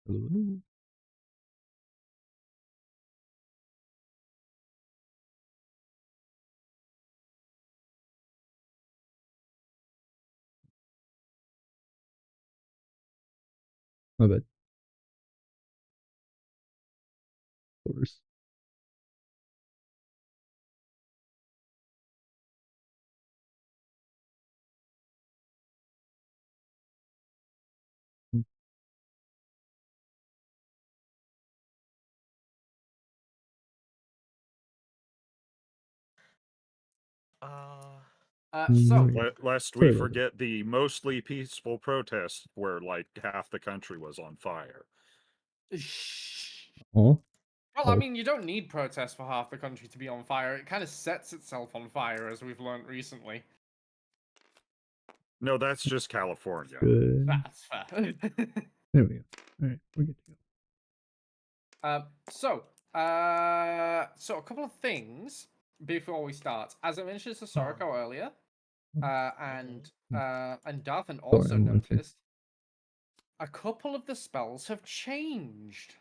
Hello. My bad. Of course. So Lest we Sorry about forget the mostly peaceful protests where like half the country was on fire. Shh. Oh, Well, I oh, mean, you don't need protests for half the country to be on fire. It kind of sets itself on fire, as we've learned recently. No, that's just California. good. That's fair. There we go. All right, we're good to go. So a couple of things before we start. As I mentioned to Soroko earlier, and Darthan Sorry, also I'm munching. noticed, a couple of the spells have changed.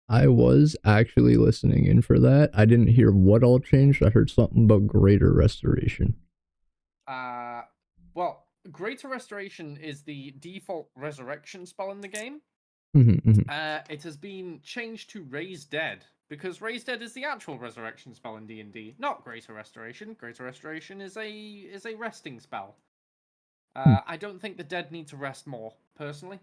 I was actually listening in for that. I didn't hear what all changed. I heard something about greater restoration. Well, Greater Restoration is the default resurrection spell in the game. It has been changed to Raise Dead because Raise Dead is the actual resurrection spell in D&D, not Greater Restoration. Greater Restoration is a resting spell. I don't think the dead need to rest more, personally.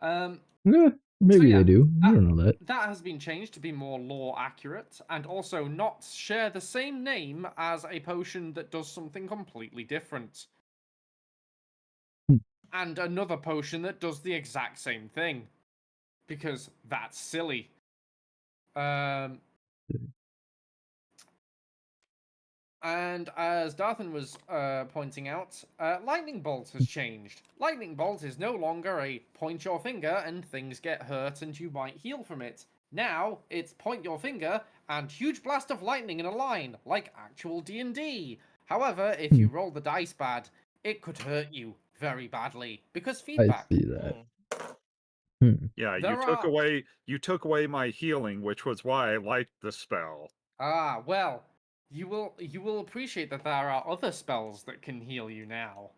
Yeah, So maybe yeah, they do. You don't know that. that has been changed to be more lore accurate and also not share the same name as a potion that does something completely different. And another potion that does the exact same thing. Because that's silly. And as Darthan was pointing out, Lightning Bolt has changed. Lightning Bolt is no longer a point your finger and things get hurt and you might heal from it. Now it's point your finger and huge blast of lightning in a line, like actual D&D. However, if you roll the dice bad, it could hurt you very badly because I feedback. see that. Yeah, There you took away my healing, which was why I liked the spell. well, you will appreciate that there are other spells that can heal you now.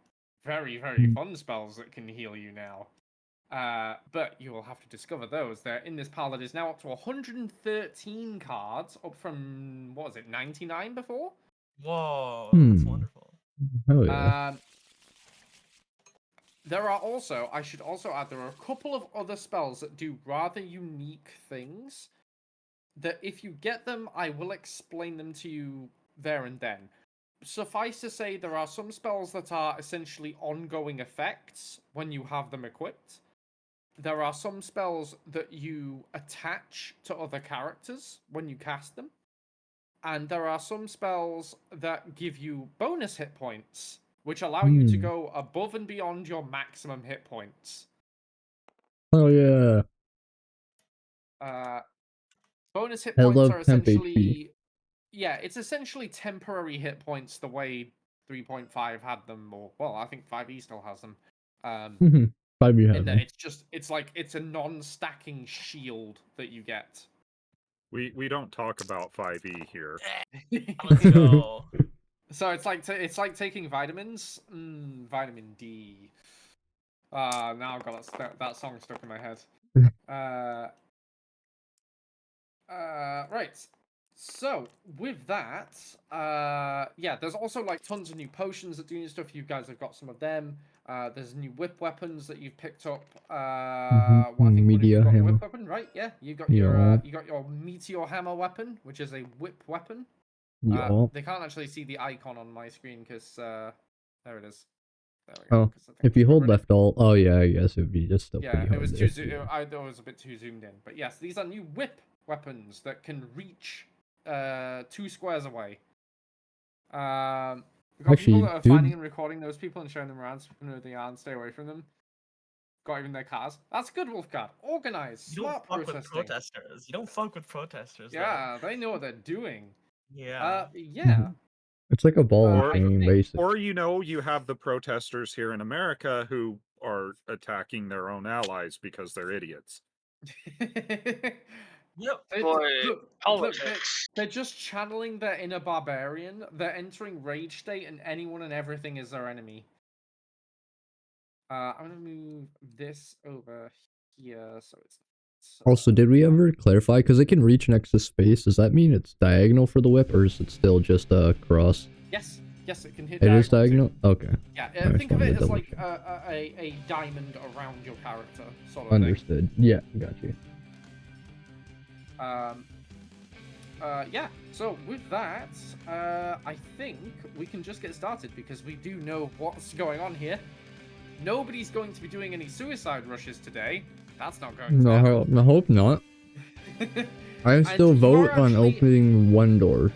Very, very fun spells that can heal you now. But you will have to discover those. They're in this pile that is now up to 113 cards, up from, what was it, 99 before? Whoa, that's wonderful. Oh yeah. There are also, I should also add, there are a couple of other spells that do rather unique things that if you get them, I will explain them to you there and then. Suffice to say, there are some spells that are essentially ongoing effects when you have them equipped. There are some spells that you attach to other characters when you cast them. And there are some spells that give you bonus hit points, which allow you to go above and beyond your maximum hit points. Oh yeah. Bonus hit I points love are temp HP. essentially, yeah, it's essentially temporary hit points the way 3.5 had them, or well, I think 5e still has them. 5 you have In that them. it's a non-stacking shield that you get. We don't talk about 5e here. Let's go. So it's like taking vitamins. Vitamin D. Now I've got that song stuck in my head. Right. So with that, yeah, there's also like tons of new potions that do new stuff. You guys have got some of them. There's new whip weapons that you've picked up. Well, I think one of you Media got a hammer. whip weapon, right? Yeah, you got Yeah. your meteor hammer weapon, which is a whip weapon. Yeah. They can't actually see the icon on my screen because there it is. There we go. Oh, 'Cause the thing if was you hold covered. left alt, oh yeah, I guess it'd be just still Yeah, pretty it hard was to too. see. I thought it was a bit too zoomed in, but yes, these are new whip weapons that can reach 2 squares away. We've got people Actually, that are finding dude, and recording those people and showing them around, so people know they are and stay away from them. Got even their cars. That's good, Wolfguard. Organized, You don't smart fuck with protesting. protesters. You don't fuck with protesters, Yeah, they know what they're doing. Yeah. Yeah. it's like a ball Or game, basically. you have the protesters here in America who are attacking their own allies because they're idiots. Yep. Boy, Look, politics. they're just channeling their inner barbarian. They're entering rage state, and anyone and everything is their enemy. I'm gonna move this over here, so it's. Also, did we ever clarify? Because it can reach next to space. Does that mean it's diagonal for the whip, or is it still just a cross? Yes, it can hit. It is too. diagonal. Okay, Yeah, I think of just it wanted to as like double a diamond around your character, sort of thing. understood. Yeah, got you. Yeah, so with that, I think we can just get started because we do know what's going on here. Nobody's going to be doing any suicide rushes today. That's not going to happen. No, I hope not. I still you vote are on actually- opening one door.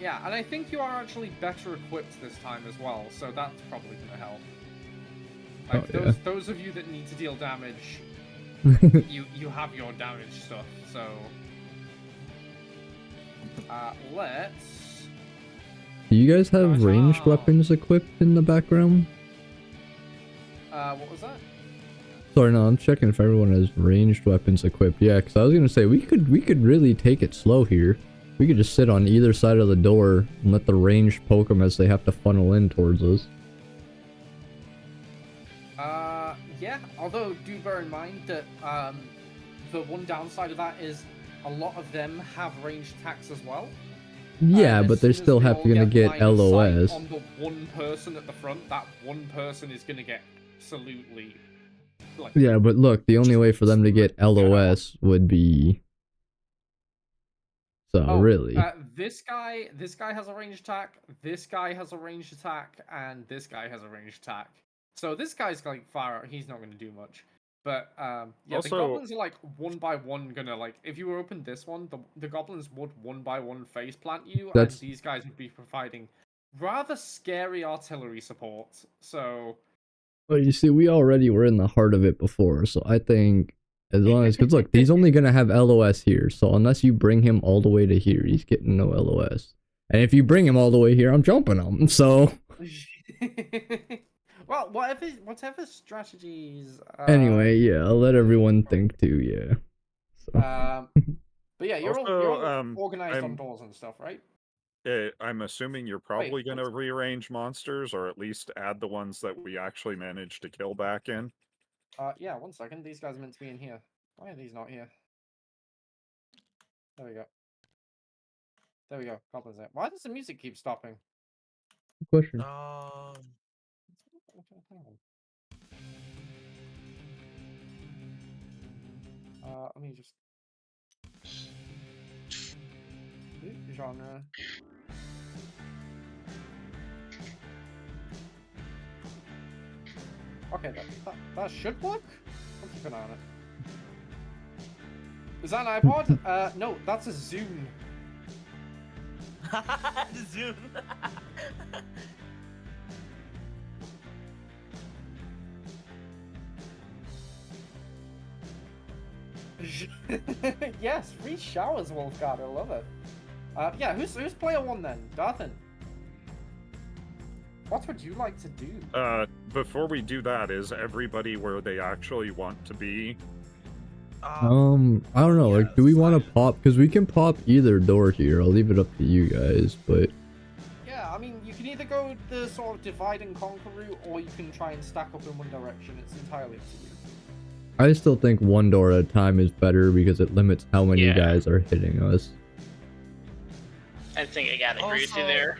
Yeah, and I think you are actually better equipped this time as well, so that's probably going to help. Like, Oh, those of you that need to deal damage, you have your damage stuff, so... Let's... Do you guys have Guys, ranged weapons equipped in the background? what was that? Sorry, no, I'm checking if everyone has ranged weapons equipped. Yeah, because I was gonna say we could really take it slow here. We could just sit on either side of the door and let the ranged poke them as they have to funnel in towards us. Yeah, although do bear in mind that the one downside of that is a lot of them have ranged attacks as well. Yeah, As but they're soon as still they have all to get line of sight LOS. on the one person at the front, that one person is gonna get absolutely. Like, Yeah, but look, the only way for them to get LOS would be... So, really. this guy has a ranged attack. This guy has a ranged attack, and this guy has a ranged attack. So this guy's like far out. He's not going to do much. But yeah, Also- the goblins are like one by one gonna like. If you open this one, the goblins would one by one face plant you, That's- and these guys would be providing rather scary artillery support. So. But you see, we already were in the heart of it before, so I think as long as... Because look, he's only going to have LOS here, so unless you bring him all the way to here, he's getting no LOS. And if you bring him all the way here, I'm jumping him, so... Well, whatever strategies... Anyway, yeah, I'll let everyone think too, yeah. So. But yeah, you're Also, all organized on I'm- doors and stuff, right? I'm assuming you're probably going to what's- rearrange monsters, or at least add the ones that we actually managed to kill back in. Yeah, 1 second. These guys are meant to be in here. Why are these not here? There we go. There we go. Goblins there. Why does the music keep stopping? Question. Let me just... Genre. Okay, that should work? I'll keep an eye on it. Is that an iPod? No, that's a Zune. Zoom. Yes, free showers, Wolfguard. I love it. Yeah, who's player one then? Darthan. What would you like to do? Before we do that, is everybody where they actually want to be? I don't know, like, do we want to pop? Because we can pop either door here. I'll leave it up to you guys, but... Yeah, I mean, you can either go the sort of divide and conquer route, or you can try and stack up in one direction. It's entirely up to you. I still think one door at a time is better because it limits how many Yeah. guys are hitting us. I think I gotta agree with you there.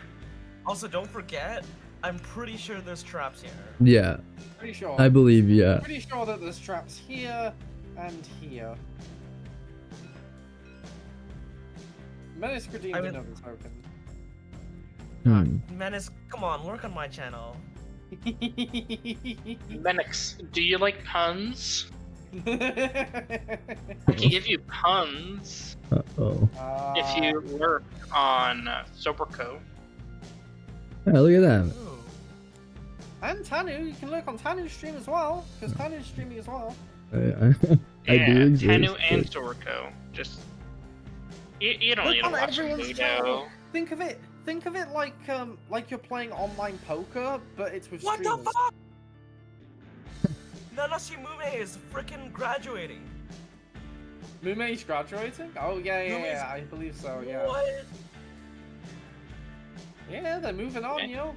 Also, don't forget, I'm pretty sure there's traps here. Yeah, Pretty sure. I believe, yeah. Pretty sure that there's traps here and here. Menace redeemed I mean- another token. Menace, come on, work on my channel. Menix, do you like puns? I can give you puns Uh-oh. if you lurk on Soberco. Yeah, look at that. Ooh. And Tanu, you can look on Tanu's stream as well, because Tanu's streaming as well. I Yeah, do exist, Tanu and but- Soberco. Just you don't Look need to on watch everyone's Ludo. channel. Think of it like you're playing online poker, but it's with What streamers. the fuck? Nanashi Mume is freaking graduating. Mume's graduating? Oh yeah, yeah, Mume's- yeah, I believe so. Yeah. What? Yeah, they're moving on. Okay. You know,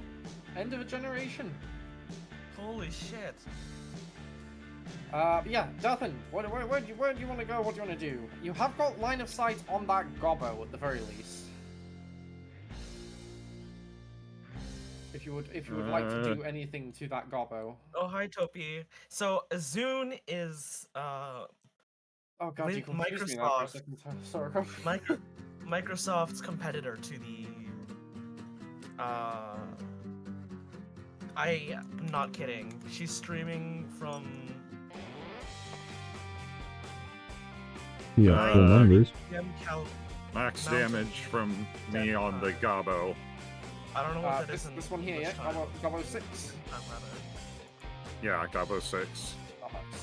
end of a generation. Holy shit. Yeah, Darthan, where do you want to go? What do you want to do? You have got line of sight on that gobbo at the very least. If you would like to do anything to that gobbo. Oh, hi, Topi. So, Zune is, Oh god, With you confused me there for a Microsoft. second time. Sorry. Microsoft's competitor to the, I'm not kidding. She's streaming from Yeah, full Uh, numbers. Max Mountain. damage from me on the Gobbo. I don't know what that is. This one here, yeah, gobbo 6. Yeah, Gobbo 6.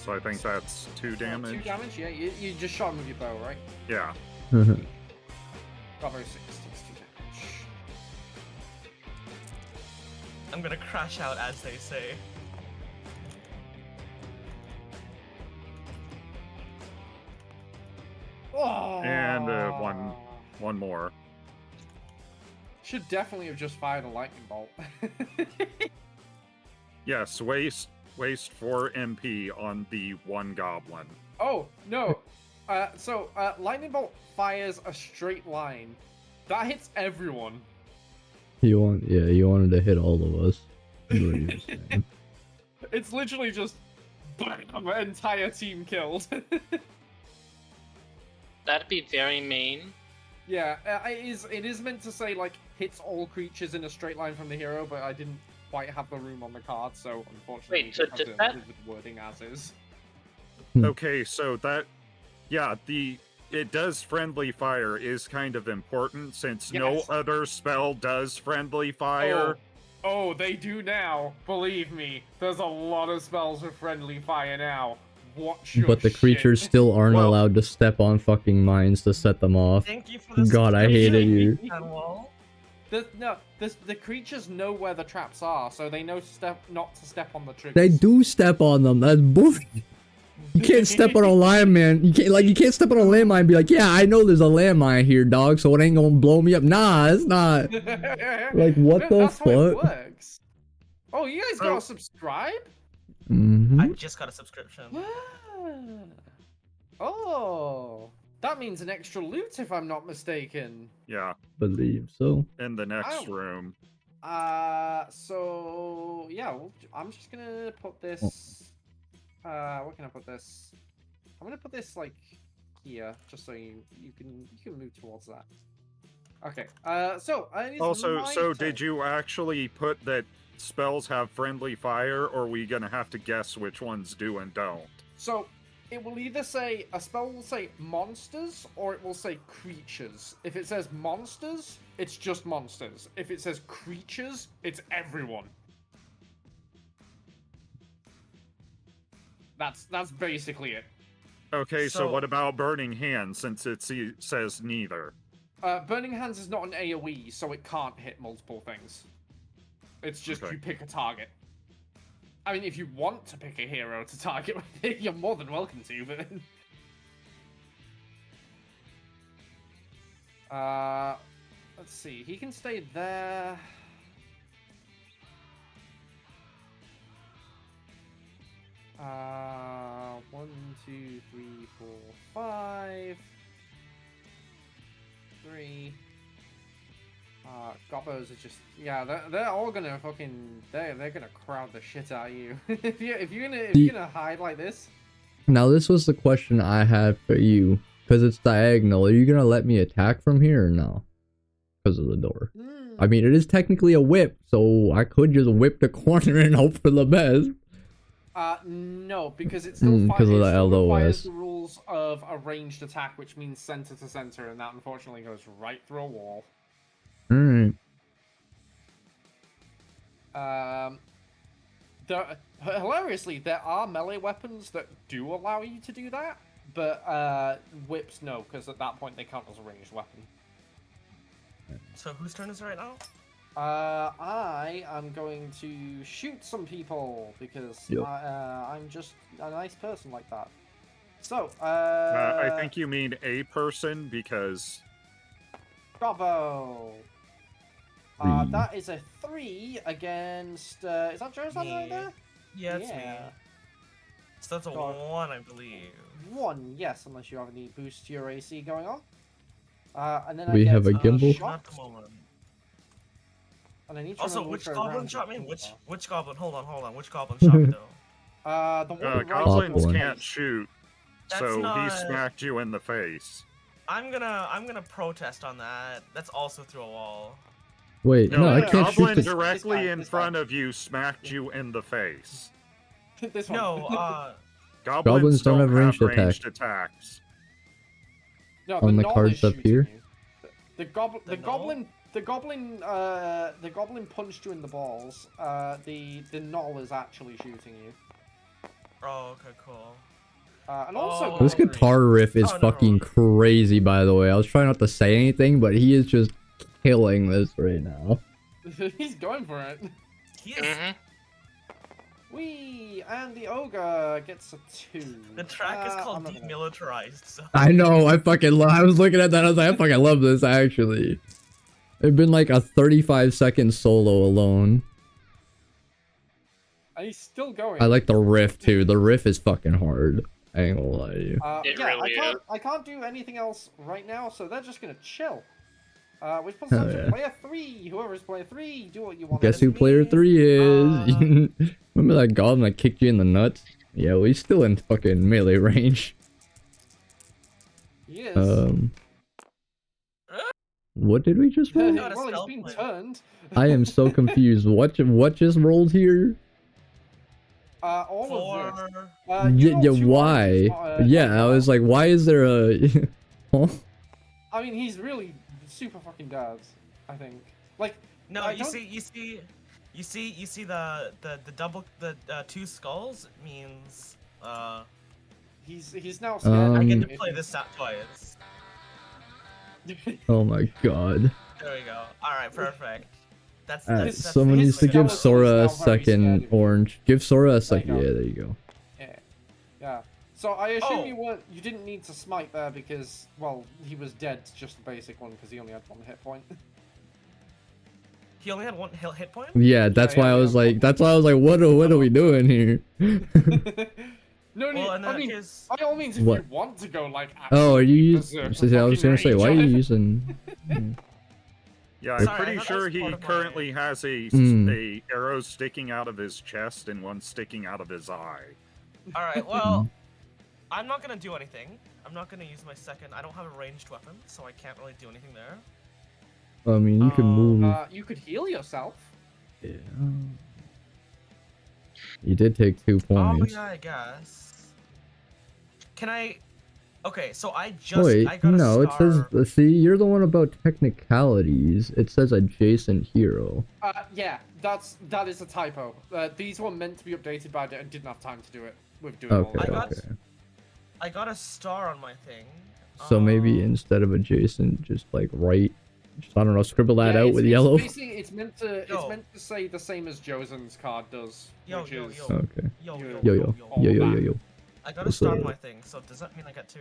So I think that's 2 damage. 2 damage, yeah. You just shot him with your bow, right? Yeah. Gobbo 6 takes 2 damage. I'm gonna crash out, as they say. Oh. And one more. Should definitely have just fired a lightning bolt. Yes, waste 4 MP on the 1 goblin. Oh no! So lightning bolt fires a straight line. That hits everyone. You wanted to hit all of us. Is what you were saying. It's literally just bam, entire team killed. That'd be very mean. Yeah, it is meant to say like hits all creatures in a straight line from the hero, but I didn't quite have the room on the card, so unfortunately Wait, so we have does to that- live with wording as is. Okay, so that, yeah, it does friendly fire is kind of important since no Yes. other spell does friendly fire. Oh, they do now. Believe me, there's a lot of spells with friendly fire now. Watch your But the creatures shit. still aren't Well- allowed to step on fucking mines to set them off. Thank you for the God, I hated you. Wall. The creatures know where the traps are, so they know not to step on the triggers. They do step on them. That's bullshit. You can't step on a landmine. You can't step on a landmine and be like, yeah, I know there's a landmine here, dog, so it ain't gonna blow me up. Nah, it's not. Like, what the That's how it fuck? works. Oh, you guys So- gotta subscribe? Mm-hmm. I just got a subscription. Oh, that means an extra loot if I'm not mistaken. Yeah, Believe so. in the next Ow. room. So yeah, I'm just gonna put this. Where can I put this? I'm gonna put this like here, just so you can move towards that. Okay. So it is Also, my so turn. did you actually put that spells have friendly fire, or are we gonna have to guess which ones do and don't? So it will either say a spell will say monsters or it will say creatures. If it says monsters, it's just monsters. If it says creatures, it's everyone. That's basically it. Okay, so So- what about Burning Hand, since it says neither? Burning Hands is not an AoE, so it can't hit multiple things. It's just Okay. you pick a target. I mean, if you want to pick a hero to target with it, you're more than welcome to, but... let's see. He can stay there. One, two, three, 4, 5. 3. Gobbos are just, yeah, they're all gonna fucking, they're gonna crowd the shit out of you. if you're gonna hide like this. Now, this was the question I had for you. Because it's diagonal. Are you gonna let me attack from here or no? Because of the door. I mean, it is technically a whip, so I could just whip the corner and hope for the best. No, because it still, Because of the requires LOS. the rules of a ranged attack, which means center to center, and that unfortunately goes right through a wall. Alright. Hilariously, there are melee weapons that do allow you to do that, but whips no, because at that point they count as a ranged weapon. So whose turn is it right now? I am going to shoot some people because Yep. I'm just a nice person like that. So, I think you mean a person because Gobbo. Three. That is a 3 against. Is that Joe's right Me. there? Yeah, it's me. So that's a Got 1, I believe. 1, yes, unless you have any boost to your AC going on. And then We I have get a gimbal? shot, Not at the moment. and I need to Also, remember which way goblin around shot me? you Which goblin? Hold on. Which goblin shot me though? The one right goblins in your can't face. shoot, That's so he not- smacked you in the face. I'm gonna protest on that. That's also through a wall. Wait, no, I no, can't shoot goblin the. directly in this front guy. of you smacked you in the face. This one. No, Goblins don't have ranged ranged attacks. No, on the gnoll cards is up shooting here? you. The goblin punched you in the balls. The gnoll is actually shooting you. oh, okay, cool. And also, This Oh, guitar riff is Oh, no, fucking crazy, by the way. I was trying not to say anything, but he is just killing this right now. he's going for it. He is. Mm-hmm. Wee, and the ogre gets a 2. The track is I'm called not gonna- Demilitarized. So. I know, I was looking at that, I was like, I fucking love this, actually. It'd been like a 35-second solo alone. And he's still going. I like the riff, too. The riff is fucking hard. I ain't gonna lie to you. It yeah, really is. I can't do anything else right now, so they're just gonna chill. Which puts Hell us to yeah. player 3. Whoever's player 3, do what you want. Guess is who me. player 3 is? Remember that goblin that kicked you in the nuts? Yeah, well, he's still in fucking melee range. He is. What did we just roll? Not a Well, he's stealth been player. turned. I am so confused. What just rolled here? All of this. For You Yeah, rolled yeah, 2 why? oranges, not a- Yeah, I was like, why is there a... Huh? I mean, he's really super fucking dead, I think. Like, no, I you don't- see the double the 2 skulls means he's now scared. I get Um, to play this out twice. Oh my god. There we go. All right, perfect. That's Alright, that's someone needs to give Skeleton is Sora now a very scared second of you. orange. Give Sora a There second. you go. Yeah, there you go. Yeah. So I assume Oh. you didn't need to smite there because, well, he was dead, just the basic one, because he only had 1 hit point. He only had 1 hit point. Yeah, that's Yeah, why yeah, I was yeah. like, what are we doing here? No need. Well, in I that mean, case, by all means, if What? you want to go like. Oh, are you absolutely using? berserk I was fucking gonna say, why are you rage, using? Yeah, I'm Sorry, I pretty thought that sure was he part of my- currently has a Mm. arrow sticking out of his chest and one sticking out of his eye. all right. Well, I'm not gonna do anything. I'm not gonna use my second. I don't have a ranged weapon, so I can't really do anything there. I mean, you can move. You could heal yourself. Yeah. You did take 2 Oh points. yeah, I guess. Can I? Okay, so I just Wait, I got no, a it star. says. See, you're the one about technicalities. It says adjacent hero. Yeah, that is a typo. These were meant to be updated, but I didn't have time to do it with doing all Okay, that. okay. I got a star on my thing. So maybe Um, instead of adjacent, just like right. Just, I don't know, scribble that Yeah, out it's- with it's yellow. Basically, it's meant to Yo. say the same as Josen's card does, Yo, which yo, is yo. Okay. Yo, Yo, yo, Yo yo yo, yo yo yo yo. I got a What's star on up? my thing. So does that mean I get to?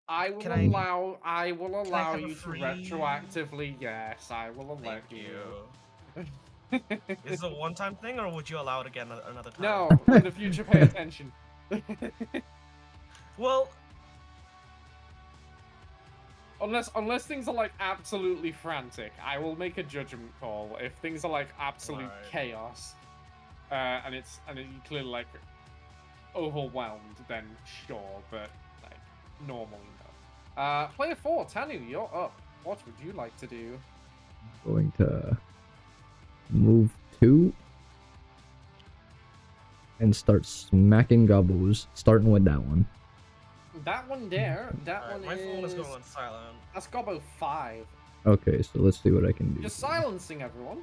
I will Can I- allow I will allow have a you free- to retroactively. Yes, I will allow Thank you. you. Is it a one-time thing, or would you allow it again another time? No, in the future, pay attention. Well, Unless things are like absolutely frantic, I will make a judgment call. If things are like absolute Right. chaos, and you clearly like overwhelmed, then sure, but like normally no. Player 4, Tanu, you're up. What would you like to do? Going to move 2 and start smacking gobbles. Starting with that one. That one there, that alright, one my is. phone is going on silent. That's Gobbo 5. Okay, so let's see what I can do. You're silencing everyone.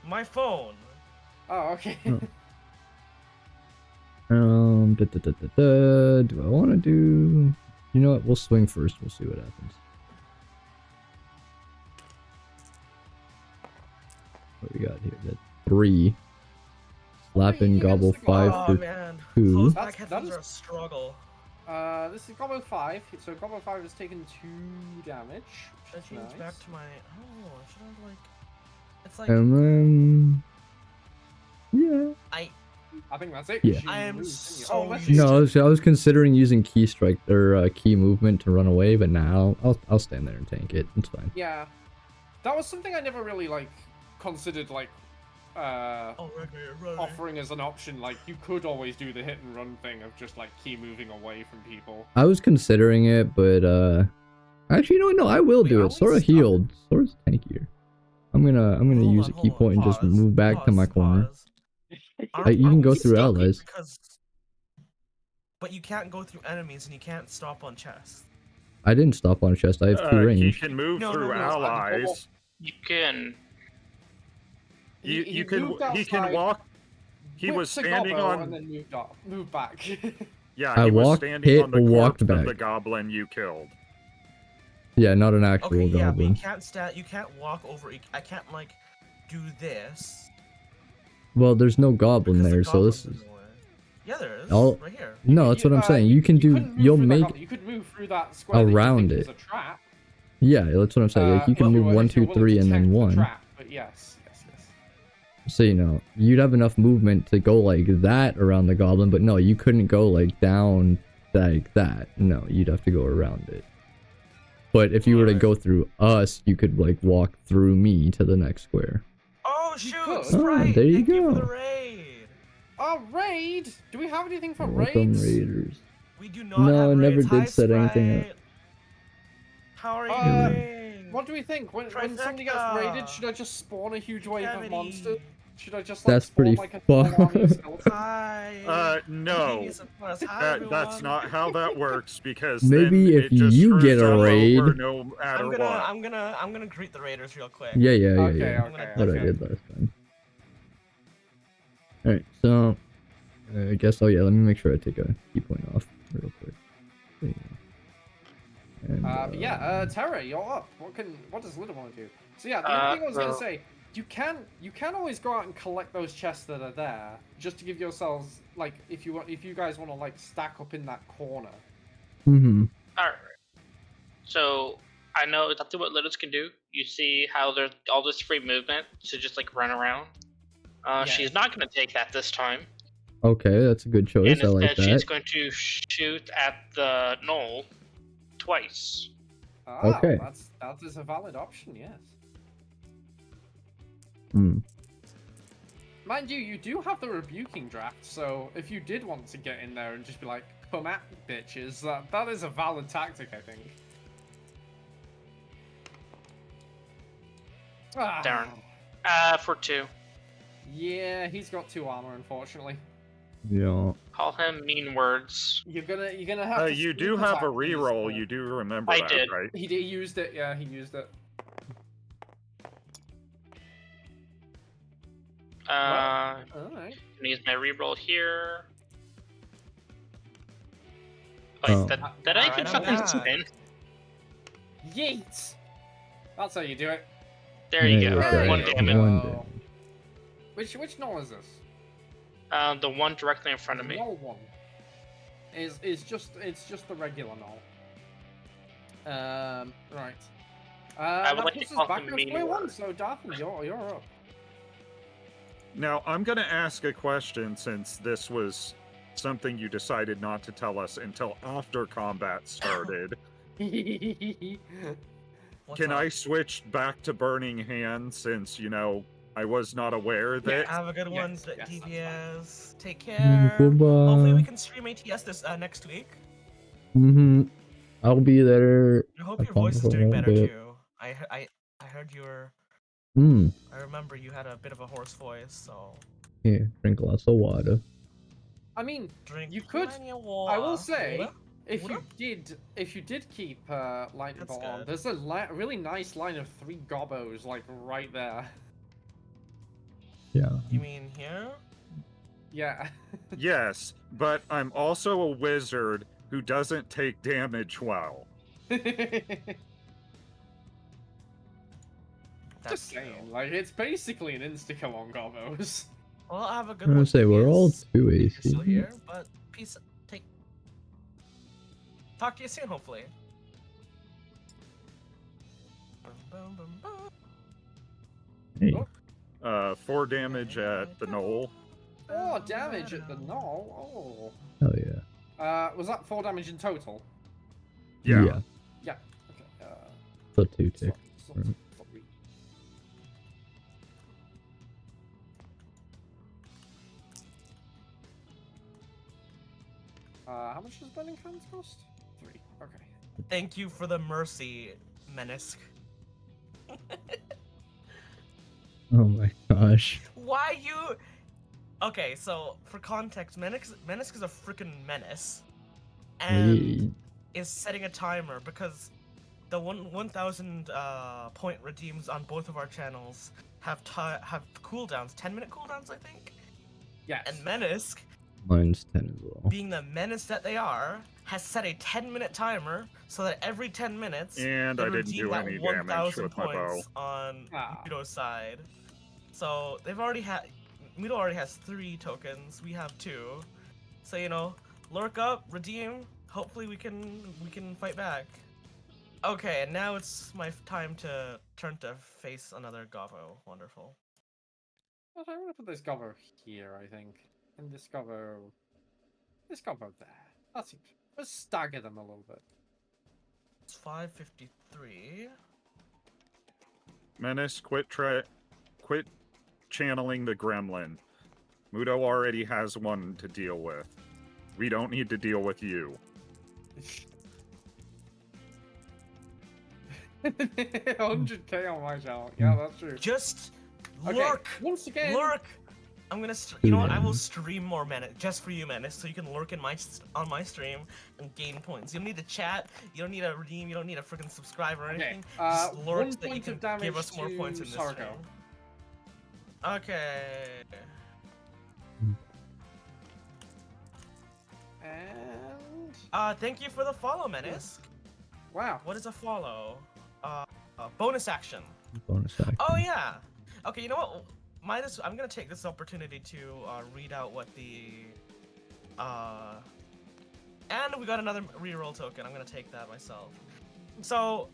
My phone. Oh, okay. Oh. Do I want to do? You know what? We'll swing first. We'll see what happens. What we got here? That 3. Slapping Three gobble against the 5 Oh for man. 2. Closed That's- back headphones that are a struggle. This is Gobbo 5. So Gobbo 5 has taken 2 damage. Should I Which is change nice. back to my? Oh, should I like? It's like And then yeah. I think that's it. Yeah. 'cause you I am moved, didn't you? so Oh, unless used you- No, I was considering using key strike or key movement to run away, but now I'll stand there and tank it. It's fine. Yeah, that was something I never really like considered like right. offering as an option. Like you could always do the hit and run thing of just like key moving away from people. I was considering it, but actually, no, I will Wait, do are it. we Sora stuck? healed. Sora's tankier. I'm gonna Hold use on, a key hold on, point and just pause, move back to my pause, corner. pause. Aren't- you can aren't go we through stuck allies. because- But you can't go through enemies and you can't stop on chests. I didn't stop on a chest. I have 2 He range. can move No, through no, no, allies. You can. He moved can outside, walk. He whipped was to standing Gobbo, on. and then moved back. Yeah, I he was walked, standing hit, on the walked corpse of back. the goblin you killed. Yeah, not an actual Okay, yeah, but goblin. you can't stand. You can't walk over. I can't like do this. Well, there's no goblin because the there, so this goblin's is. in the way. Yeah, there is. I'll- Right here. No, that's what I'm saying. You can do. couldn't move You'll through that make. goblin. You could move through that square Around that you it. think is a trap. Yeah, that's what I'm saying. Like, you can if move you're- 1, if you're 2, willing 3, to and then tank the 1. trap, but yes. So you'd have enough movement to go like that around the goblin, but no, you couldn't go like down like that. No, you'd have to go around it. But if you were to go through us, you could like walk through me to the next square. Oh You shoot! could. Sprite, there you thank you for go. the raid. Oh, raid! Do we have anything for Welcome, raids? raiders. We do not No, have never raids. did Hi, set anything up. Sprite. How are you Uh, doing? What do we think? When somebody gets Trifecta. raided, should I just spawn a huge wave of Gravity. monsters? Should I just like That's spawn pretty like a fun. full army of skeletons? Hi. No. Genius of course. Hi, That's everyone. not how that works because Maybe then if it just you screws get a us over raid- no matter what. I'm gonna greet the raiders real quick. Yeah. Okay. What I did last time. Alright, so I guess. Oh yeah, let me make sure I take a key point off real quick. There you go. And, But yeah, Terra, you're up. What does Little want to do? So yeah, the other thing I was gonna say, you can always go out and collect those chests that are there, just to give yourselves like if you guys want to like stack up in that corner. Mhm. Alright. So I know exactly what Littles can do. You see how there's all this free movement to just like run around. She's not going to take that this time. Okay, that's a good choice. And I like instead, she's that. going to shoot at the knoll twice. Ah, Okay. that is a valid option, yes. Hmm. Mind you, you do have the rebuking draft, so if you did want to get in there and just be like, come at me, bitches, that is a valid tactic, I think. Ah, Darn. For 2. yeah, he's got 2 armor, unfortunately. Yeah. Call him mean words. You're gonna have to. You do sneak have attack a these, reroll. You do remember I that, did. right? He used it. Yeah, he used it. All Alright. use my reroll here. Oh. Wait, did I even Alright, I'm fucking back. spin? Yeet! That's how you do it. There you There go. you go. 1 There damage. you One go. Which knoll is this? The one directly in front of me. Knoll one. It's just the regular knoll. Right. I would that like to puts us call back him on mean square one. words. So Darthan, you're up. Now, I'm going to ask a question since this was something you decided not to tell us until after combat started. What's Can up? I switch back to Burning Hand since, I was not aware that... Have a good one, Yes, that's DPS. Take care. Goodbye. Hopefully we can stream ATS this next week. Mhm. I'll be there. I hope I your voice is promise I doing won't better do it. too. I heard you were. Hmm. I remember you had a bit of a hoarse voice, so Yeah. Drink lots of water. I mean, drink. You could- plenty of I water. will say, Water? if Water? you did keep lightning That's bolt on, good. there's a really nice line of 3 gobbos like right there. Yeah. You mean here? Yeah. Yes, but I'm also a wizard who doesn't take damage well. That's Just saying, true. like it's basically an insta kill on gobbos. Well, have a good I'm one. gonna say we're all Peace. 2 You're AC. still here, but peace. Talk to you soon, hopefully. Boom, boom, boom, boom. Hey, 4 damage at the knoll. 4 damage at the knoll. hell yeah. Was that 4 damage in total? Yeah. Yeah. Okay. So 2 tick. Sorry. How much does burning hands cost? 3. Okay. Thank you for the mercy, Menace. Oh my gosh. Why you? Okay, so for context, Menace is a freaking menace, and is setting a timer because the 1,000 point redeems on both of our channels have cooldowns, 10-minute cooldowns, I think. Yes. And Menace, Mine's 10 as well. being the menace that they are, has set a 10-minute timer so that every 10 minutes And they I didn't redeem do that any 1,000 damage with my bow. points on Ah. Muto's side. So they've already had. Muto already has 3 tokens. We have 2. So you know, lurk up, redeem. Hopefully we can fight back. Okay, and now it's my time to turn to face another Gavo. Wonderful. I'm gonna put this cover here, I think. And this cover there. That seems. Let's stagger them a little bit. It's 553. Menace, quit channeling the gremlin. Muto already has one to deal with. We don't need to deal with you. 100k on my channel. Yeah, that's true. Just Okay, lurk. once again. Lurk. I'm gonna. You know what? I will stream more Menace just for you, Menace, so you can lurk in on my stream and gain points. You don't need to chat. You don't need to redeem. You don't need a freaking subscribe or Okay, anything. Just lurk 1 so that you point can of damage give us more to points in this Sargo. stream. Okay. And Thank you for the follow, Menace. wow. What is a follow? Bonus action. Bonus action. Oh yeah. Okay, you know what? I'm gonna take this opportunity to read out what the and we got another reroll token. I'm gonna take that myself. So,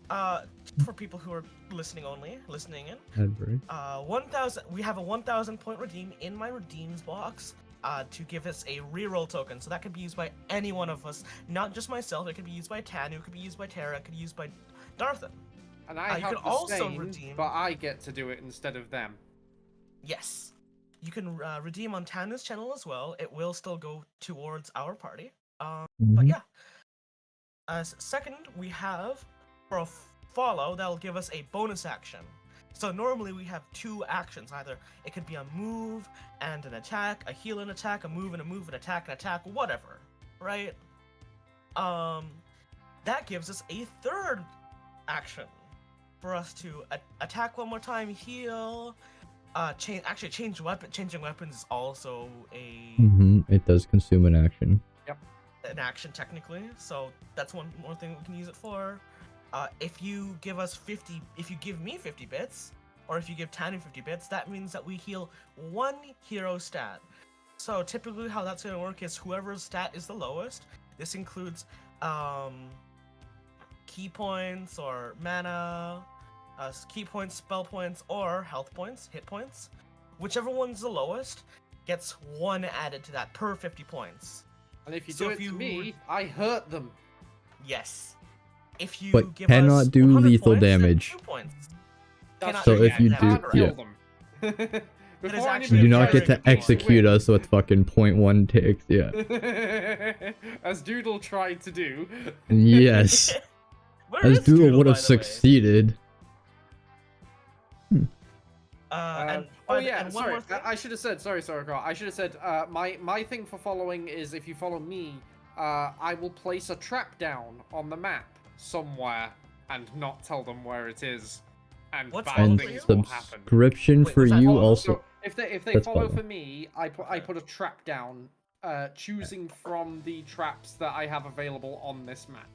for people who are listening in, Advery. 1,000. We have a 1,000 point redeem in my redeems box. To give us a reroll token, so that could be used by any one of us, not just myself. It could be used by Tanu, it could be used by Terra, it could be used by Darthan. And I you have can the also same, redeem- but I get to do it instead of them. Yes, you can redeem on Tanu's channel as well. It will still go towards our party. But yeah. Second, we have for a follow that'll give us a bonus action. So normally we have 2 actions. Either it could be a move and an attack, a heal and attack, a move, an attack, whatever, right? That gives us a third action for us to attack one more time, heal, change weapon. Changing weapons is also It does consume an action. an action technically, so that's one more thing we can use it for. If you give me 50 bits, or if you give Tanu 50 bits, that means that we heal 1 hero stat. So typically how that's going to work is whoever's stat is the lowest. This includes key points or mana, key points, spell points, or health points, hit points. Whichever one's the lowest gets 1 added to that per 50 points. And if you do it to me, I hurt them. Yes. If you But give cannot us do 100 lethal points, then damage. 2 points. That's Cannot So true, if yeah, you can't do- kill yeah. them. is Before actually You a do not very get to good point. execute us with fucking 0.1 ticks, yeah. As Doodle tried to do. Yes. Where As is Doodle would by have the way? succeeded. And One more more thing. I should have said, sorry, Carl. I should have said, my thing for following is if you follow me, I will place a trap down on the map somewhere and not tell them where it is, and What's bad And things will happen. subscription Wait, for was that you follow? also. So if they That's follow follow. for me, I put a trap down, choosing from the traps that I have available on this map.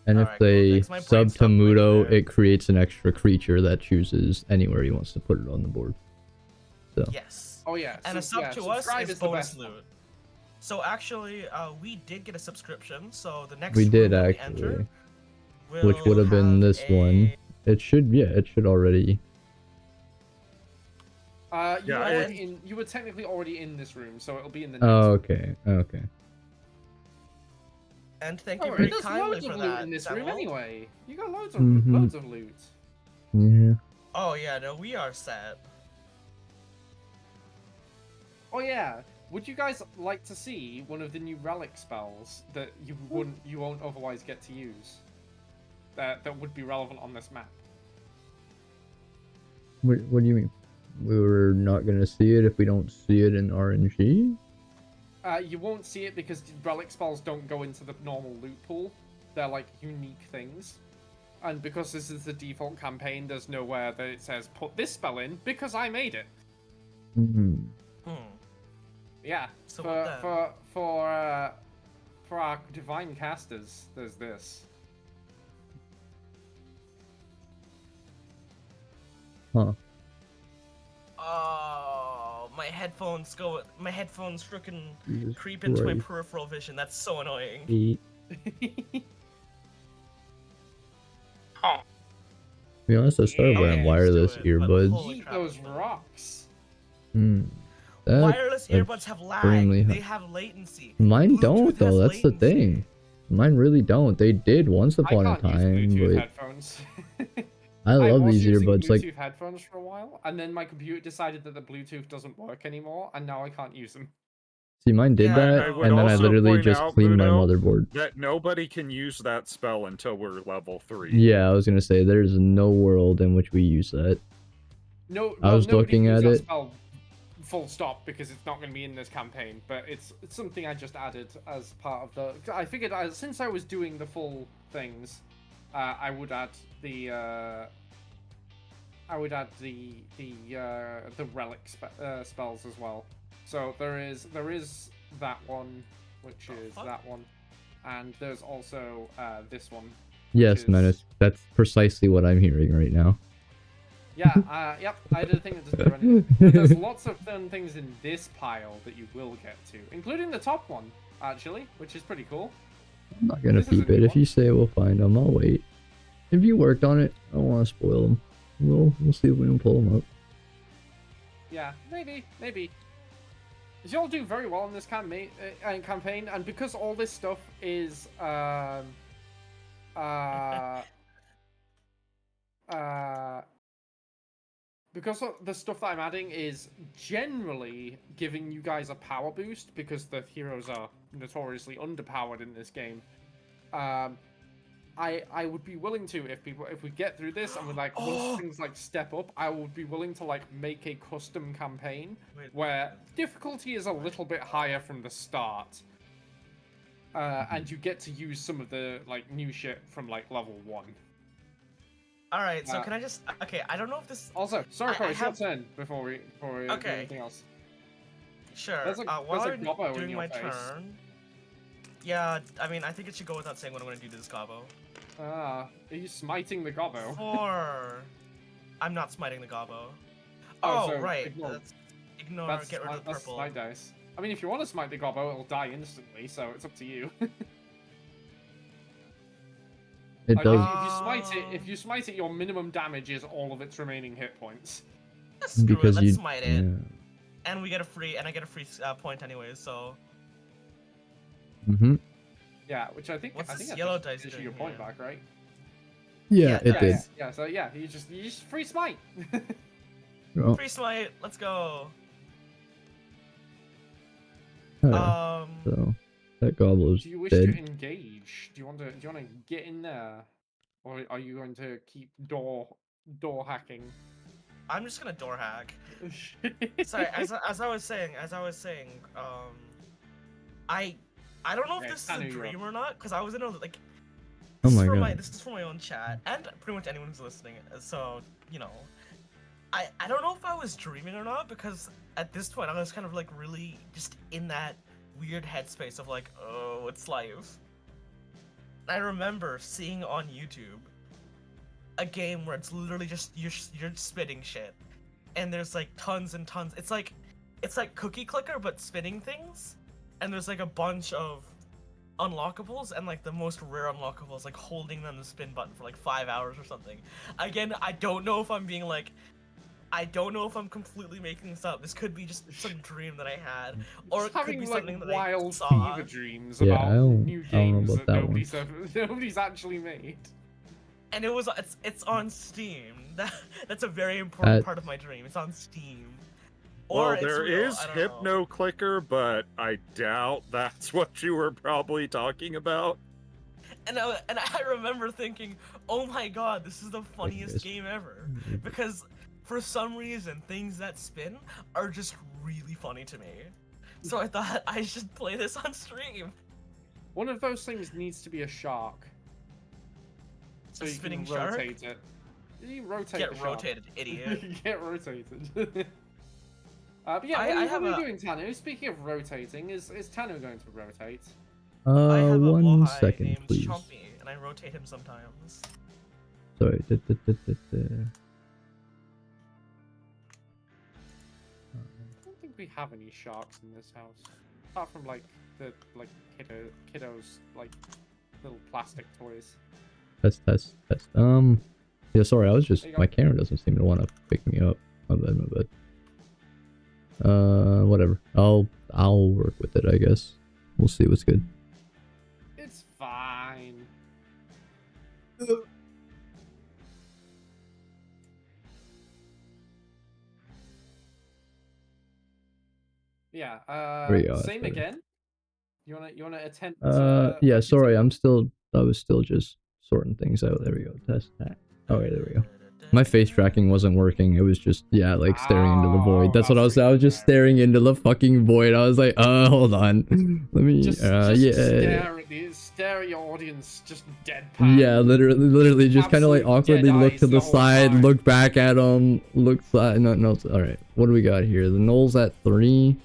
And if Alright, cool, they thanks, my brain sub to stopped working Muto, there. it creates an extra creature that chooses anywhere he wants to put it on the board. So Yes. Oh yeah, and a sub to us subscribe is the bonus best one. loot. So actually, we did get a subscription. So the next We room did that we actually, enter which would have been this one. a... It should already. You were technically already in this room, so it'll be in the next Oh, one. okay, okay. And thank you Alright, very there's kindly loads for of loot that. in this room Samuel. anyway. You got loads Mhm. of loot. Yeah. Oh yeah, no, we are set. Oh yeah. Would you guys like to see one of the new relic spells that you won't otherwise get to use? That would be relevant on this map. What do you mean? We're not gonna see it if we don't see it in RNG? You won't see it because relic spells don't go into the normal loot pool. They're like unique things. And because this is the default campaign, there's nowhere that it says put this spell in because I made it. Hmm. Yeah. So what then? For our divine casters, there's this. Huh. Oh, my headphones freaking Jesus creep into my Christ. peripheral vision. That's so annoying. Eight. Huh. To be honest, I started wearing Okay, wireless let's do it, but earbuds. holy Eat crap. those rocks. Hmm. That's Wireless earbuds have extremely lag. high. They have latency. Mine Bluetooth don't though. has That's the latency. thing. Mine really don't. They did once I upon a can't use time, Bluetooth but headphones. I love was these using earbuds. Bluetooth Like, headphones for a while, and then my computer decided that the Bluetooth doesn't work anymore, and now I can't use them. see, mine did Yeah, that, I would and then I also literally point just out, cleaned my Mudo, motherboard. that nobody can use that spell until we're level 3. Yeah, I was gonna say there's no world in which we use that. No, I was nobody looking can use at that it. spell full stop because it's not going to be in this campaign. But it's something I just added as part of the. I figured since I was doing the full things, I would add the. I would add the relic spells as well. So there is that one, which is that one, and there's also this one. Yes, is- Menace. That's precisely what I'm hearing right now. Yeah, yep, I did a thing that doesn't do anything. But there's lots of fun things in this pile that you will get to, including the top one, actually, which is pretty cool. I'm not gonna This is a peep new it. If one. you say we'll find them, I'll wait. If you worked on it, I don't want to spoil them. We'll see if we can pull them up. Yeah, maybe. Y'all do very well in this campaign, and because all this stuff is because the stuff that I'm adding is generally giving you guys a power boost because the heroes are notoriously underpowered in this game. I would be willing to if we get through this and we once things step up, I would be willing to make a custom campaign where difficulty is a little bit higher from the start. And you get to use some of the new shit from level 1. Alright, so can I just... Okay, I don't know if this... Also, sorry, Corey, I it's have- your turn before we do Okay. anything else. Sure. There's a While I'm gobbo in doing your my face. turn... Yeah, I mean, I think it should go without saying what I'm going to do to this gobbo. Are you smiting the gobbo? I'm not smiting the gobbo. Oh, Oh, so right. ignore. Ignore, get rid of the That's purple. my dice. I mean, if you want to smite the gobbo, it'll die instantly, so it's up to you. It Like, does if you smite it, your minimum damage is all of its remaining hit points. Screw because it, let's you. smite it. Yeah. And I get a free point anyways, so... Mm-hmm. Yeah, which I think What's I think this that yellow just dice gives you doing your point here? back, right? Yeah, it did. Yeah, so yeah, you just free smite. Oh, Free smite, let's go. alright, so that gobbler's Do you wish dead. to engage? Do you want to get in there, or are you going to keep door hacking? I'm just gonna door hack. Sorry, as I was saying, I don't know if Okay, this is I a knew you were dream or not, because I was in a Oh this my is for god. this is for my own chat, and pretty much anyone who's listening. So you know, I don't know if I was dreaming or not, because at this point I was kind of really just in that weird headspace of oh, it's life. I remember seeing on YouTube a game where it's literally just you're spitting shit, and there's tons and tons. It's it's like cookie clicker but spinning things, and there's like a bunch of unlockables, and like the most rare unlockables, like holding them the spin button for like 5 hours or something. Again, I don't know if I'm being like, I don't know if I'm completely making this up. This could be just some dream that I had, or Just it could having be like something that wild I saw. fever dreams Yeah, about I don't new know games about that that one. nobody's actually made. And it's on Steam. That's a very important That- part of my dream. It's on Steam. Well, Or it's there real, is I don't know. Hypno Clicker, but I doubt that's what you were probably talking about. And I remember thinking, oh my god, this is the funniest this. game ever. Because for some reason, things that spin are just really funny to me. So I thought I should play this on stream. One of those things needs to be a shark. So A you spinning can shark? rotate it. You rotate Get the shark. rotated, idiot. Get rotated. But yeah, I what have are you a- doing, Tanu? Speaking of rotating, is Tanu going to rotate? I have a 1 Bohai second, named please. Chompy, and I rotate him sometimes. Sorry. I don't think we have any sharks in this house, apart from like the kiddos like little plastic toys. Test. Yeah, sorry, I was just, There you go. my camera doesn't seem to want to pick me up. My bad. Whatever. I'll work with it, I guess. We'll see what's good. It's fine. Yeah. There we go, that's Same better. again. You wanna attempt? Yeah, like, sorry, I was still just sorting things out. There we go. Test that. Okay, there we go. My face tracking wasn't working. It was just, yeah, like staring into the void. That's what I was. I was just staring into the fucking void. I was like, hold on, let me. Just Yeah. stare at your audience, just deadpan. Yeah, literally, just kind of like Absolute awkwardly dead look eyes to the the whole side, time. look back at them, look side. No. All right, what do we got here? The Knoll's at 3.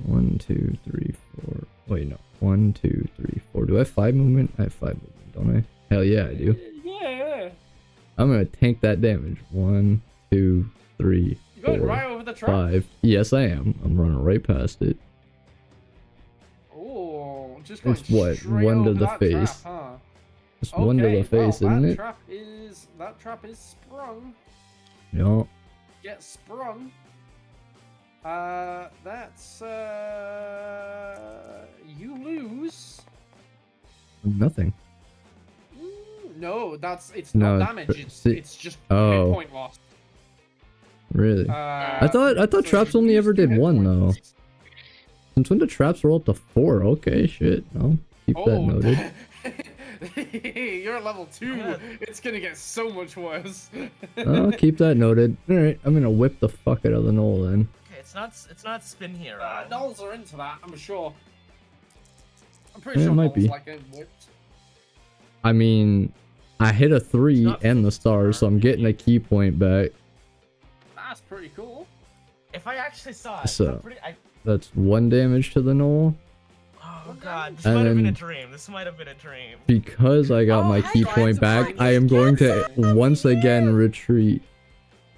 1, 2, 3, 4. Wait, no. 1, 2, 3, 4. Do I have 5 movement? I have 5 movement, don't I? Hell yeah, I do. Yeah. I'm gonna tank that damage. 1, 2, 3, You going 4, right over the trap? 5. Yes, I am. I'm running right past it. Oh, just going It's what? straight 1 to over the that face. Trap, huh? It's 1 to the Okay, face, well, isn't it? That trap is sprung. Yeah. Get sprung. That's you lose. Nothing. No, it's No, not damage. see- It's just oh. hit point loss. Really? I thought so traps you only lose ever 2 did hit 1 though. points. Since when the traps roll up to 4? Okay, shit. I'll keep that noted. You're at level 2. Yeah. It's gonna get so much worse. I'll keep that noted. Alright, I'm gonna whip the fuck out of the Knoll then. Okay, it's not spin here. Knolls are into that, I'm sure. I'm pretty Yeah, it sure might Knolls be. like getting whipped. I mean, I hit a 3 not and the star, so I'm getting a key point back. That's pretty cool. If I actually saw it, So- I That's 1 damage to the Knoll. oh god, this And might have been a then- dream. This might have been a dream. Because I got Oh, my I key tried point to back, bring I this am going to cancel. once again retreat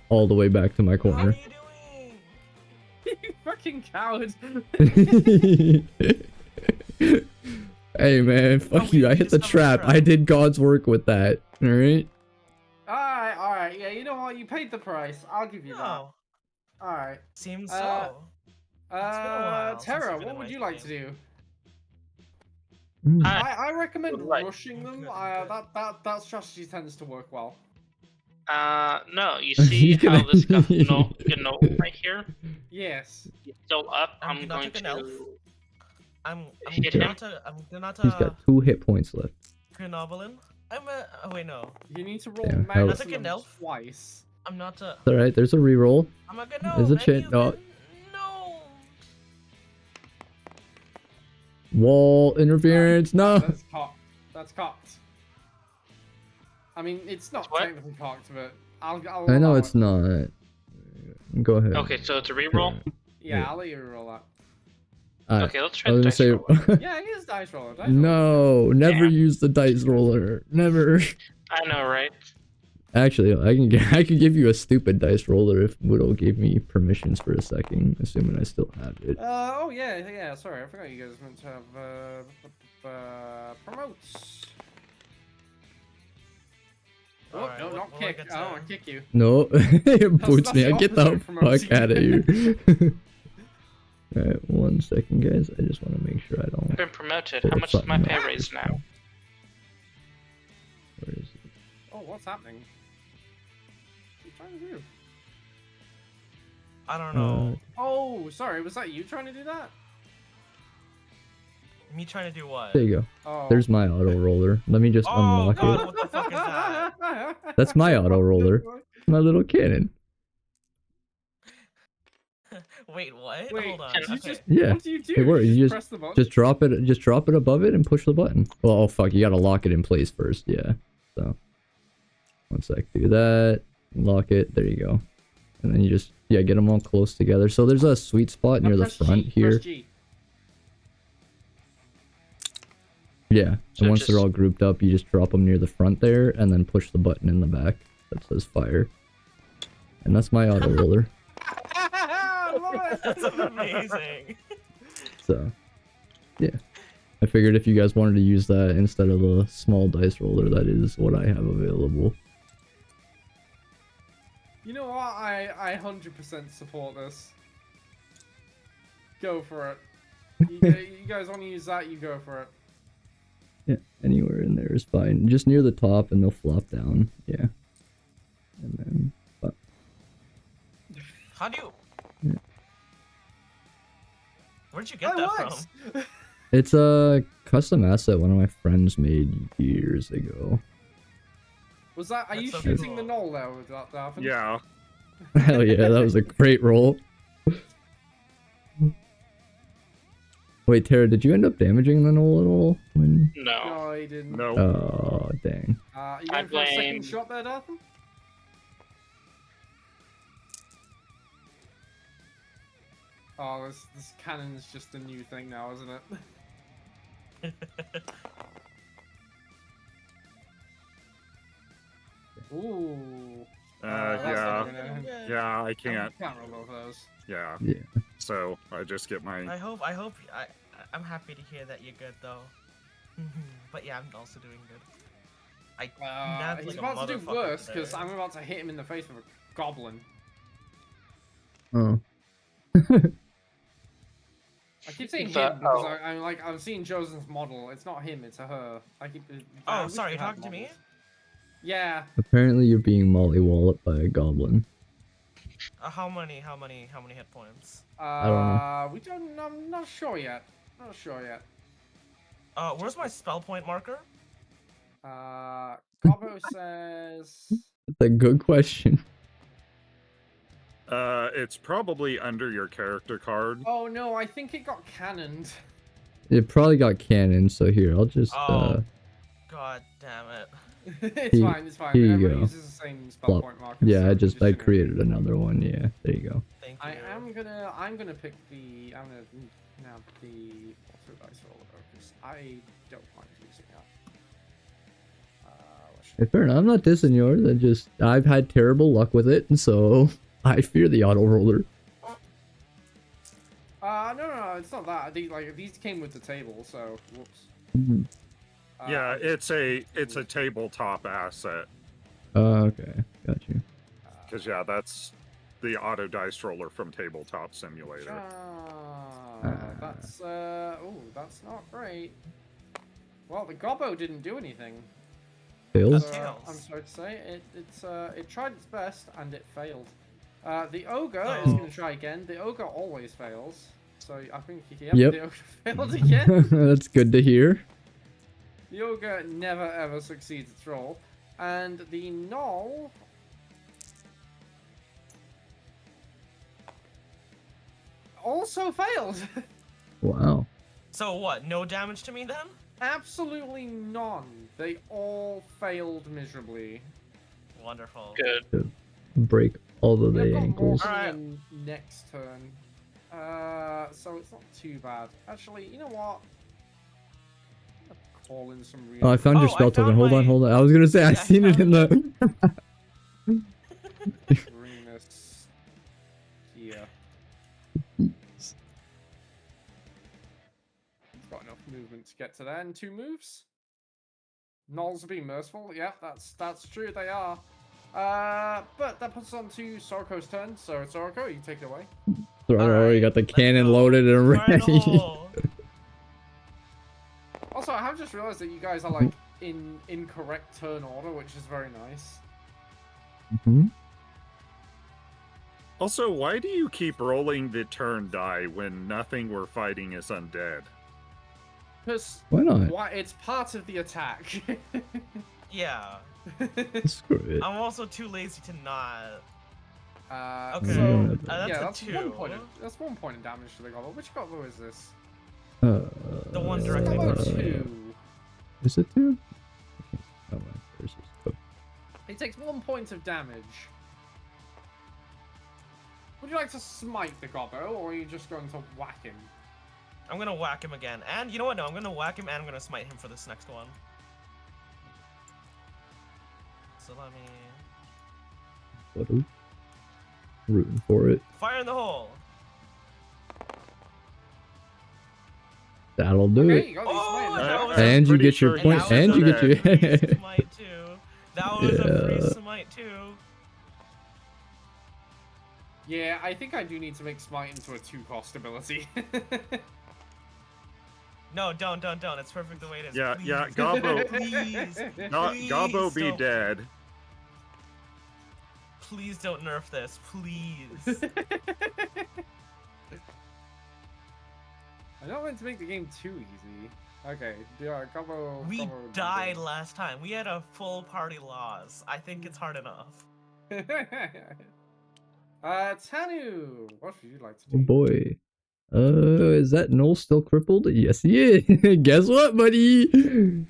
all the way back to my What are corner. you doing? You fucking coward. Hey man, fuck we you. I hit the discovered trap. trap. I did God's work with that. Alright? Alright, yeah, you know what? You paid the price. I'll give you that. No, Alright. seems Uh, so. It's been a while since Terra, you've been what in would my you like to stream. do? Mm. I recommend Right. rushing them. Good. That strategy tends to work well. No, you see He's how gonna- this got no right here? Yes. It's still up. I'm I'm not going an elf. to. I'm Hit him. gonna He's got 2 hit points left. Grenoblin. Oh wait, no. You need to roll Damn, how- maximum Elf? twice. I'm not a. It's alright, there's a reroll. I'm a Gno. There's a and chin- you no. can- No. Wall interference. No. That's cocked. That's cocked. I mean, it's not What? technically cocked, but I'll I know allow it's it. not. Go ahead. Okay, so it's a reroll. Yeah, Yeah. I'll let you roll that. Alright, Okay, let's I try was the gonna dice say. roller. Yeah, it is dice roller. Dice roller. No, never Damn. use the dice roller. Never. I know, right? Actually, I can give you a stupid dice roller if Widow gave me permissions for a second, assuming I still have it. Oh yeah. Sorry, I forgot you guys meant to have promotes. Oh Alright, no, what- not what do I kick. get I don't to- want to kick you. No, it boots that's me. the I get the opposite of promoting. fuck out of here. Alright, 1 second, guys. I just want to make sure I don't. I've been promoted. pull How much is my something pay up. raise now? Where is it? Oh, what's happening? What are you trying to do? I don't know. Oh, sorry. Was that you trying to do that? Me trying to do what? There you go. Oh. There's my auto roller. Let me just Oh, unlock God, it. what the fuck is that? That's my auto roller. My little cannon. Wait, what? Wait, Hold on. you Okay. just, Yeah, what do you do? it works. You press the button? Just drop it above it and push the button. Well, oh fuck, you gotta lock it in place first. Yeah. So, 1 sec. Do that. Lock it. There you go. And then you just get them all close together. So there's a sweet spot No, near the press front G, here. Press G. Yeah. So And once they're just- all grouped up, you just drop them near the front there, and then push the button in the back that says fire. And that's my auto roller. I love it. That's amazing. So, yeah. I figured if you guys wanted to use that instead of the small dice roller, that is what I have available. You know what? I 100% support this. Go for it. You guys want to use that? You go for it. Yeah, anywhere in there is fine. Just near the top, and they'll flop down. Yeah. And then, How do you... Yeah. Where'd you get That that works. from? it's a custom asset one of my friends made years ago. Was that? Are That's you so shooting the cool. knoll there with that, Darthan? Yeah. Hell yeah, that was a great roll. Wait, Tara, did you end up damaging the knoll at all? When... No. No, he didn't. No. Oh, dang. You I going for a second blame- shot there, Darthan? Oh, this cannon's just a new thing now, isn't it? Ooh. That's Yeah. not gonna- Yeah, I can't. Can't roll both those. Yeah. Yeah. So I just get my. I'm happy to hear that you're good though. But yeah, I'm also doing good. I nabbed He's like a about to do motherfucker worse because there. I'm about to hit him in the face with a goblin. Oh. I keep saying So- him because oh. I'm seeing Josen's model. It's not him, it's a her. I keep. Oh, wish sorry, we you're had talking to me? models. Yeah. Apparently you're being mollywalloped by a goblin. How many hit points? don't We don't. I'm not sure yet. Not sure yet. Where's my spell point marker? Gobbo says. That's a good question. It's probably under your character card. Oh no, I think it got cannoned. It probably got cannon, so here, I'll just, Oh. God damn it. It's Here- fine. It's fine. here you Everybody go. uses the same spell Plop. point marker. Yeah, so I you created another one, yeah. There you go. Thank you. I'm gonna pick the. I'm gonna nab the auto dice roller because I don't mind using that. What should Hey, fair enough, I'm not dissing yours, I've had terrible luck with it, so I fear the auto roller. no, it's not that. These came with the table, so whoops. Mhm. Yeah, it's a tabletop asset. Okay, got you. Because yeah, that's the auto dice roller from Tabletop Simulator. That's that's not great. Well, the gobbo didn't do anything. Fails? So, Tails. I'm sorry to say, it tried its best and it failed. The ogre is Oh. going to try again. The ogre always fails, so I think Yep. the ogre failed again. That's good to hear. The ogre never ever succeeds its roll, and the gnoll also failed. Wow. So what? No damage to me then? Absolutely none. They all failed miserably. Wonderful. Good. Break all of We've the got more ankles. coming Alright. in next turn. So it's not too bad. Actually, you know what? I'm gonna call in some real. Oh, I found your Oh, I spell token. found Hold on, my- hold on. I was gonna say, I Yeah, I seen it in the... Bring this here. It's got enough movement to get to there in 2 moves. Gnolls are being merciful. Yeah, that's true. They are. But that puts us on to Soroko's turn. So Soroko, you take it away. So I already got the cannon go. loaded and Fire in the ready. hole. Also, I have just realized that you guys are like in incorrect turn order, which is very nice. Also, why do you keep rolling the turn die when nothing we're fighting is undead? Because Why not? it's part of the attack. Yeah. Screw it. I'm also too lazy to not. Okay. So, That's yeah, a that's 2. 1 point. That's 1 point of damage to the gobble. Which gobble is this? The one directly Gobble next to you. 2. Is it 2? Oh, my versus. Oh. He takes 1 point of damage. Would you like to smite the gobbo, or are you just going to whack him? I'm gonna whack him again. And you know what? No, I'm gonna whack him and I'm gonna smite him for this next one. So let me... What? Rooting for it. Fire in the hole! That'll do Okay, it. you got these Oh, smited. that was And you pretty get your sure point, he's and you get dead. your. free smite too. That was a free Yeah. smite too. Yeah, I think I do need to make smite into a 2-cost ability. No, don't. It's perfect the way it is. Yeah, Please. yeah, Gobbo, Please. Gobbo be don't. dead. Please don't nerf this. Please. I don't want to make the game too easy. Okay, yeah, Gobbo. We Gobbo died last time. We had a full party loss. I think it's hard enough. Tanu, what would you like to Oh do? boy. Is that Noel still crippled? Yes, he is. Guess what, buddy?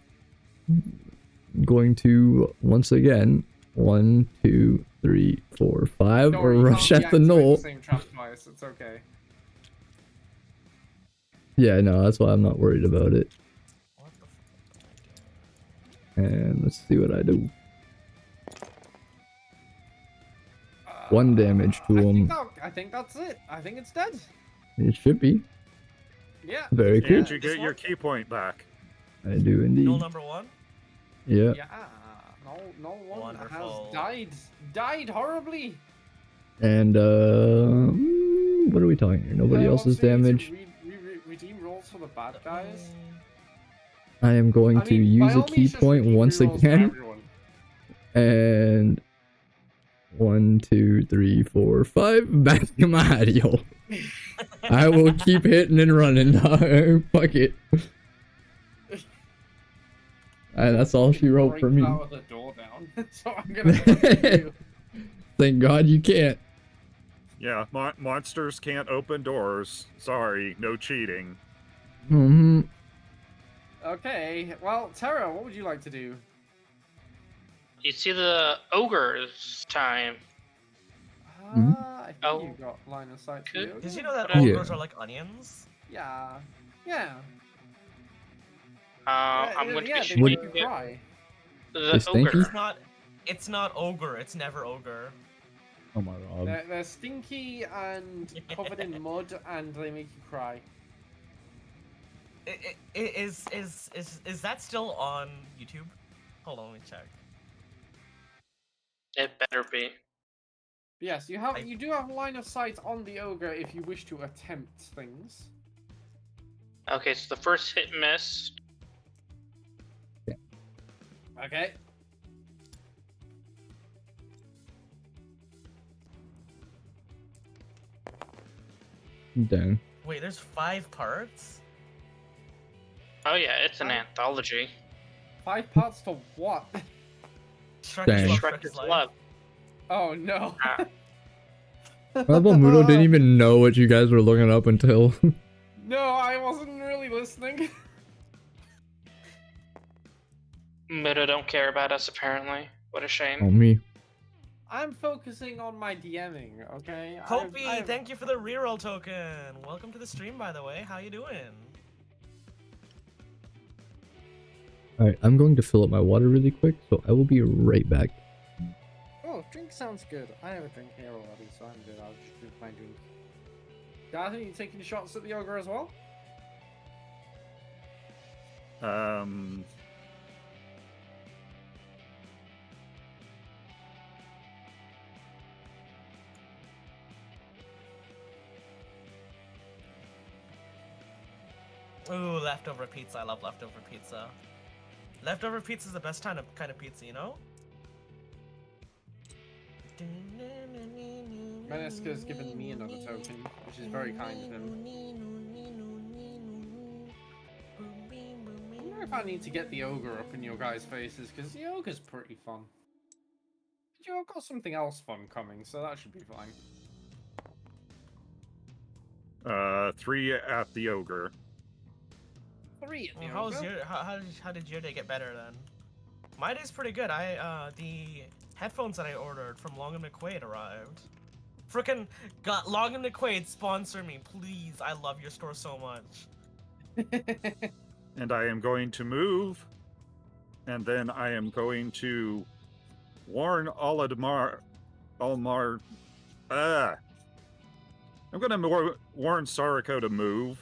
Going to once again 1, 2, 3, 4, 5, Don't or worry, you rush can't at the deactivate Noel. the same trap twice. It's okay. Yeah, no, that's why I'm not worried about it. What the fuck am I doing? And let's see what I do. 1 damage to him. I think that's it. I think it's dead. It should be. Yeah. Very cool. And you This get your one? key point back. I do indeed. Rule number 1. Yeah. Yeah. No one Wonderful. has died horribly. And what are we talking here? Nobody else's Obviously, we need to damage. Redeem rolls for the bad guys. I am going to use a key point once again. And 1, 2, 3, 4, 5. Back to Mario. I will keep hitting and running. Fuck it. That's all she wrote for me. Break the door down. So I'm gonna fucking you. Thank God you can't. Yeah, monsters can't open doors. Sorry, no cheating. Mm-hmm. Okay, well, Terra, what would you like to do? You see the ogre's time. I think Oh. you got line of sight to Could- the ogre. Did you know that Yeah. ogres are like onions? Yeah. Yeah. I'm going to yeah, be they Would- make shooting you at cry. the Is Stinky? ogre. It's not ogre. It's never ogre. Oh my God. They're stinky and covered in mud, and they make you cry. Is that still on YouTube? Hold on, let me check. It better be. Yes, you do have line of sight on the ogre if you wish to attempt things. Okay, so the first hit missed. Okay. Dang. Wait, there's 5 parts? Oh yeah, it's an anthology. 5 parts to what? Shrek Dang. is Love, Shrek Shrek is is Life. love. Oh no. Ah. Mudo didn't even know what you guys were looking up until. No, I wasn't really listening. Mudo don't care about us apparently. What a shame. Oh me. I'm focusing on my DMing, okay? Kopi, I've- thank you for the reroll token. Welcome to the stream, by the way. How you doing? Alright, I'm going to fill up my water really quick, so I will be right back. Oh, Drink sounds good. I have a drink here already, so I'm good. I'll just drink my drink. Darthan, you taking shots at the ogre as well? Ooh, leftover pizza. I love leftover pizza. Leftover pizza is the best kind of pizza, you know? Meneska's given me another token, which is very kind of him. I wonder if I need to get the ogre up in your guys' faces, because the ogre's pretty fun. But you've got something else fun coming, so that should be fine. 3 at the ogre. 3 at the Well, ogre? how did your day get better then? My day's pretty good. The headphones that I ordered from Long and McQuaid arrived. Frickin' got Long and McQuaid, sponsor me, please. I love your store so much. And I am going to move, and then I am going to warn Almar. I'm gonna warn Sariko to move.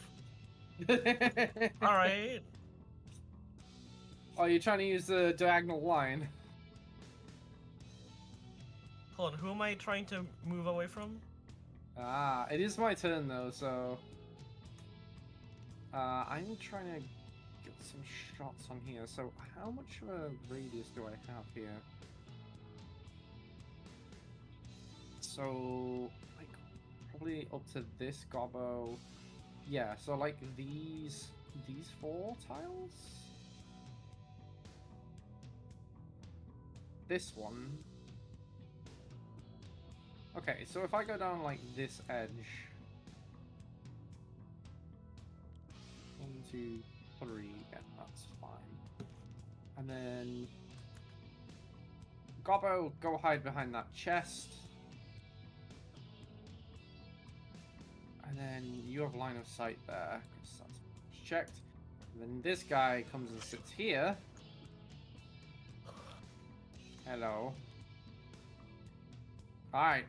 Alright. Oh, you're trying to use the diagonal line? Hold on, who am I trying to move away from? Ah, it is my turn though, so... I'm trying to get some shots on here. So how much of a radius do I have here? So, like, probably up to this gobbo. Yeah, so like these 4 tiles? This one. Okay, so if I go down like this edge. 1, 2, 3, yeah, that's fine. And then Gobbo, go hide behind that chest. And then you have line of sight there, because that's checked. And then this guy comes and sits here. Hello. Alright.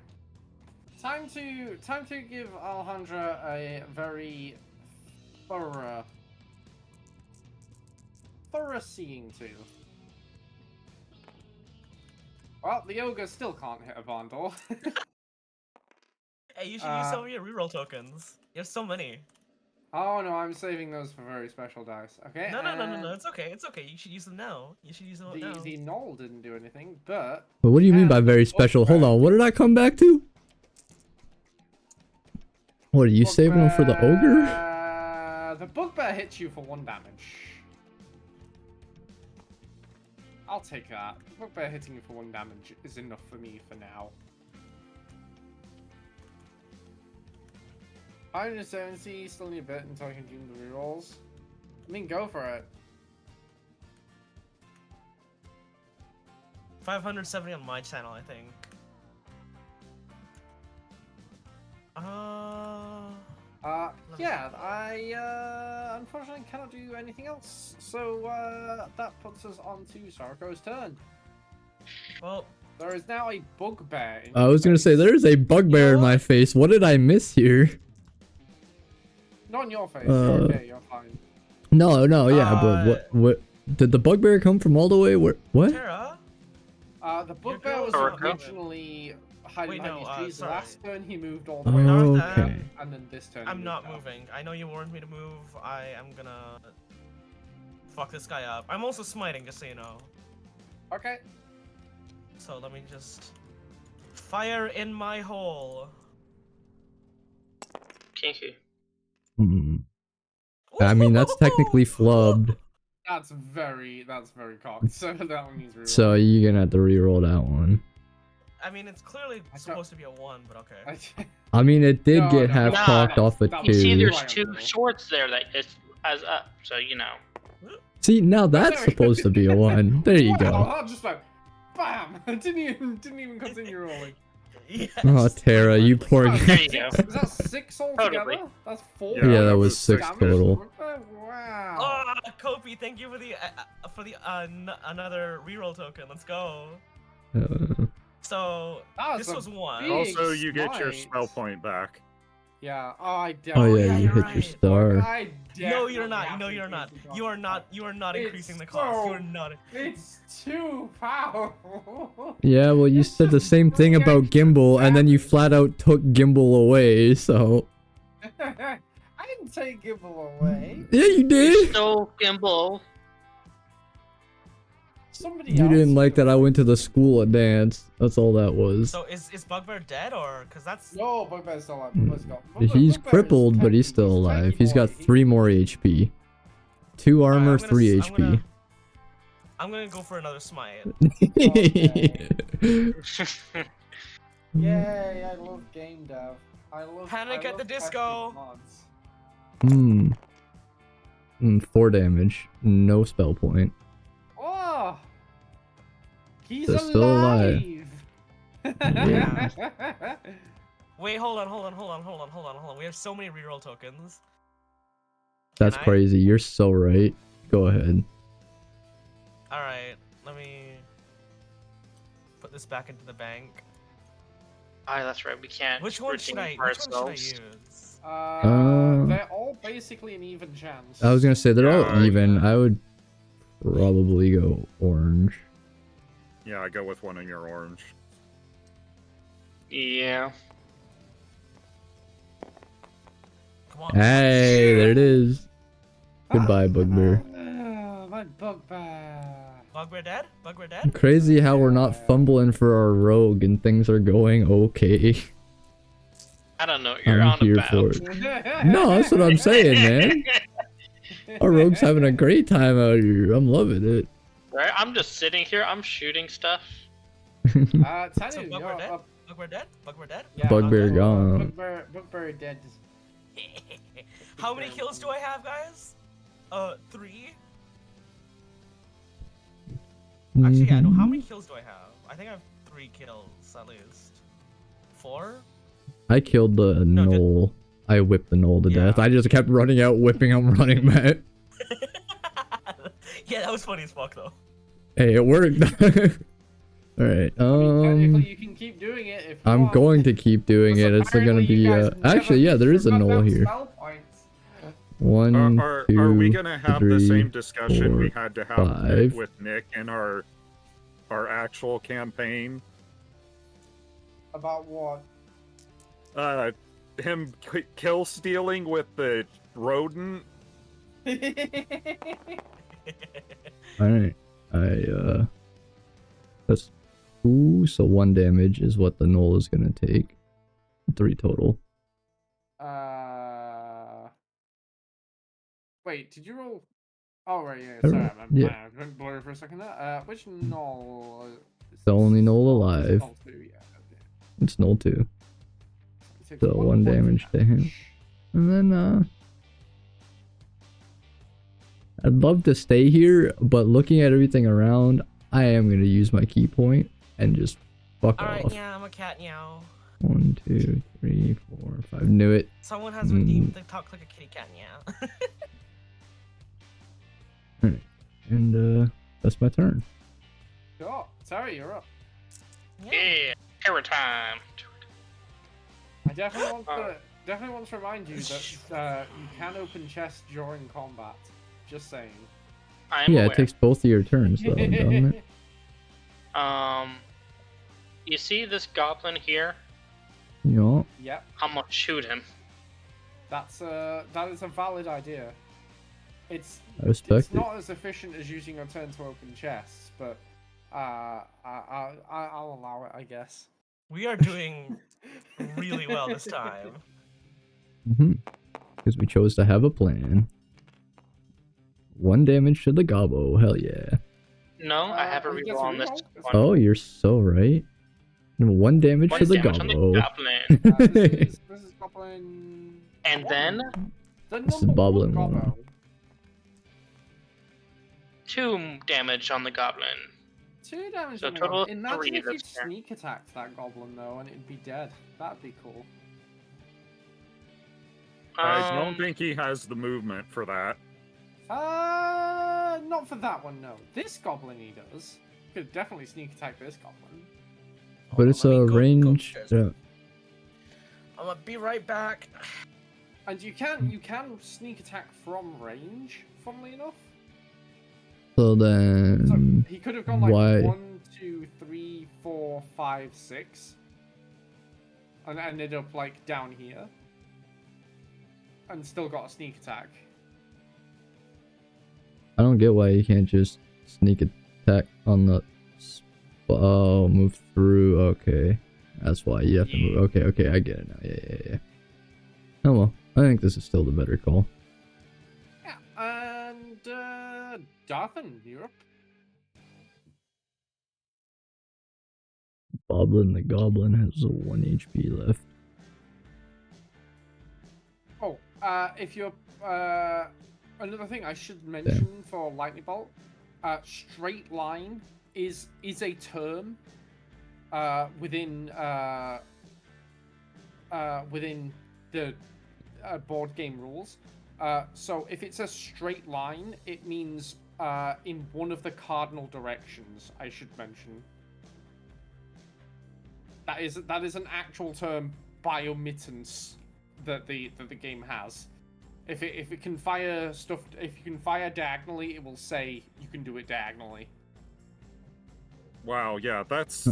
Time to give Alejandra a very thorough seeing to. Well, the ogre still can't hit a bundle. Hey, you should use some of your reroll tokens. You have so many. Oh no, I'm saving those for very special dice. Okay. No, it's okay, it's okay. You should use them now. You should use them now. The knoll didn't do anything, but what do you mean by very special? Hold on, what did I come back to? What, are you saving them for the ogre? The bugbear hits you for 1 damage. I'll take that. Bugbear hitting you for 1 damage is enough for me for now. 570, still need a bit until I can do the rerolls. I mean, go for it. 570 on my channel, I think. Yeah, I unfortunately cannot do anything else. So that puts us on to Sariko's turn. Well, there is now a bugbear. I was gonna say there's a bugbear in my face. What did I miss here? Not in your face. You're okay. You're fine. No, yeah, but what did the bugbear come from all the way? Where? What? Tara? The bugbear was originally hiding behind these trees. sorry. Last turn he moved all the way Okay. up, and then this turn. I'm he not moved up. moving. I know you warned me to move. I am gonna fuck this guy up. I'm also smiting, just so you know. Okay. So let me just fire in my hole. Kinky. I mean, that's technically flubbed. That's very cocked. So that one needs reroll. So you're gonna have to re-roll that one. I mean, it's clearly supposed to be a 1, but okay. I mean, it did No, get no, half no, cocked off a that You was- see, 2. there's 2 swords there that is as up, so you know. See, now that's supposed to be a 1. There you Wow, go. that just like, bam! didn't even continue rolling. Yes. Oh, Tara, you poor Wow, guy. There you go. Is that 6 altogether? Totally. That's 4. Yeah, that was 6 damage. total. Wow. Oh, Kopi, thank you for the another reroll token. Let's go. So That this a was one. big Also, you get your smite. spell point back. Yeah. Oh, I Oh definitely. yeah, yeah, you you're hit right. your star. I No, you're definitely not. have No, to you're not. increase the You are cost. not. You are not increasing the It's cost. You so- are not. It's too powerful. Yeah, well, you It's said the just same thing doing about extra Gimbal, and then you damage. flat out took Gimbal away, so... I didn't take Gimbal away. Yeah, you You did! stole Gimbal. Somebody You else didn't like took that I it. went to the school at dance. That's all that was. So is Bugbear dead or? Cause that's. No, Bugbear's still alive. Bugbear's got. He's Bugbear's crippled, but he's tanky. still He's a alive. tanky He's got boy. 3 more HP. 2 Alright, armor, I'm gonna 3 s- HP. I'm gonna go for another smite. Yay! I love game dev. I love. Panic I at the love disco. testing mods. 4 damage. No spell point. Oh, he's They're still alive. alive. Wait, hold on. We have so many reroll tokens. That's Can I? crazy. You're so right. Go ahead. All right, let me put this back into the bank. Ah, that's right. We can't. Which one should redeem I? for Which one ourselves. should I use? They're all basically an even chance. I was gonna say, they're all Yeah, even. I would probably go orange. Yeah, I go with one in your orange. Yeah. Come on. Hey, there it is. Goodbye, Bugbear. My bugbear. Bugbear dead? Bugbear dead? Crazy how we're not fumbling for our rogue and things are going okay. I don't know what you're I'm on here about. for it. No, that's what I'm saying, man. Our rogue's having a great time out here. I'm loving it. Right? I'm just sitting here. I'm shooting stuff. Tanu, So you're Bugbear dead? up. Bugbear dead? Bugbear dead? Yeah, Bugbear gone. Bugbear dead. How many kills do I have, guys? 3? Actually, yeah, no, how many kills do I have? I think I have 3 kills, at least. 4? I killed the No, did- knoll. I whipped the knoll to death. Yeah. I just kept running out, whipping him, running back. Yeah, that was funny as fuck, though. Hey, it worked. Alright, Technically, you can keep doing it if you I'm want. going to keep doing it. It's gonna Apparently you be, guys never actually, yeah, there is a got knoll them here. spell points. 1, Are 2, we gonna have the 3, same discussion we 4, had to have 5. with Nick in our actual campaign? About what? Him kill stealing with the rodent. Alright, that's 2, so 1 damage is what the knoll is gonna take. 3 total. Wait, did you roll? Oh right, yeah. I Sorry, rolled- I yeah. went blurry for a second there. Which knoll? The only knoll alive. Knoll 2, yeah. Okay. It's knoll 2. It takes So 1 point damage to him. And then, I'd love to stay here, but looking at everything around, I am gonna use my key point and just fuck Alright, off. yeah, I'm a cat meow. 1, 2, 3, 4, 5. Knew it. Someone has redeemed the talk like a kitty cat meow. And, that's my turn. Sure. Sorry, you're up. Yeah. Terror time. I definitely want to remind you that you can open chests during combat. Just saying. I'm Yeah, aware. it takes both of your turns, though, doesn't it? You see this goblin here? Yeah. Yep. I'm gonna shoot him. That is a valid idea. It's I respect it. not as efficient as using your turn to open chests, but I'll allow it, I guess. We are doing really well this time. Because we chose to have a plan. 1 damage to the gobbo. Hell yeah. No, I have a he gets reroll a on this reroll? one. Oh, you're so right. 1 damage One to the damage on the gobbo. goblin. This is Goblin. And then The This is number Boblin one one. Gobbo. 2 damage on the goblin. 2 damage. So on the total goblin. Imagine 3 if you this turn. sneak attacked that goblin though, and it'd be dead. That'd be cool. I don't think he has the movement for that. Not for that one. No, this goblin he does. Could definitely sneak attack this goblin. But on, it's let me a go range. upstairs. Yeah. I'm gonna be right back. And you can sneak attack from range, funnily enough. So So then, he could have gone like why? 1, 2, 3, 4, 5, 6. And ended up like down here. And still got a sneak attack. I don't get why you can't just sneak attack on the. Oh, move through. Okay, that's why you have to move. Okay, okay, I get it now. Yeah. Oh well, I think this is still the better call. Yeah, and Darthan, you're up. Boblin the Goblin has a 1 HP left. Oh, if you're another thing I should mention for lightning bolt, straight line is a term within the board game rules. So if it's a straight line, it means in one of the cardinal directions. I should mention that is an actual term by omittance that the game has. If it can fire stuff, if you can fire diagonally, it will say you can do it diagonally. Wow, yeah, that's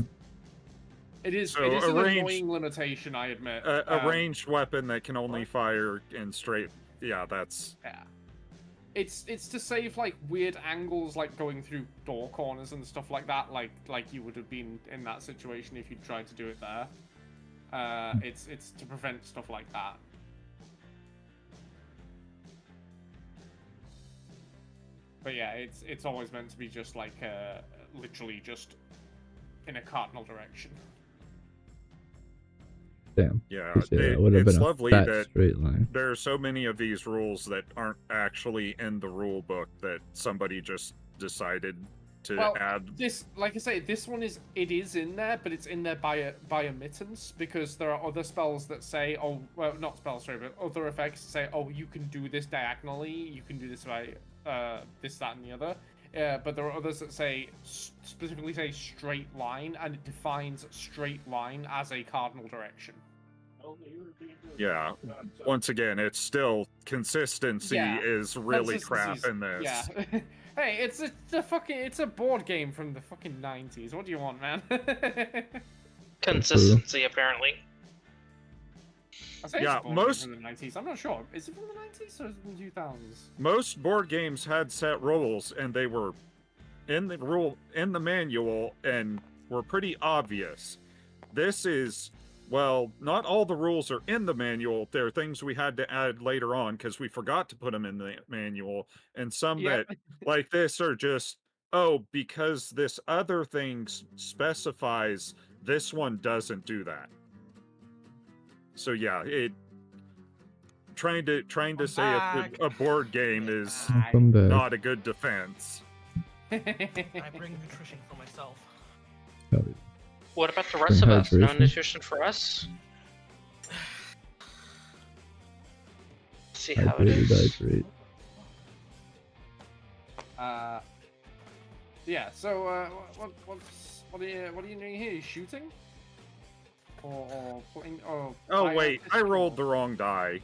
It is So an a range- annoying limitation, I admit. a ranged weapon that can only fire in straight. Yeah, that's Yeah. It's to save like weird angles, like going through door corners and stuff like that, like you would have been in that situation if you tried to do it there. It's to prevent stuff like that. But yeah, it's always meant to be just like literally just in a cardinal direction. Damn. yeah. That would have It's been a lovely fat that straight line. there are so many of these rules that aren't actually in the rule book that somebody just decided to add. This, like I say, this one is in there, but it's in there by omittance, because there are other spells that say, oh, well, not spells, sorry, but other effects say, oh, you can do this diagonally, you can do this by this, that, and the other. But there are others that say specifically say straight line, and it defines straight line as a cardinal direction. Yeah. Once again, it's still consistency Yeah, is really crap Consistency's- in this. Yeah. Hey, it's a board game from the fucking 90s. What do you want, man? Consistency, apparently. I say Yeah, it's a board most- game from the 90s. I'm not sure. Is it from the 90s or is it from the 2000s? Most board games had set rules, and they were in the manual and were pretty obvious. This is, well, not all the rules are in the manual. There are things we had to add later on because we forgot to put them in the manual, and some Yep. that like this are just, oh, because this other thing specifies this one doesn't do that. So yeah, trying to I'm say back. a board game is Welcome back. not a good defense. I bring nutrition for myself. What about the rest of us? No Hydration. nutrition for us? See how it is. Hydrate. Yeah. So, what are you doing here? You shooting? Or playing? Or Oh firing wait, I pistol? rolled the wrong die.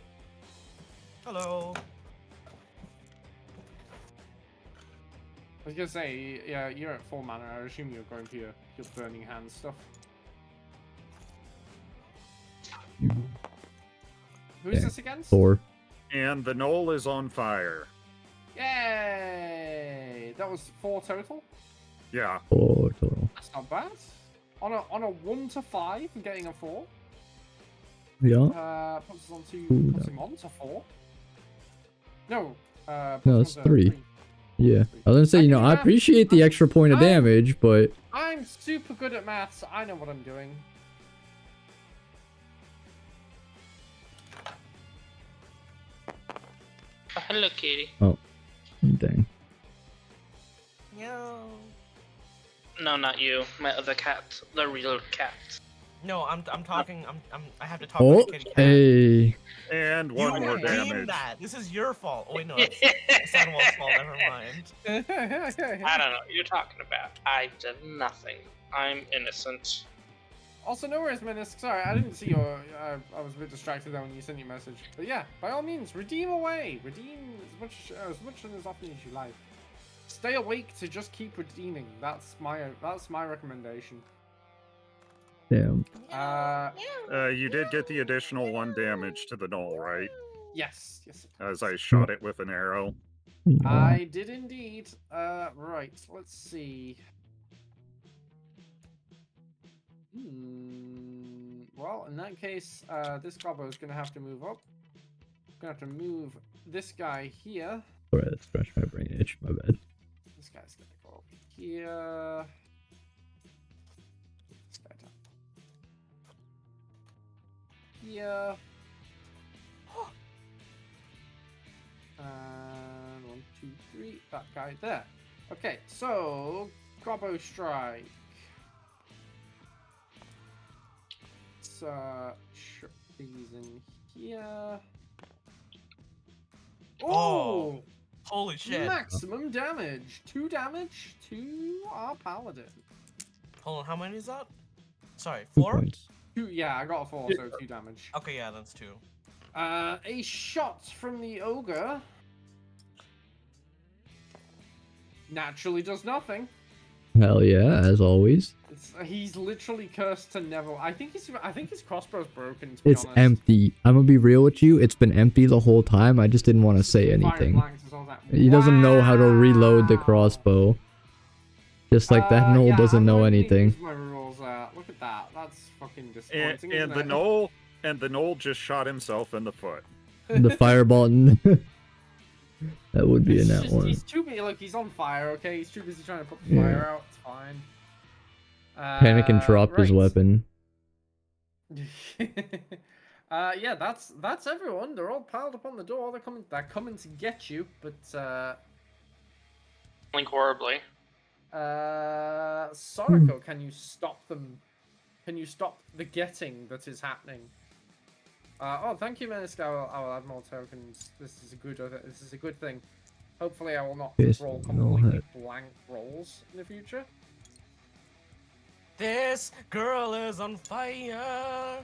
Hello. I was gonna say, yeah, you're at full mana. I assume you're going for your burning hands stuff. Who's Yeah. this against? 4. And the knoll is on fire. Yay! That was 4 total. Yeah. 4 total. That's not bad. On a 1 to 5, and getting a 4. Yeah. Puts us on to Ooh, puts him on to 4. No. Puts No, him it's on to 3. Yeah. I was gonna say, I I can appreciate the extra point of damage, but I'm super good at maths. I know what I'm doing. Oh, hello, Katie. dang. No. No, not you. My other cat. The real cat. No, I'm talking. I have to talk Oh, with Kitty Cat. hey. And You one more redeemed damage. that. This is your fault. Oh wait, no, that's Sandwall's fault. Never mind. I don't know what you're talking about. I did nothing. I'm innocent. Also, no worries, Menace. Sorry, I didn't see your. I was a bit distracted there when you sent your message. But yeah, by all means, redeem away. Redeem as much and as often as you like. Stay awake to just keep redeeming. That's my recommendation. Damn. You did get the additional 1 damage to the null, right? Yes. As I shot it with an arrow. I did indeed. Right. Let's see. Well, in that case, this gobbo is gonna have to move up. Gonna have to move this guy here. Sorry, that scratched my brain itch. My bad. This guy's gonna go up here. This guy down here. And 1, 2, 3. That guy there. Okay, so gobbo strike. Chuck these in here. Oh! Holy shit. Maximum damage. 2 damage to our paladin. Hold on, how many is that? Sorry, 2 4? points. 2, yeah, I got a 4, so 2 damage. Okay, yeah, that's 2. A shot from the ogre naturally does nothing. Hell yeah, as always. He's literally cursed to never. I think his crossbow's broken. To be It's honest. empty. I'm gonna be real with you. It's been empty the whole time. I just didn't want to say anything. He doesn't know how to reload the crossbow. Just like that Knoll yeah, doesn't I'm know gonna anything. use my rules. Look at that. That's fucking disappointing. And the Knoll just shot himself in the foot. The fireball. That would be a nat one. He's too busy. Look, he's on fire. Okay, he's too busy trying to put the fire out. It's fine. Panic and dropped his weapon. Yeah, that's everyone. They're all piled up on the door. They're coming to get you, but Link horribly. Soroko, can you stop them? Can you stop the getting that is happening? Oh, thank you, Menace. I will add more tokens. This is a good thing. Hopefully, I will not roll completely blank rolls in the future. This girl is on fire.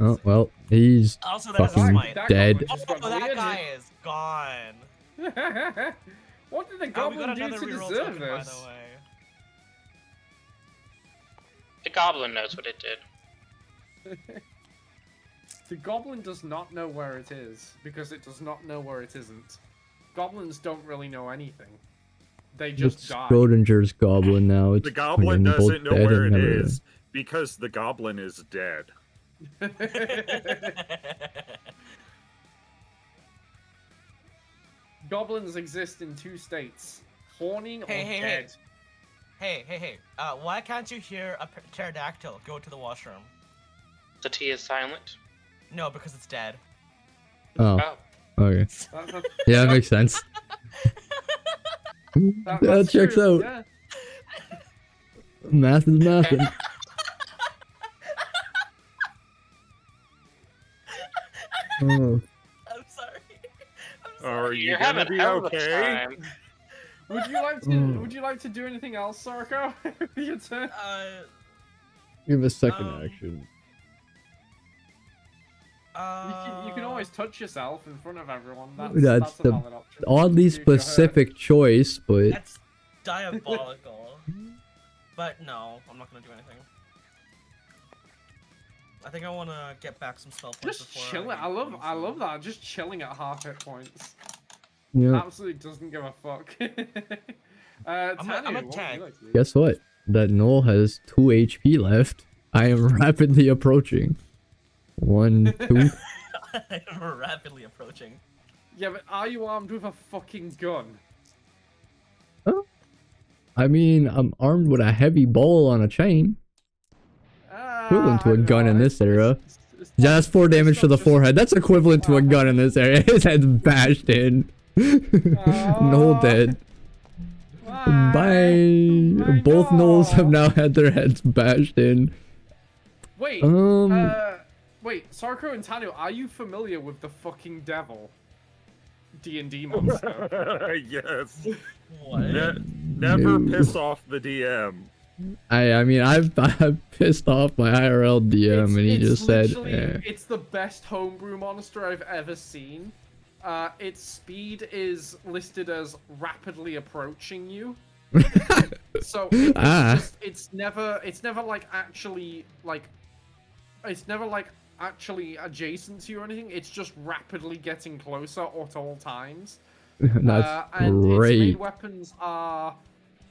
Oh well, he's Also, that's fucking smite. dead. Oh, that guy is gone. What did the We goblin got do another to reroll deserve token, by this? the way. The goblin knows what it did. The goblin does not know where it is because it does not know where it isn't. Goblins don't really know anything. They just It's die. Schrodinger's goblin now. It's The goblin fucking both doesn't know dead where and it never- is because the goblin is dead. Goblins exist in 2 states: horny or Hey. dead. Hey. Why can't you hear a pterodactyl go to the washroom? The T is silent. No, because it's dead. Oh, Oh. okay. That Yeah, that makes sense. That checks true, out. yeah. Math is mathing. Oh, I'm sorry. Are you You're gonna having be hell of a okay? time. Would you like to? Mm. Would you like to do anything else, Soroko? Your turn. give a second Um, action. You can always touch yourself in front of everyone. That's That's a the valid option. Oddly If you're hurt. specific choice, but That's diabolical. But no, I'm not gonna do anything. I think I want to get back some spell points Just before. chilling. I love that. Just chilling at half hit points. yeah. Absolutely doesn't give a fuck. I'm Tanu, a what would you tank. like to do? Guess what? That Knoll has 2 HP left. I am rapidly approaching. 1, 2. I'm rapidly approaching. Yeah, but are you armed with a fucking gun? I mean, I'm armed with a heavy ball on a chain. Equivalent to I a don't gun know, in this era. it's Yeah, that's 4 damage to not the just- forehead. That's equivalent to a gun in this area. His head's bashed in. Knoll dead. Bye. my Both Knolls have God. now had their heads bashed in. Wait, wait, Sarko and Tanu, are you familiar with the fucking devil? D&D monster. Yes. What? Never No. piss off the DM. I mean, I've pissed off my IRL DM, and he It's just said, literally- eh. It's the best homebrew monster I've ever seen. Its speed is listed as rapidly approaching you. So it's never like actually like it's never like actually adjacent to you or anything. It's just rapidly getting closer at all times. That's and great. its main weapons are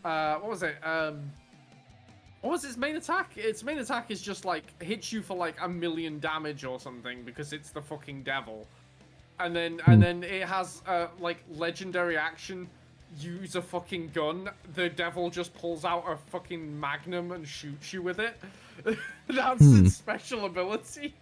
what was it? What was its main attack? Its main attack is just like hits you for like 1,000,000 damage or something because it's the fucking devil. And then it has like legendary action. Use a fucking gun. The devil just pulls out a fucking magnum and shoots you with it. That's its special ability.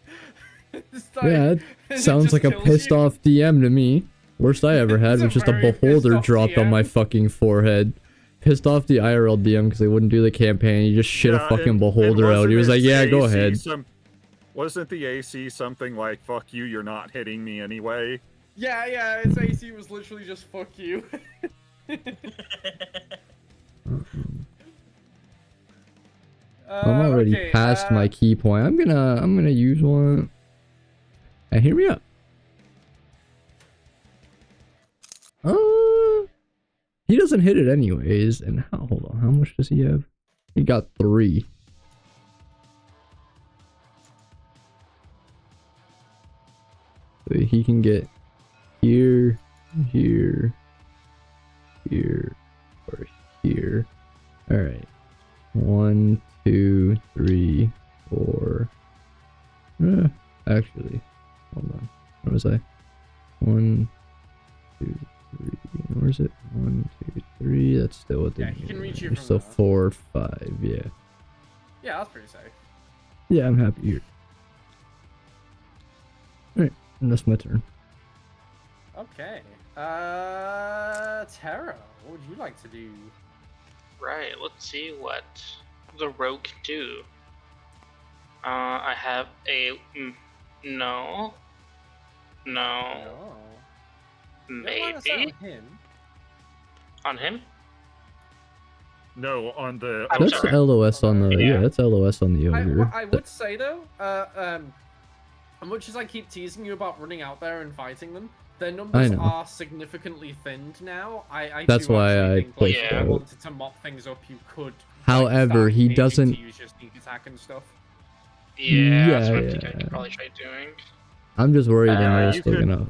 Yeah, it sounds like a pissed off DM to me. Worst I ever had was just a beholder dropped on my fucking forehead. Pissed off the IRL DM because they wouldn't do the campaign. He just shit a fucking beholder out. He was like, yeah, go ahead. Wasn't the AC something like, fuck you, you're not hitting me anyway? Yeah, its AC was literally just fuck you. I'm already past my key point. I'm gonna use one. And hear me up. He doesn't hit it anyways. And hold on, how much does he have? He got 3. So he can get here, here, here, or here. All right. 1, 2, 3, 4. Actually, hold on. What was I? 1, 2, 3. Where's it? 1, 2, 3. That's still within. Yeah, he can reach you here. from So there. 4, 5. Yeah. Yeah, that's pretty safe. Yeah, I'm happy here. All right, and that's my turn. Okay. Terra, what would you like to do? Right, let's see what the rogue can do. I have a no, Oh. maybe on him. No, on the... I'm That's sorry. LOS on the Yeah. that's LOS on the ogre. I would say though, as much as I keep teasing you about running out there and fighting them, their numbers know. are significantly thinned now. I That's do why actually I think, like, pushed if you out. wanted to mop things up, you could. However, like, he start engaging doesn't- to use your sneak attack and stuff. Yeah, that's what I think I yeah. could probably try doing. I'm just worried they're not you still could- gonna.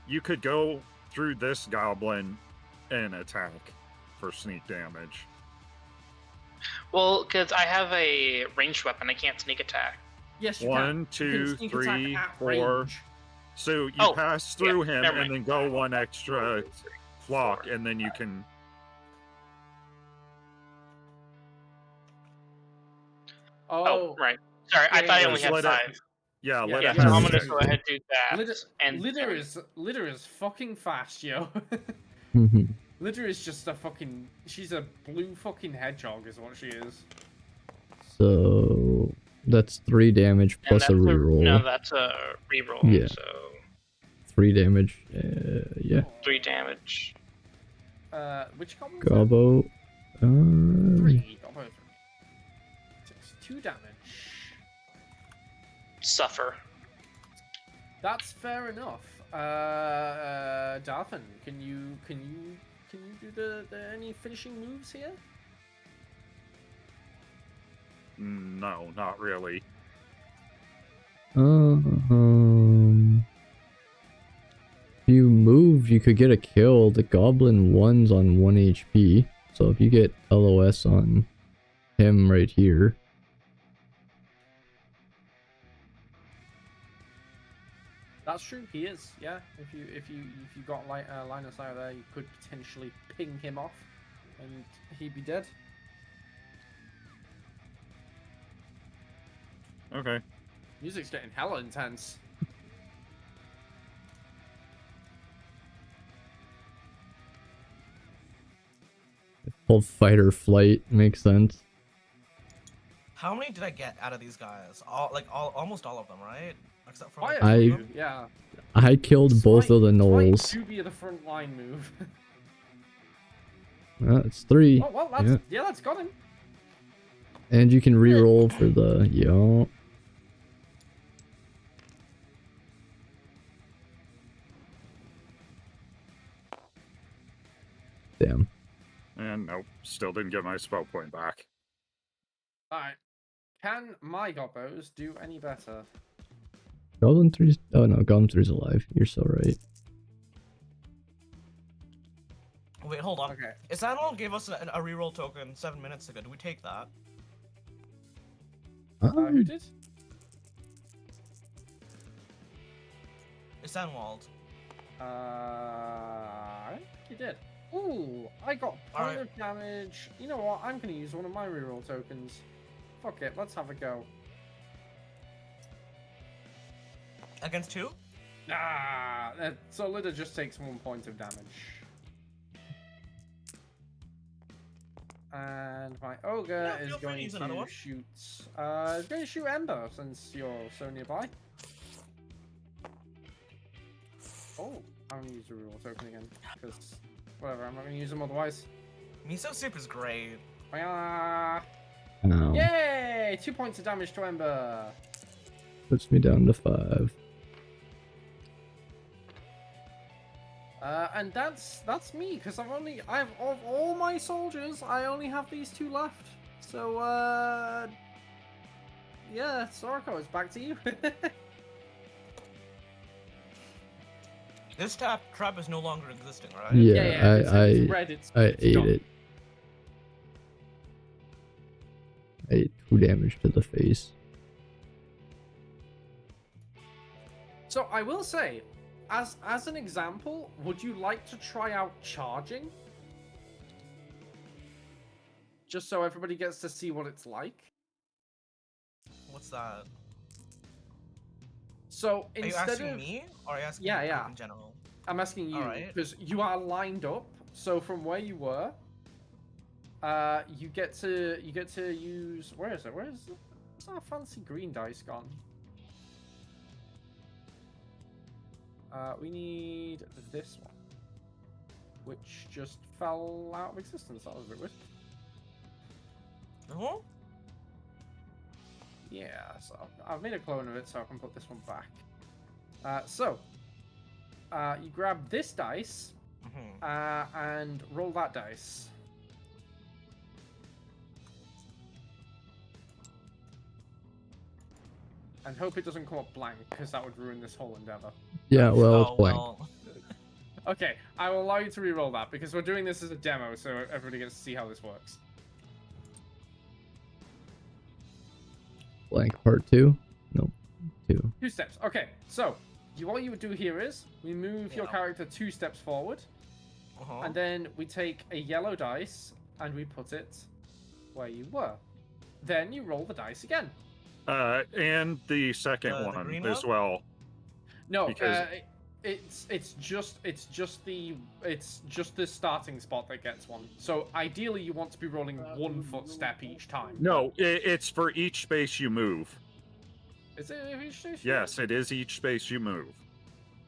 You could go through this goblin and attack for sneak damage. Well, because I have a ranged weapon, I can't sneak attack. Yes, you 1, can. You 2, can sneak attack 3, at 4. range. So you Oh, pass through him never and mind. then go 1 extra block, and then you can... Oh, right. Sorry, I Yeah, thought I yeah, only just had let it- 5. Yeah, Yeah, let Yeah, it so have I'm a gonna second. go ahead and do that. and Litter is fucking fast, yo. Litter is just a fucking. She's a blue fucking hedgehog, is what she is. So that's 3 damage and plus a that's reroll. No, that's a reroll. Yeah. So 3 damage. Yeah. 3 damage. Which goblin? Gobbo. 3. Gobbo 3. 2 damage. Suffer. That's fair enough. Darthan, can you do the any finishing moves here? No, not really. If you move, you could get a kill. The goblin 1's on 1 HP. So if you get LOS on him right here. That's true. He is. Yeah. If you got line of sight there, you could potentially ping him off, and he'd be dead. Okay. Music's getting hella intense. Called fight or flight. Makes sense. How many did I get out of these guys? Almost all of them, right? Except for Quite like, a I- two of them? yeah. I killed both of the gnolls. Smite do be the front line move. It's 3. Oh well, that's got him. And you can re-roll for the Damn. And nope, still didn't get my spell point back. Alright. Can my gobbos do any better? Goblin 3's... Oh no, Goblin 3's alive. You're so right. Wait, hold on. Okay. Isanwald gave us a reroll token 7 minutes ago. Do we take that? Who did? Isanwald. I think you did. Ooh, I got point of damage. You know what? I'm gonna use one of my reroll tokens. Fuck it, let's have a go. Against 2? So Lida just takes 1 point of damage. And my ogre is going to shoot. Is going to shoot Ember since you're so nearby. Oh, I'm gonna use a reroll token again because whatever. I'm not gonna use them otherwise. Miso soup is great. No. Yay! 2 points of damage to Ember. Puts me down to 5. And that's me because of all my soldiers, I only have these 2 left. So yeah, Sorako, it's back to you. This trap is no longer existing, right? Yeah, it's red, I ate done. it. I ate 2 damage to the face. So I will say, as an example, would you like to try out charging? Just so everybody gets to see what it's like. What's that? So Are you asking me, or are you asking yeah. in general? I'm asking you because you are lined up. So from where you were, you get to use. Where is it? Where's our fancy green dice gone? We need this one, which just fell out of existence. That was a bit weird. Uh-huh. Yeah, so I've made a clone of it, so I can put this one back. You grab this dice, and roll that dice. And hope it doesn't come up blank, because that would ruin this whole endeavor. Yeah, well, it's blank. Well. Okay, I will allow you to re-roll that, because we're doing this as a demo, so everybody gets to see how this works. Blank part 2? Nope. 2. 2 steps. Okay, so what you would do here is we move your character 2 steps forward, and then we take a yellow dice and we put it where you were. Then you roll the dice again. And the second one as well. No, because... it's just the starting spot that gets one. So ideally, you want to be rolling 1 footstep each time. No, it's for each space you move. Is it each space? Yes, it is each space you move.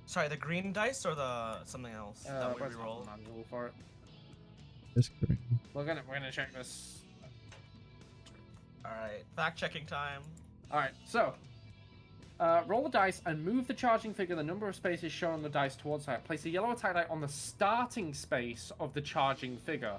Sorry, the green dice or the something else that we reroll? For it. That's correct. We're gonna check this. All right, fact checking time. All right, so. Roll the dice and move the charging figure the number of spaces shown on the dice towards it. Place a yellow attack die on the starting space of the charging figure.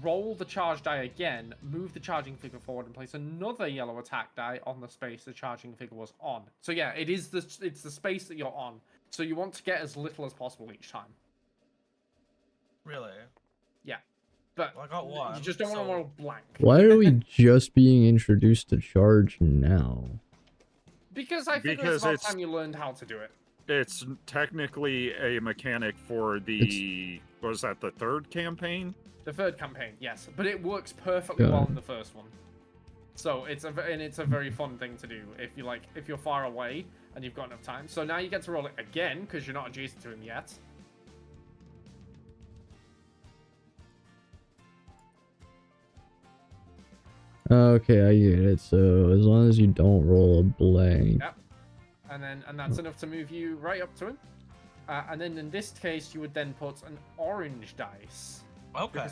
Roll the charge die again, move the charging figure forward, and place another yellow attack die on the space the charging figure was on. So yeah, it's the space that you're on. So you want to get as little as possible each time. Really? Yeah. But well, I got 1. You just don't want to roll blank. Why are we just being introduced to charge now? Because I figured it's about time you learned how to do it. It's technically a mechanic for the... Was that the 3rd campaign? The 3rd campaign, yes. But it works perfectly well in the 1st one. So it's a very fun thing to do if you're far away and you've got enough time. So now you get to roll it again because you're not adjacent to him yet. Okay, I get it. So as long as you don't roll a blank. Yep. And that's enough to move you right up to him. And then in this case, you would then put an orange dice. Okay.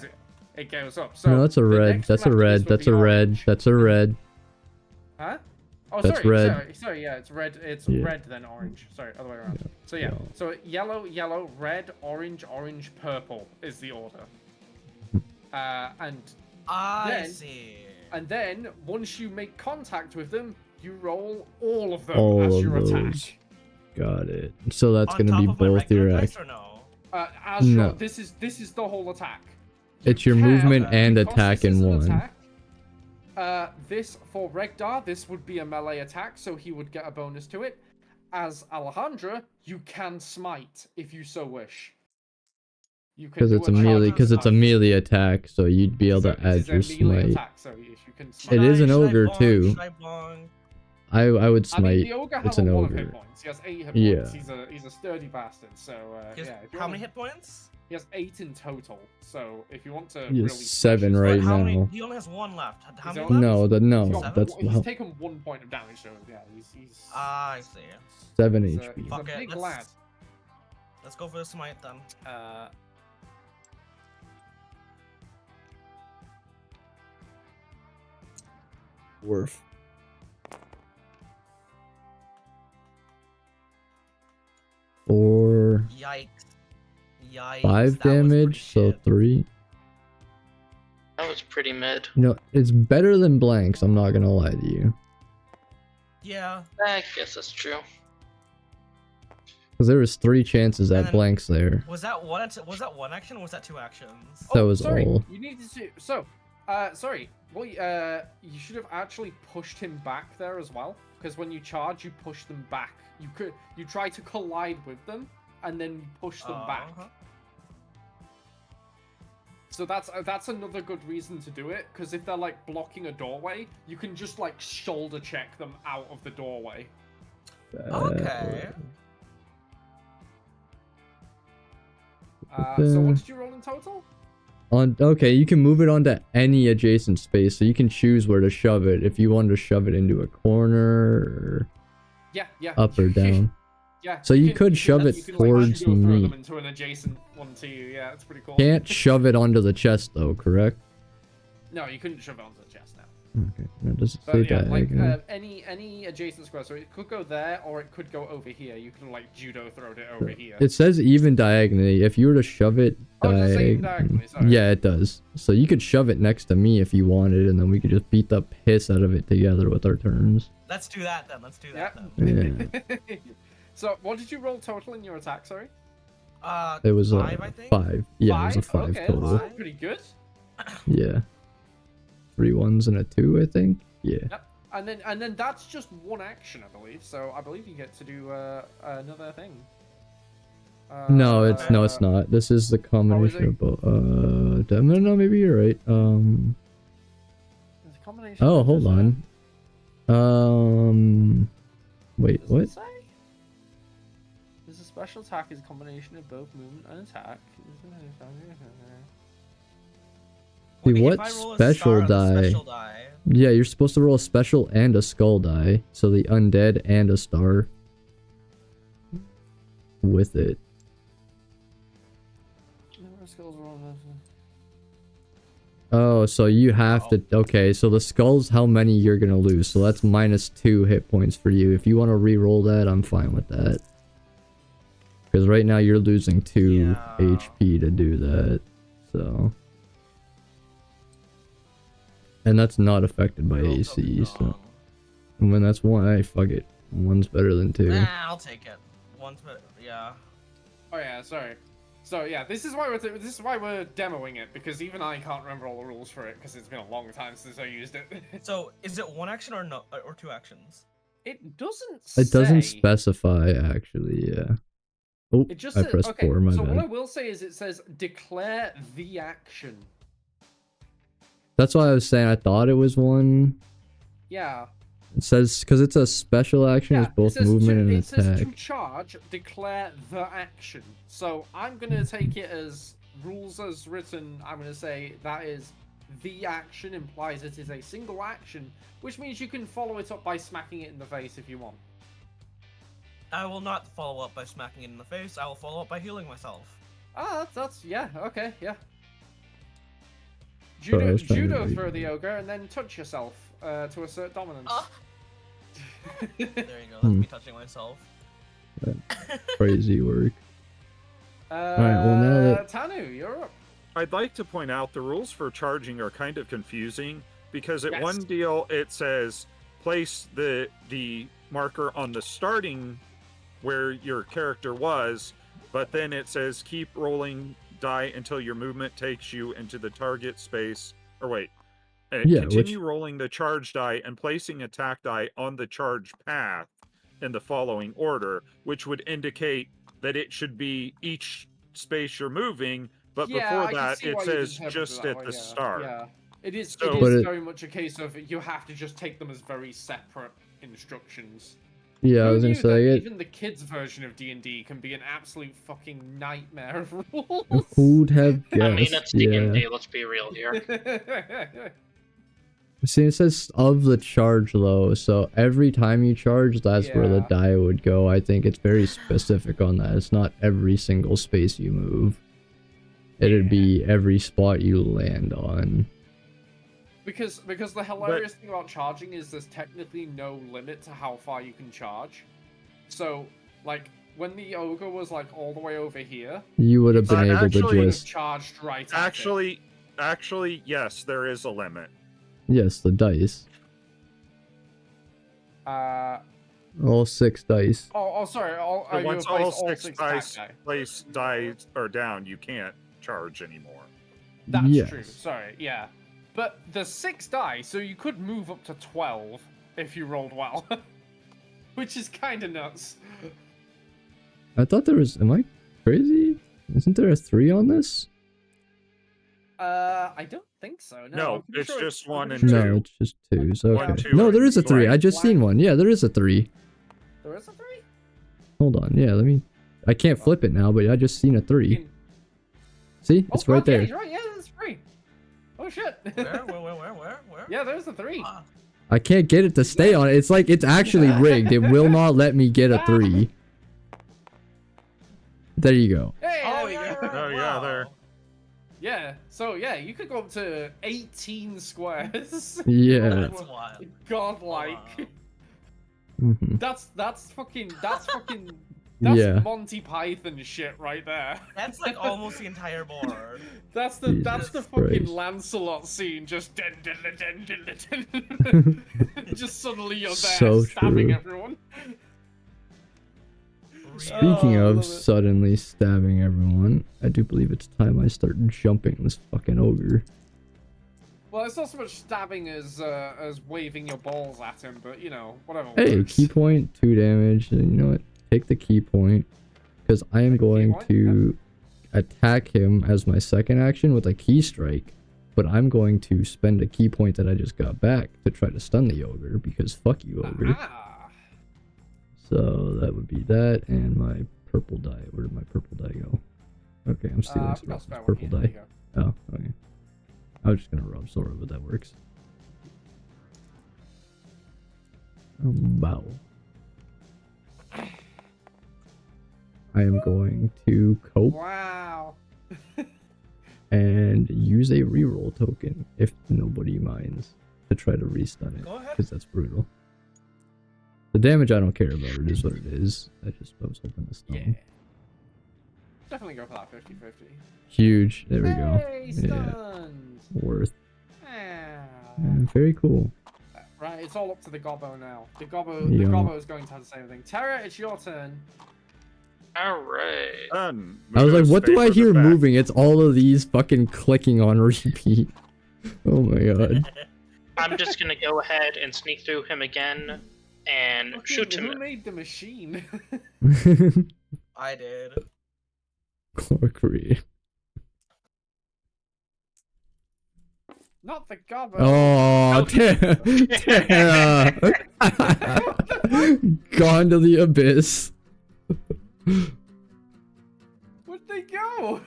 it goes up. So No, that's a the red. next That's a one after this red. would That's be a red. orange. That's a red. Huh? Oh, That's sorry, red. sorry, yeah, it's red. It's Yeah. red then orange. Sorry, other way around. Yeah. So yeah, Yeah. so yellow, yellow, red, orange, orange, purple is the order. And I Then- see. and then once you make contact with them, you roll all of them All as of your those. attack. Got it. So that's On gonna top be of my both regular your dice act. or no? As your, No. this is the whole attack. It's your can- movement Okay. and because attack this is in an one. attack, this for Regdar, this would be a melee attack, so he would get a bonus to it. As Alejandra, you can smite if you so wish. You can Because do it's a charge melee. and Because it's a smite. melee attack, so you'd be able So to it add is a your melee smite. attack, so if you can smite. It is an Should I ogre bong? too. Should I bong? I would I mean, smite. the ogre It's has a an lot of hit ogre. points. He has 8 hit Yeah. points. He's a sturdy bastard. So He has- yeah. if you how wanna- many hit points? He has 8 in total. So if you want to He really has smash 7 his right face- How many? now. He only has one left. How He's many only- left? No, He's got that's he's taken 1 point of damage, so yeah, he's I see. 7 he's HP. a Fuck it, big let's- lad. Let's go for the smite then. Worth. 4, Yikes. Yikes. 5 that was pretty damage, so shit. 3. That was pretty mid. No, it's better than blanks. I'm not gonna lie to you, Yeah. I guess that's true. because there was 3 chances And at then- blanks there. Was that one? Was that one action? Or was that 2 actions? That was sorry. all. You needed to. So, sorry. Well, you should have actually pushed him back there as well, because when you charge, you push them back. You try to collide with them, and then you push them back. Uh-huh. So that's another good reason to do it, because if they're like blocking a doorway, you can just like shoulder check them out of the doorway. Okay. So what did you roll in total? Okay, you can move it onto any adjacent space, so you can choose where to shove it. If you want to shove it into a corner, or Yeah, yeah. up or down. Yeah. So you could shove it you can, towards throw me. them into an adjacent one to you. Yeah, it's pretty cool. Can't shove it onto the chest though, correct? No, you couldn't shove it onto the chest now. Okay, that doesn't But say yeah, like diagonal. any adjacent square, so it could go there or it could go over here. You can like judo throw it over here. It says even diagonally. If you were to shove it Oh, it does say even diagonally, sorry. yeah, it does. So you could shove it next to me if you wanted, and then we could just beat the piss out of it together with our turns. Let's do that then. Let's do Yeah. that then. Yeah. So what did you roll total in your attack? Sorry. It was 5, I think. 5. Yeah, it was a 5 Okay, total. that's Five? pretty good. Yeah. 3 1s and a 2, I think. Yeah. Yep. And then that's just one action, I believe. So I believe you get to do another thing. No, it's not. This is the combination it? of both. No, maybe you're right. It's a combination Oh, of hold this, on. Wait, does it what? say? There's a special attack is a combination of both movement and attack. Wait, If what I roll a special star on the die? Special die. Yeah, you're supposed to roll a special and a skull die. So the undead and a star. With it. Oh, so you have to... Okay, so the skull's how many you're gonna lose. So that's -2 hit points for you. If you want to re-roll that, I'm fine with that. Because right now you're losing 2 Yeah. HP to do that. So... And that's not affected by Roll AC, something so... wrong. And when that's 1, hey, fuck it. 1's better than 2. Nah, I'll take it. One's better. Yeah. Oh yeah, sorry. So yeah, this is why we're demoing it, because even I can't remember all the rules for it because it's been a long time since I used it. So is it 1 action or no, or 2 actions? It doesn't. It doesn't say. specify, actually, yeah. Oh, It just I says, pressed okay, 4, my so what I bad. will say is it says declare the action. That's why I was saying I thought it was 1. Yeah. It says, because it's a special action, Yeah, it's both it says movement to, and it says attack. to charge, declare the action. So I'm gonna take it as rules as written. I'm gonna say that is the action implies it is a single action, which means you can follow it up by smacking it in the face if you want. I will not follow up by smacking it in the face. I will follow up by healing myself. Ah, that's yeah, okay, yeah. Sorry, I was trying to judo read. throw the ogre and then touch yourself to assert dominance. There you go. That's me touching myself. Crazy work. Alright, well now that... Tanu, you're up. I'd like to point out the rules for charging are kind of confusing because at Yes. one deal it says place the marker on the starting where your character was, but then it says keep rolling die until your movement takes you into the target space. Or wait, continue rolling the charge die and placing attack die on the charge path in the following order, which would indicate that it should be each space you're moving, but before that it says just at the start. Yeah, it is So- very much a case of you have to just take them as very separate instructions. Yeah, I Who was gonna knew say that it. even the kids' version of D&D can be an absolute fucking nightmare of rules. Who'd have guessed? I mean, it's yeah. DnD. Let's be real here. See, it says of the charge though, so every time you charge, that's where the Yeah. die would go. I think it's very specific on that. It's not every single space you move. It'd be every spot you land on. Because the hilarious thing about charging is there's technically no limit to how far you can charge. So, like, when the ogre was like all the way over here, You would have been able actually- to could have just... charged right at it. Actually, yes, there is a limit. Yes, the dice. All 6 dice. Sorry. But once all six attack dice die. place dice are down, you can't charge anymore. That's Yes. true. Sorry, yeah. But the 6 die, so you could move up to 12 if you rolled well. Which is kind of nuts. I thought there was... Am I crazy? Isn't there a 3 on this? I don't think so. No, I'm pretty it's sure just I'm one pretty and sure No, two. it's just 2. So One, okay. two, No, and there is a 3. I blank. just seen one. Yeah, there is a 3. There is a 3? Hold on. Yeah, let me... I can't flip it now, but I just seen a 3. See? It's right okay, there. You're right. Yeah, that's 3. Oh shit. Where? Yeah, there's a 3. Ah, I can't get it to stay on it. It's like it's actually rigged. It will not let me get a 3. There you go. Hey, oh, there we yeah. are. Oh, yeah, there. Yeah, so yeah, you could go up to 18 squares. Yeah. That's wild. Godlike. Wow. Mhm. That's fucking that's Yeah. Monty Python shit right there. That's like almost the entire board. That's the Jesus fucking Christ. Lancelot scene, just just suddenly you're there So stabbing true. everyone. Speaking Oh, I of love it. suddenly stabbing everyone, I do believe it's time I start jumping this fucking ogre. Well, it's not so much stabbing as waving your balls at him, but you know, whatever. Hey, works. key point, 2 damage. And you know what? Take the key point. Because I am The key going point? to attack him as my second action with a key strike. But I'm going to spend a key point that I just got back to try to stun the ogre. Because fuck you, ogre. Ah. So that would be that and my purple die. Where did my purple die go? Okay, I'm stealing I've some got a else's spare one purple here, there die. you go. Oh, okay. I was just gonna rob Sora, but that works. Bow. I am going to cope Wow. and use a reroll token if nobody minds to try to restun it, Go ahead. because that's brutal. The damage I don't care about. It is what it is. I was hoping to stun. Yeah. Definitely go for that 50-50. Huge. There we go. Hey, Yeah. stunned. Worth. Ah. Very cool. Right, it's all up to the Gobbo now. The Gobbo is going to have the same thing. Terra, it's your turn. Alright. Done. I was like, what do I Favor the hear fact. moving? It's all of these fucking clicking on repeat. Oh my god. I'm just gonna go ahead and sneak through him again and shoot Who him. made the machine? I did. Corkery. Not the Gobbo. Oh, Terra. Gone to the abyss. Where'd they go?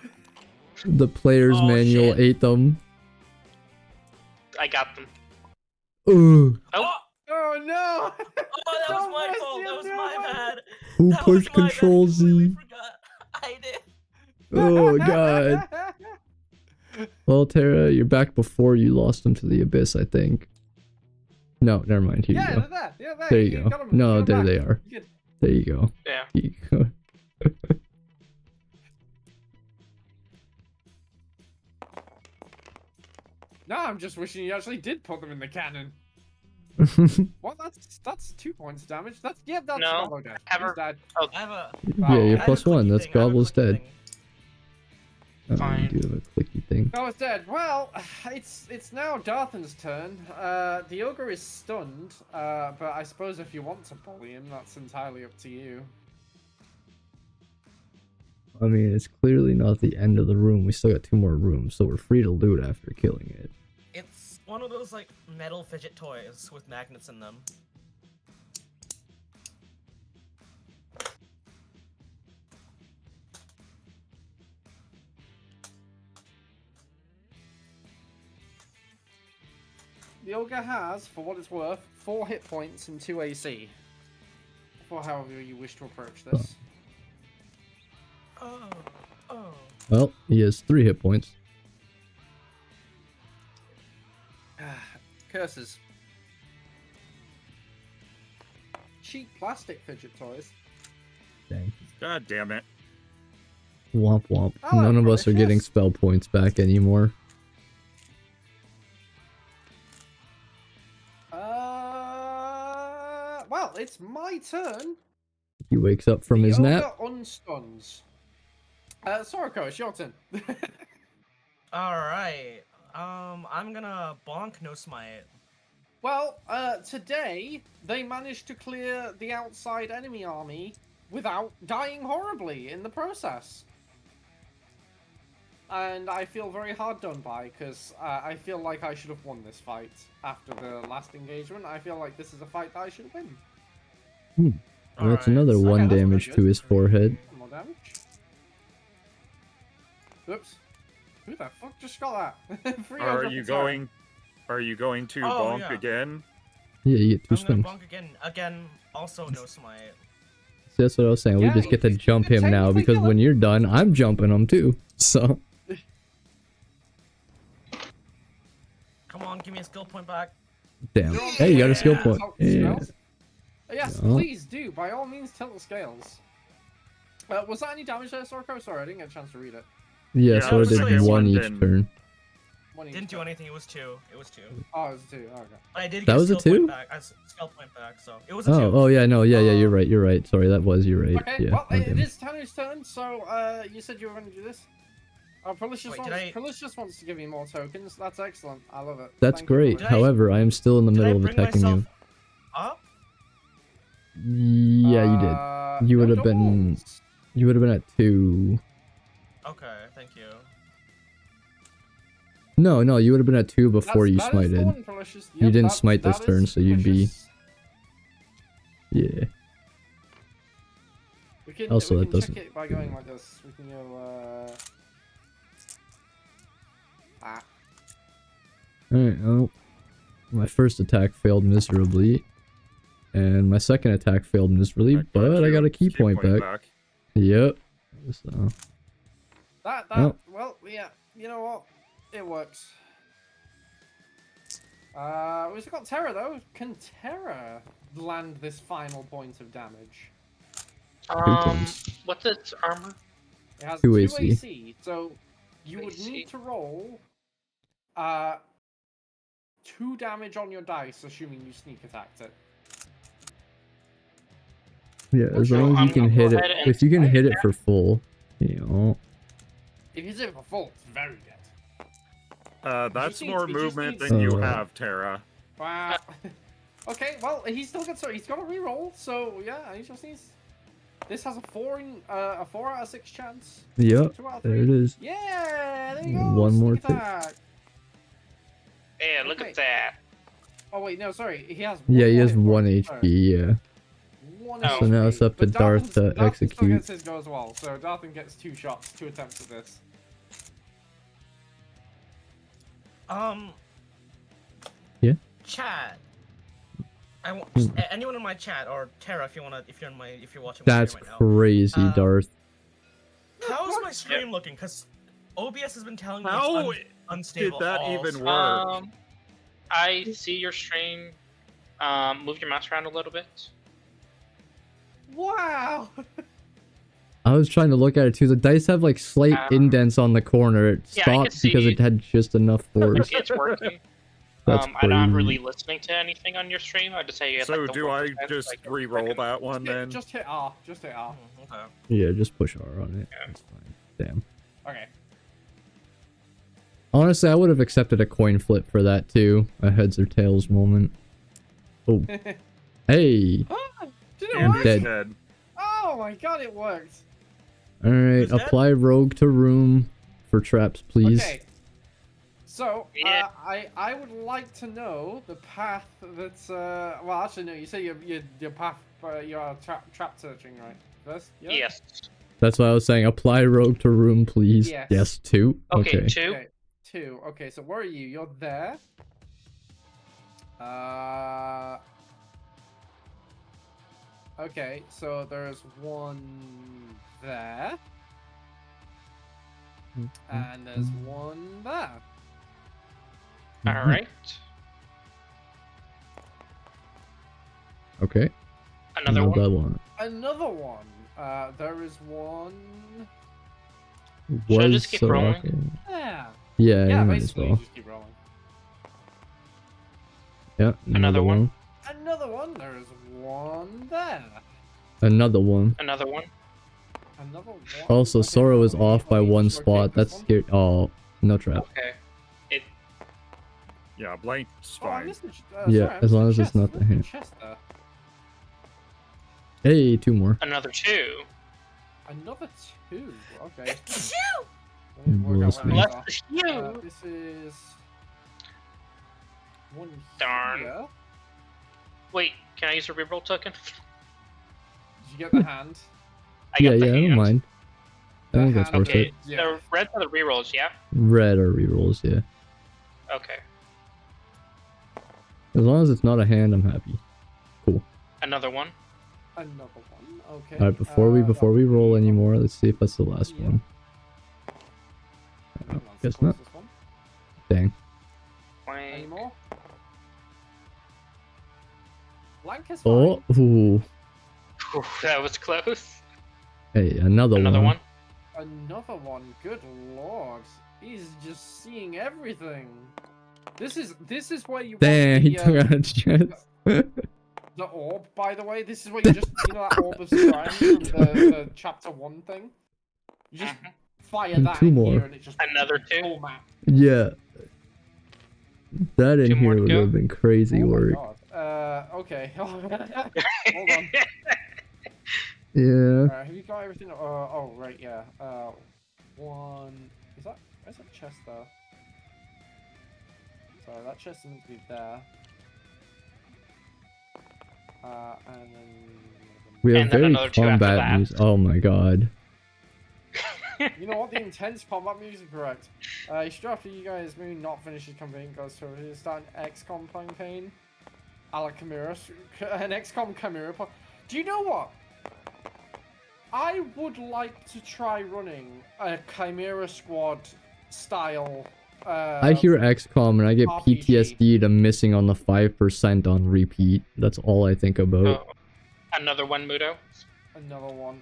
The player's Oh, manual shit. ate them. I got them. Ugh. Oh, Oh no! Oh, that was Don't my mess fault. him, That was no my way. bad. Who That was pushed my bad. Control I completely Z? forgot. I did. Oh god. Well, Tara, you're back before you lost them to the abyss, I think. No, never mind. Here Yeah, you go. they're there. Yeah, there. There you go. got 'em, No, you got 'em there back. they are. You good. There you go. Yeah. Here you go. No, I'm just wishing you actually did put them in the cannon. Well, that's 2 points of damage. That's that's No, Gobbo dead. ever- He's dead. I have a. Yeah, Oh, you're I plus one. That's Gobble's dead. Oh, Fine. you do have a clicky thing. Oh, it's dead. Well, it's now Darthan's turn. The ogre is stunned, but I suppose if you want to bully him, that's entirely up to you. I mean, it's clearly not the end of the room. We still got 2 more rooms, so we're free to loot after killing it. It's one of those like metal fidget toys with magnets in them. The ogre has, for what it's worth, 4 hit points and 2 AC. For however you wish to approach this. Oh. Well, he has 3 hit points. Curses. Cheap plastic fidget toys. Dang. God damn it. Womp womp. Oh, None of us are precious. getting spell points back anymore. Well, it's my turn. He wakes up from The his ogre nap. unstuns. Soroko, it's your turn. Alright. I'm gonna bonk no smite. Well, today they managed to clear the outside enemy army without dying horribly in the process. And I feel very hard done by, because I feel like I should have won this fight after the last engagement. I feel like this is a fight that I should win. Well, that's Alright. another Okay, 1 that's really damage good. to his forehead. More damage. Oops. Who the fuck just got that? 300 Are for you Tara. going? Are you going to Oh, bonk yeah. again? Yeah, you get 2 I'm gonna swings. bonk again. Again, also no smite. See, that's what I was saying. We Yeah, just get to you jump can him now technically because kill when him. you're done, I'm jumping him too. So, Come on, give me a skill point back. damn. You're on Hey, you got a skill yeah. point. Tilt the Yeah. scales. Yes, Yeah. please do. By all means, tilt the scales. Was that any damage there, Sorko? Sorry, I didn't get a chance to read it. Yeah, Yeah, so I the did second 1 one each didn't. turn. One each Didn't do turn. anything. It was 2. It was 2. Oh, it was 2. Oh, okay. But I did That get was a a skill 2? point back. Skill point back. So it was a 2. Oh, yeah, no, yeah, you're right, you're right. Sorry, that was, you're right. Okay, Yeah, well, my it bad. is Tanu's turn, so, you said you were going to do this? Oh, Prolicious Wait, did wants to give you more tokens. That's excellent. I love it. That's Thank you, great. Prolicious. Did I- However, I am still in the Did I middle of bring attacking you. myself up? Yeah, you did. You no would have been. doubles. You would have been at 2. Okay, thank you. No, you would have been at 2 before you That is the smited. one, Prolicious. You Yep, didn't that- smite this that turn, is so you'd be. Prolicious. Yeah. We can, Also, we that can doesn't- check it by going like this. We can go, Alright, well. My first attack failed miserably. And my second attack failed miserably, but I got a key point back. Yep. So. That, Oh. well, yeah, you know what? It works. We've still got Terra, though. Can Terra land this final point of damage? What's its armor? It has 2 2 AC. AC, so you would AC. need to roll 2 damage on your dice, assuming you sneak attacked it. Yeah, as So long as I'm you can gonna hit go it. ahead and- If you can hit it for full, you know. If you hit it for full, it's very good. That's needs- more it just movement needs- than you Uh. have, Tara. Wow. Okay, well, he's still got, so he's got a reroll, so yeah, he just needs. This has a 4 out of 6 chance. Yep, 2 out of there 3. it is. Yeah, there you go. One more sneak thing. attack. Yeah, look Okay. at that. Oh wait, no, sorry. He has. Yeah, he more has hit 1 points, HP, sorry. yeah. 1 Oh. So now it's up to But Darth to Darthan still execute. gets his go as well, so Darthan gets 2 shots, 2 attempts at this. Yeah? Chat. I want anyone in my chat or Tara, if you're watching. my That's stream right now. crazy, Uh, Darth. How's my stream looking? Cause OBS has been telling me How it's unstable. did that all even stream. work? I see your stream. Move your mouse around a little bit. Wow. I was trying to look at it too. The dice have like slight indents on the corner. It Yeah, I can stopped because see- it had just enough force. Okay, it's working. That's I'm not crazy. really listening to anything on your stream. I just say you have, So like, the do I 1%, just like, re-roll freaking- that one then? Just hit R. Just hit R. Okay. Yeah, just push R on it. Yeah. That's fine. Damn. Okay. Honestly, I would have accepted a coin flip for that too. A heads or tails moment. Oh, hey. Did it And work? dead. dead. Oh my god, it worked. All right, Who's dead? apply rogue to room for traps, please. Okay. So, Yeah. I would like to know the path that's well, actually no, you say your path you're trap searching, right? First? Yeah? Yes. That's what I was saying. Apply rogue to room, please. Yes. Yes, two. Okay, Okay. 2. Okay. 2. Okay, so where are you? You're there. Okay, so there's one there. And there's one there. Mm-hmm. Alright. Okay. Another Know one. that one. Another one. There is one. Should I Was just keep so rolling? rocking. Yeah. Yeah, Yeah, you might as basically, well. just keep rolling. Yeah, Another one. Another one. There is one there. Another one. Another one. Another one. Also, Okay, Sora was let me- off let by me one just locate spot. this That's one. scary. Oh, no trap. Okay. It. Yeah, blank's Oh, I fine. missed the Yeah, sorry, I as missed long the as it's chest. not the Look at hand. chest there. Hey, two more. Another 2. Another 2. Okay. Achoo! Let me work out where these Bless are. you. This is one Darn. here. Wait, can I use a reroll token? Did you get the hand? I Yeah, got the I don't hand. mind. I The think that's hand, worth Okay, it. Yeah. the red are the rerolls, yeah? Red or rerolls, yeah. Okay. As long as it's not a hand, I'm happy. Another one. Another one. Okay. All right, before we roll anymore, let's see if that's the last Yeah. one. Hang on, Guess close not. this one. Dang. Any Wait. more? Blank is fine. Oh, ooh. Whew, that was close. Hey, another Another one. Another one. Good lord. He's just seeing everything. This is where you Dang, want he the, took out a chest. the orb, by the way. This is where you just, you know that orb of Scrying from the chapter 1 thing? You just Mhm. fire And that two in more. here and it just Another 2. full map. Yeah. That in Two more here to would go. have been crazy Oh my work. god. Okay. Hold on. Yeah. Have you got everything? Oh, right, yeah. One. Where's that chest there? Sorry, that chest doesn't need to be there. And then. We have And then very another 2 after combat that. music. Oh my god. You know what? The intense combat music, correct. Straight after you guys maybe not finish your campaign, goes to start an XCOM campaign. A la Chimera. An XCOM Chimera. Do you know what? I would like to try running a Chimera Squad style. I hear XCOM and I get RPG. PTSD to missing on the 5% on repeat. That's all I think about. Oh, another one, Mudo. Another one.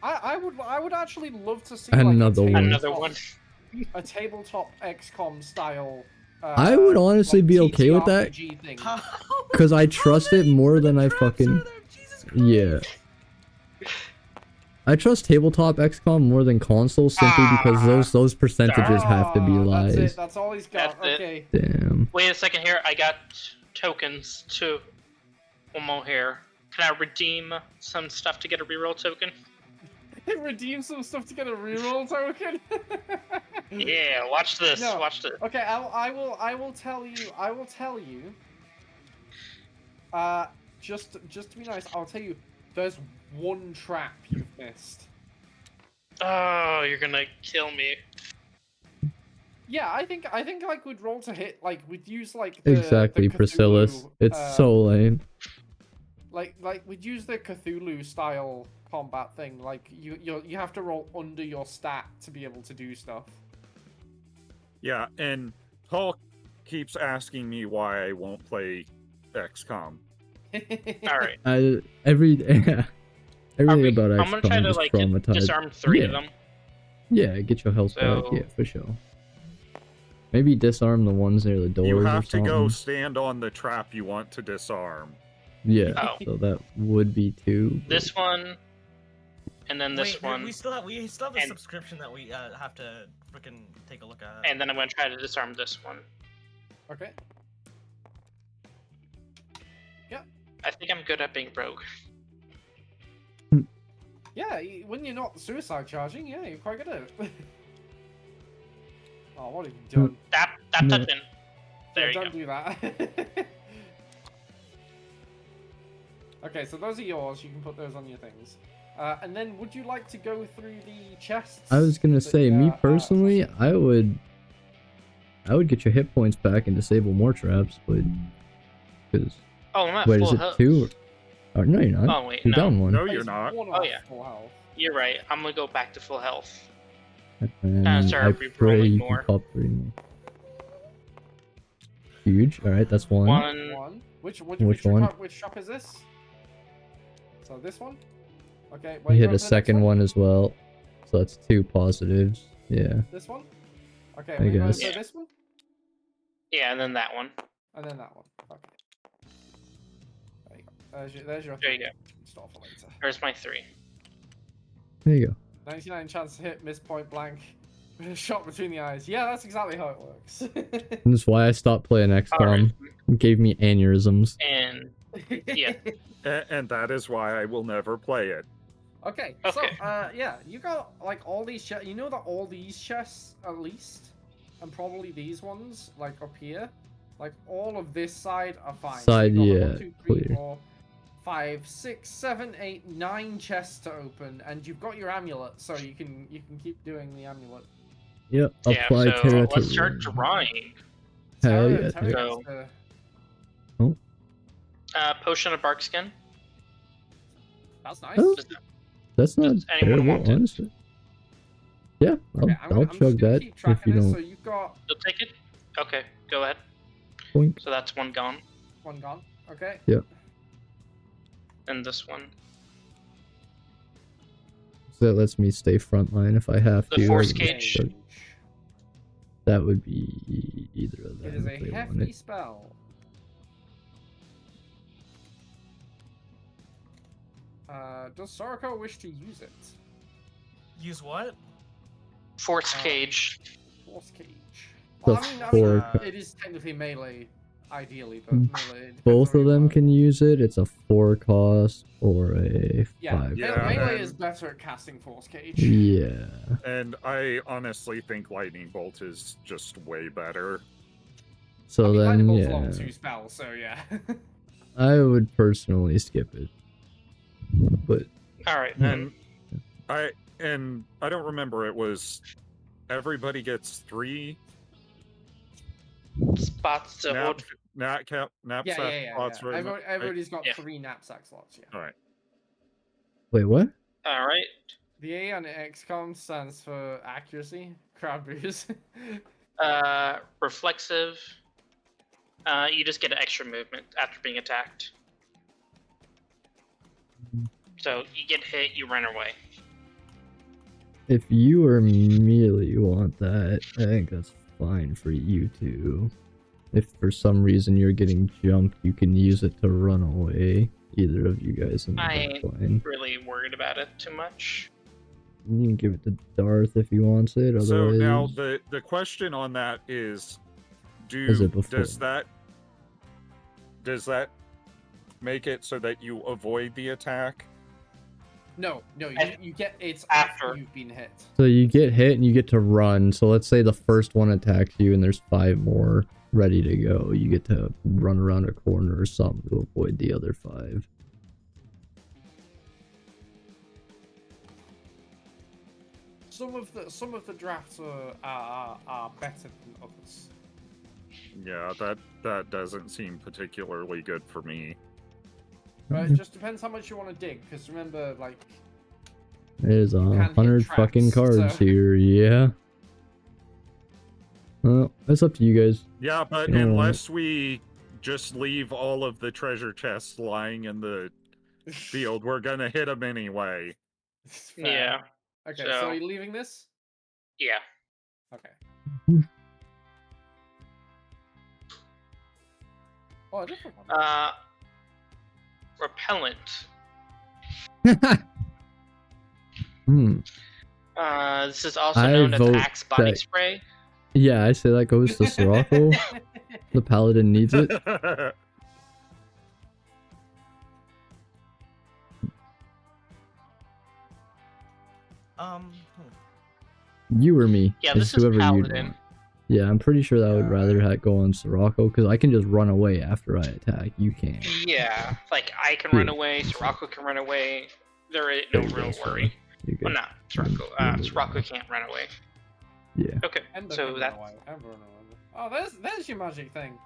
I would actually love to see Another like, one. Another one. a tabletop XCOM style. I would honestly be okay with that. TTRPG thing. Because I trust it more than I fucking... Yeah. I trust tabletop XCOM more than console simply because those percentages have to be Ah, lies. That's it. That's all he's got. That's it. Okay. Damn. Wait a second here. I got tokens to one more here. Can I redeem some stuff to get a reroll token? Redeem some stuff to get a reroll token. Yeah, watch this. No. Watch this. Okay, I will tell you. Just to be nice, I'll tell you. There's one trap you've missed. Oh, you're gonna kill me. Yeah, I think like we'd roll to hit, like we'd use like the Exactly, Cthulhu, Priscillus. It's so lame. like we'd use the Cthulhu style combat thing. Like you have to roll under your stat to be able to do stuff. Yeah, and Paul keeps asking me why I won't play XCOM. All right. Everything about I'm gonna try XCOM to is like traumatized. disarm 3 of Yeah. them. Yeah, get your health back. So- Yeah, for sure. Maybe disarm the ones near the doors You or have to something. go stand on the trap you want to disarm. Yeah, Oh. so that would be 2. but- This one, and then this Wait, one, we still have a and- subscription that we have to freaking take a look at. and then I'm gonna try to disarm this one. Okay. I think I'm good at being rogue. Yeah, when you're not suicide charging, yeah, you're quite good at it. Oh, what have you done? That No. touching. There you Don't go. do that. Okay, so those are yours. You can put those on your things. And then, would you like to go through the chests? I was gonna that say, you, me personally, I would get your hit points back and disable more traps, but because Oh, I'm at wait, full is it health. 2? Or no, you're not. Oh wait, You're no. down 1. No, It's you're not. one Oh, off yeah. full health. You're right. I'm gonna go back to full health. And start I re-rolling pray you more. can pop 3 more. Huge. All right, that's 1. One. Which one? Which shop is this? So this one. Okay. You where you hit going a for the next second one as well, so that's 2 positives. Yeah. This one. Okay. I We're going guess. for Yeah. this one, Yeah, and then that one. and then that one. Okay. There you go. There's your There you go. Store for later. There's my 3. There you go. 99 chance to hit, miss point blank. With a shot between the eyes. Yeah, that's exactly how it works. And that's why I stopped playing XCOM. Alright. It gave me aneurysms. And yeah. And that is why I will never play it. Okay, Okay. so yeah, you got like all these chests. You know that all these chests, at least, and probably these ones, like up here, like all of this side are fine. Side, you've got yeah, 1, 2, 3, clear. 4, 5, 6, 7, 8, 9 chests to open, and you've got your amulet, so you can keep doing the amulet. Yep. Yeah, Apply so Terra let's to start room. drawing. Hell Terra- yeah. Terra Terra. gets the- Potion of bark skin. That's nice. Oh, that's not Does anyone terrible, want it? honestly. Yeah, Okay, I'll just chug gonna that keep if tracking you this. don't. So you've got You'll take it? Okay, go ahead. Boink. So that's one gone. one gone. Okay. And this one. So that lets me stay frontline if I have The to. I force can just cage. chug. That would be either of them. It is a if they want hefty it. spell. Does Soroko wish to use it? Use what? Force Uh, cage. Force cage. The Well, I mean, four- it is technically melee, ideally, but Mm. melee. Depends Both on of what you them want. can use it. It's a 4 cost or a Yeah, 5. Yeah, melee and- is better at casting Force cage. Yeah. And I honestly think Lightning Bolt is just way better. So I mean, then, Lightning Bolt's yeah, level 2 spell, so yeah. I would personally skip it. But Alright, And I don't remember, it was everybody gets 3 spots to hold. knapsack yeah. spots, right? Everybody's got Yeah. 3 knapsack slots, yeah. All right. wait, what? Alright. The A on XCOM stands for accuracy, crowd boost. Reflexive. You just get an extra movement after being attacked. So you get hit, you run away. If you or melee want that, I think that's fine for you two. If for some reason you're getting jumped, you can use it to run away. Either of you guys in the I back ain't line. really worried about it too much. You can give it to Darth if he wants it. Otherwise, So now the question on that is, Is it before? does that make it so that you avoid the attack? No, And you get it's after. after you've been hit. so you get hit and you get to run. So let's say the first one attacks you and there's 5 more ready to go. You get to run around a corner or something to avoid the other 5. Some of the drafts are better than others. Yeah, that doesn't seem particularly good for me. But it just depends how much you want to dig. Because remember, like There's You can hit 100 fucking traps, cards so- here, yeah. Well, that's up to you guys. Yeah, but You know what? unless we just leave all of the treasure chests lying in the field, we're gonna hit them anyway. Fair. Yeah. Okay, So- so are you leaving this? Yeah. Okay. Oh, a different one. Repellent. Hmm. This is also I known as vote Axe Body that- Spray. Yeah, I say that goes to Sirocco. The paladin needs it. Hmm. You or me. Yeah, It's this is whoever you'd Paladin. want. Yeah, I'm pretty sure that I would rather go on Sirocco because I can just run away after I attack. You can't. Yeah, like I can run Yeah. away, Sirocco can run away. There ain't There no you go, real sorry. worry. You Well, good. not Sirocco. Sirocco can't run away. Yeah. Okay, Ender so can run that's away. Ender run away. Oh, there's your magic thing.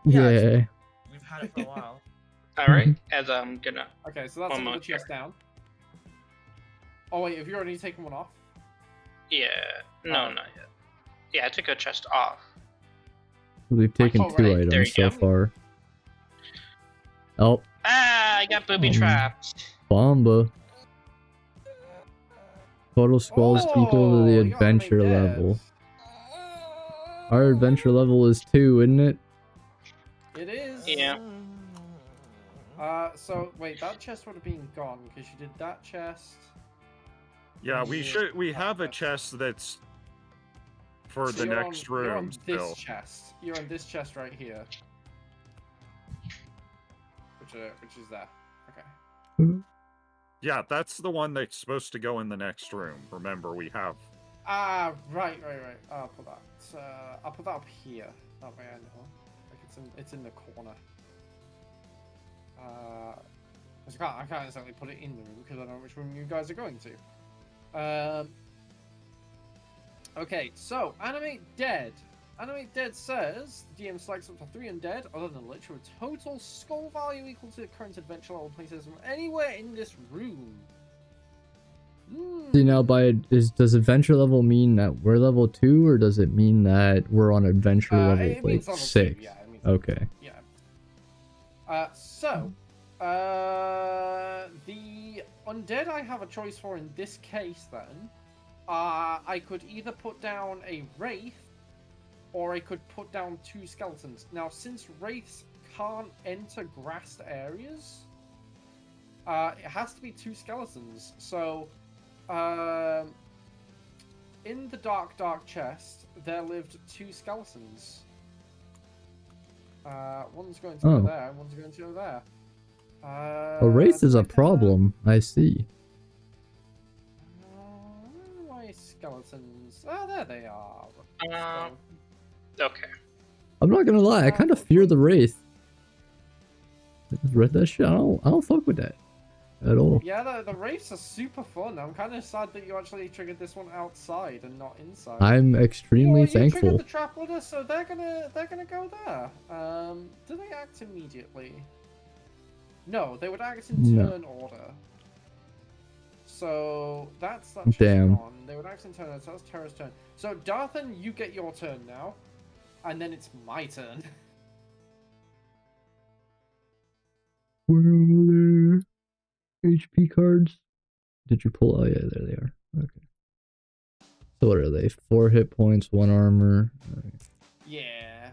Yeah, Yeah. We've had it for a while. all right. As I'm gonna. Okay, so that's One another moment chest down. Oh wait, have you already taken one off? Yeah. No, Oh. not yet. Yeah, I took a chest off. We've taken Oh, 2 right, there items you so go. far. Oh, Ah, I got booby trapped. Bomba. Total squalls equal to Oh, the you got me adventure dead. level. Our adventure level is 2, isn't it? It is. Yeah. So wait, that chest would have been gone because you did that chest. Yeah, we Yeah. have a chest that's for So the you're next on, you're room on this still. chest. You're on this chest right here. Which is there. Okay. Yeah, that's the one that's supposed to go in the next room. Remember, we have. Ah, right. I'll put that. I'll put that up here. That way I know. Like it's in the corner. 'Cause I can't exactly put it in the room because I don't know which room you guys are going to. Okay, so animate dead. Animate dead says the DM selects up to 3 undead other than Lich with total skull value equal to the current adventure level places from anywhere in this room. See now, does adventure level mean that we're level 2, or does it mean that we're on adventure level It means like level 6? 2, yeah. It means Okay. Yeah. The undead I have a choice for in this case then, I could either put down a wraith, or I could put down 2 skeletons. Now, since wraiths can't enter grassed areas, it has to be 2 skeletons. So, in the dark chest, there lived 2 skeletons. One's going to go there, and one's going to go there. A wraith is a I kinda- problem. I see. Where are my skeletons? Oh, there they are. Okay. I'm not gonna lie, I kind of fear the wraith. I just read that shit. I don't fuck with that at all. Yeah, the wraiths are super fun. I'm kind of sad that you actually triggered this one outside and not inside. I'm extremely You triggered thankful. the trap order, so they're gonna go there. Do they act immediately? No, they would act in No. turn order. So that's that. Damn. On. They would act in turn order. So that's Terra's turn. So Darthan, you get your turn now, and then it's my turn. Where are there HP cards? Did you pull? Oh yeah, there they are. Okay. So what are they? 4 hit points, 1 armor. Okay. Yeah.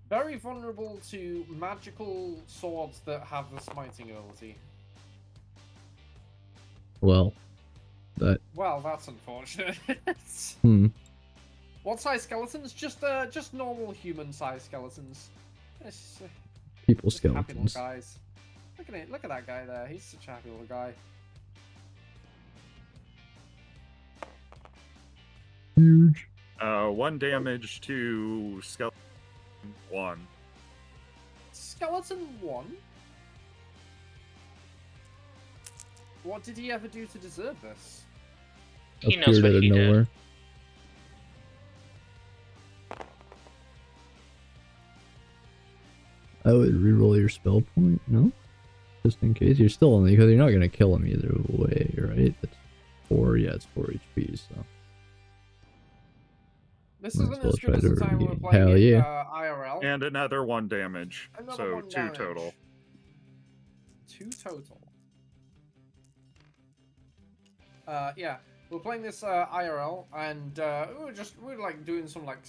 Very vulnerable to magical swords that have the smiting ability. Well, that. Well, that's unfortunate. What size skeletons? Just normal human-sized skeletons. It's, People just happy little skeletons. guys. Look at it. Look at that guy there. He's such a happy little guy. Huge. 1 damage to skeleton 1. Skeleton 1? What did he ever do to deserve this? He knows Appeared what out of he did. nowhere. I would reroll your spell point. No, just in case. You're still only because you're not gonna kill him either way, right? That's 4. Yeah, it's 4 HP. So This Might isn't as well as good try as to the time we were regain. playing Hell it, yeah. IRL. And another 1 damage. Another So 1 2 damage. total. 2 total. Yeah, we're playing this IRL, and we were like doing some like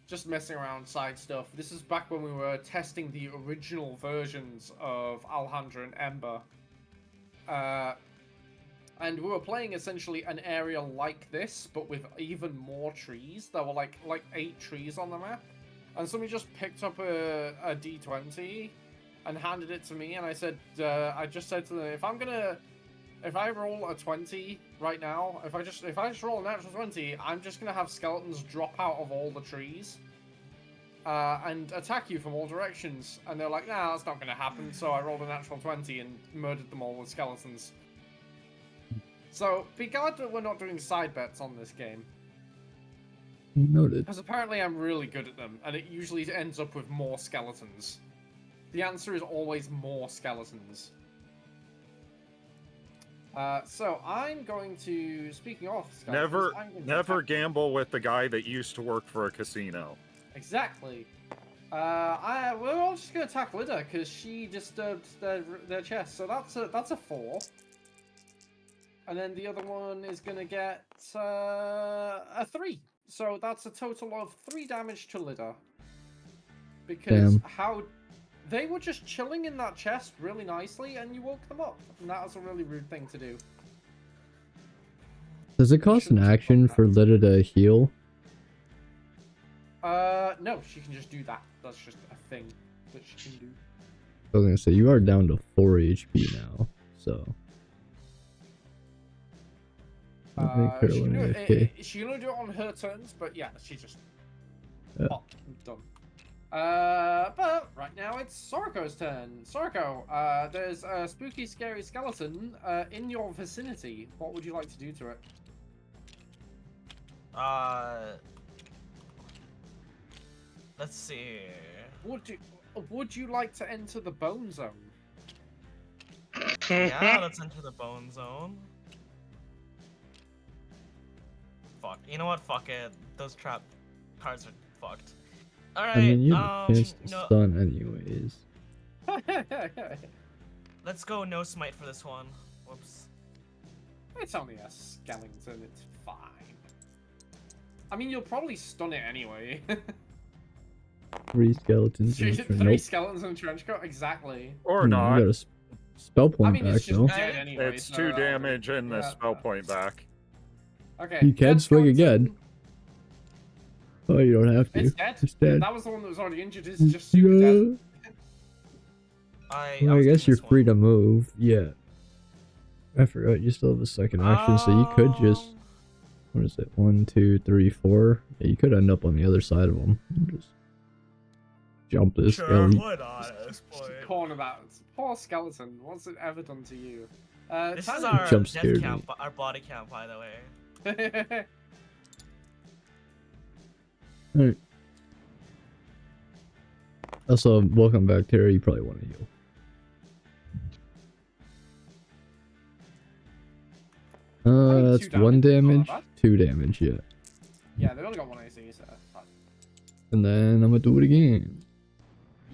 just messing around side stuff. This is back when we were testing the original versions of Alhandra and Ember. And we were playing essentially an area like this, but with even more trees. There were like 8 trees on the map. And somebody just picked up a D20 and handed it to me, and I said, I just said to them, if I roll a 20 right now, if I just roll a natural 20, I'm just gonna have skeletons drop out of all the trees and attack you from all directions. And they're like, nah, that's not gonna happen. So I rolled a natural 20 and murdered them all with skeletons. So be glad that we're not doing side bets on this game. Noted. Because apparently I'm really good at them, and it usually ends up with more skeletons. The answer is always more skeletons. So I'm going to, speaking of skeletons, Never gamble with the guy that used to work for a casino. Exactly. We're all just going to attack Lyda, because she disturbed their chest. So that's a 4. And then the other one is going to get a 3. So that's a total of 3 damage to Lyda. Because they were just chilling in that chest really nicely, and you woke them up. And that was a really rude thing to do. Does it cost an action for Lyda to heal? No, she can just do that. That's just a thing that she can do. I was gonna say, you are down to 4 HP now, so... She can only do it on her turns, but yeah, she just... Yeah. Oh, done. But right now it's Soriko's turn. Soriko, there's a spooky, scary skeleton in your vicinity. What would you like to do to it? Let's see. Would you like to enter the bone zone? Yeah, let's enter the bone zone. Fuck. You know what? Fuck it. Those trap cards are fucked. Alright, I mean, you have a chance to stun anyways. Let's go no smite for this one. Whoops. It's only a skeleton, it's fine. I mean, you'll probably stun it anyway. 3 skeletons in a trench. 3 skeletons in a trench coat? Exactly. Or not. You got a spell point I mean, back, it's just though. dead anyway. It's so 2 damage and the spell point back. Okay. You can dead swing skeleton. again. Oh, you don't have to. It's dead. It's dead. That was the one that was already injured. It's just super dead. I guess you're free to move. Yeah. I forgot you still have a second action, so you could just... What is it? 1, 2, 3, 4. Yeah, you could end up on the other side of them. Just jump this skeleton. Why not at this point? Corner that poor skeleton. What's it ever done to you? This is our Jump death scared count, our body count, by the way. Alright. Also, welcome back, Terry. You probably want to heal. That's 1 damage, 2 damage, yeah. Yeah, they've only got 1 AC, so fine. And then I'm gonna do it again.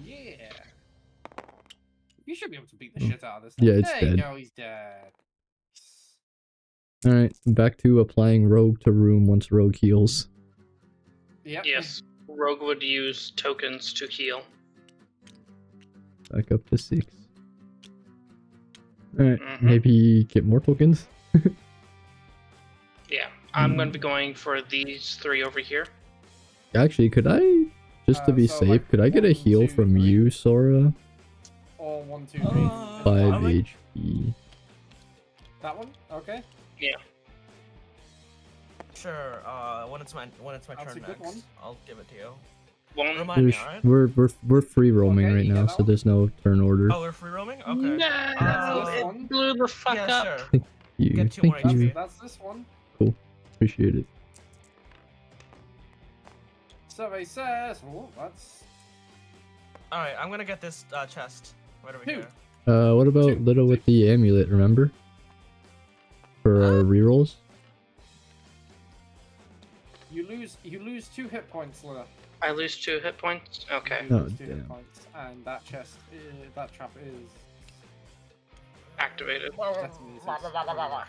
Yeah. You should be able to beat the shit out of this. Yeah, it's there dead. You go, he's dead. Alright, back to applying Rogue to room once Rogue heals. Yep. Yes, Rogue would use tokens to heal. Back up to 6. Alright, maybe get more tokens? Yeah, I'm going to be going for these 3 over here. Actually, could I, just to be so, safe, like, could I get a 1, heal 2, from 3. you, Sora? Or 1, 2, 3. 5 HP. That one? Okay. Yeah. Sure. When it's my That's turn a good next, one. I'll give it to you. One. Remind me, alright? We're free roaming Okay, right you now, get so that there's no turn order. Oh, we're free roaming? Okay. No, this one. it blew the fuck Yeah, up. sure. Get 2 more Thank you. HP. That's this one. Appreciate it. Survey says, oh, that's Alright, I'm gonna get this chest right over 2. here. What about Little with the amulet, remember? For rerolls? You lose 2 hit points, Lila. I lose 2 hit points. Okay. You Oh, lose 2 hit damn. points, and that chest, that trap is Activated. detonated.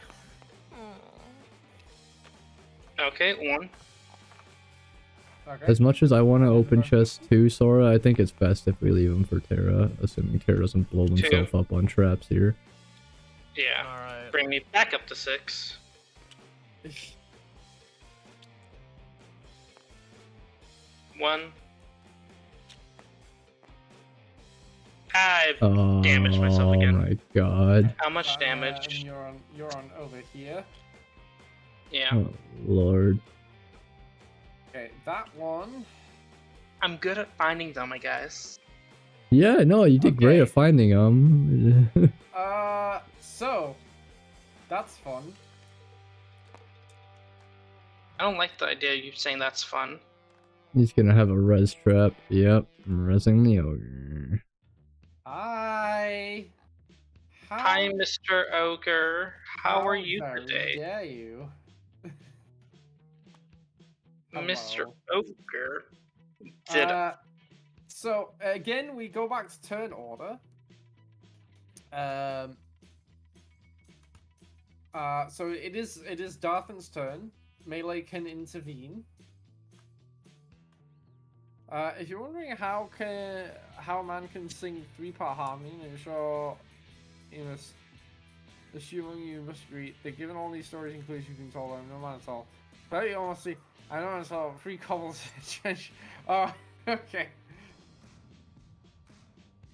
Okay, 1. Okay. As much as I want to open chests too, Sora, I think it's best if we leave them for Terra, assuming Terra doesn't blow himself up on traps here. Yeah. Alright. Bring me back up to 6. 1. I damaged myself again. Oh my god. How much And damage? you're on over here. Yeah. Oh lord. Okay, that one. I'm good at finding them, I guess. Yeah, no, you did great Okay. at finding them. So that's fun. I don't like the idea of you saying that's fun. He's gonna have a res trap. Yep, I'm resing the ogre. Hi. Hi, Mr. Ogre. How are you very today? dare you? Mr. Hello. Ogre. Did So again, we go back to turn order. So it is Darthan's turn. Melee can intervene. If you're wondering how a man can sing 3-part harmony, I'm sure you must assuming you must agree that given all these stories and clues you've been told, I'm no man at all. But you honestly, I know I saw 3 cobbles in a trench. Oh, okay.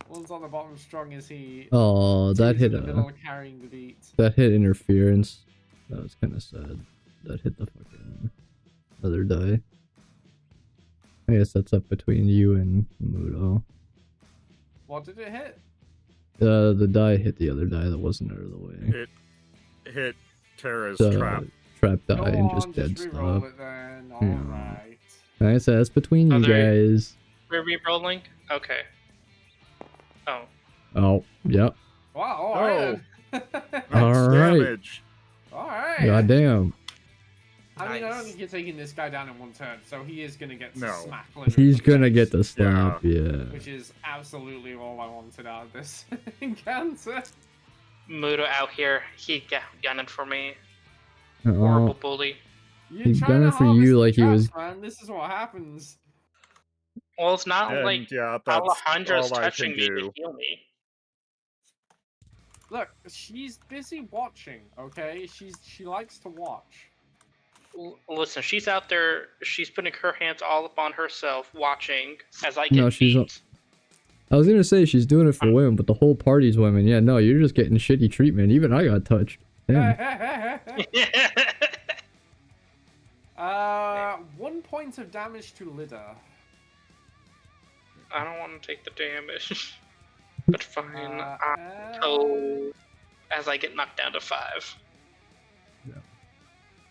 One's on the bottom, strong as he. Oh, that Two's in hit the middle, carrying the beat. that hit interference. That was kind of sad. That hit the fucking other die. I guess that's up between you and Mudo. What did it hit? The die hit the other die that wasn't out of the way. It hit Terra's The trap. trap die Go and on, just dead re-roll stuff. it then. Yeah. Alright. Like I said, that's between you Other- guys. we're re-rolling? Okay. Oh. Oh, yep. Wow, alright. That's Alright. damage. Alright. Goddamn. I mean, I don't Nice. think you're taking this guy down in 1 turn, so he is going to get to No. smack Leonard He's in the gonna face, get the slap, yeah. which is absolutely all I wanted out of this encounter. Mudo out here. He got gunning for me. Horrible Oh, bully. You're He's trying to gunning for harvest you the like he traps, was- man. This is what happens. Well, it's not And like yeah, that's Alejandra's all I touching can me do. to heal me. Look, she's busy watching, okay? She likes to watch. Listen, she's out there. She's putting her hands all up on herself, watching as I get No, she's beat. I was gonna say she's doing it for women, but the whole party's women. Yeah, no, you're just getting shitty treatment. Even I got touched. Damn. 1 point of damage to Lida. I don't want to take the damage, but fine. Oh, as I get knocked down to 5.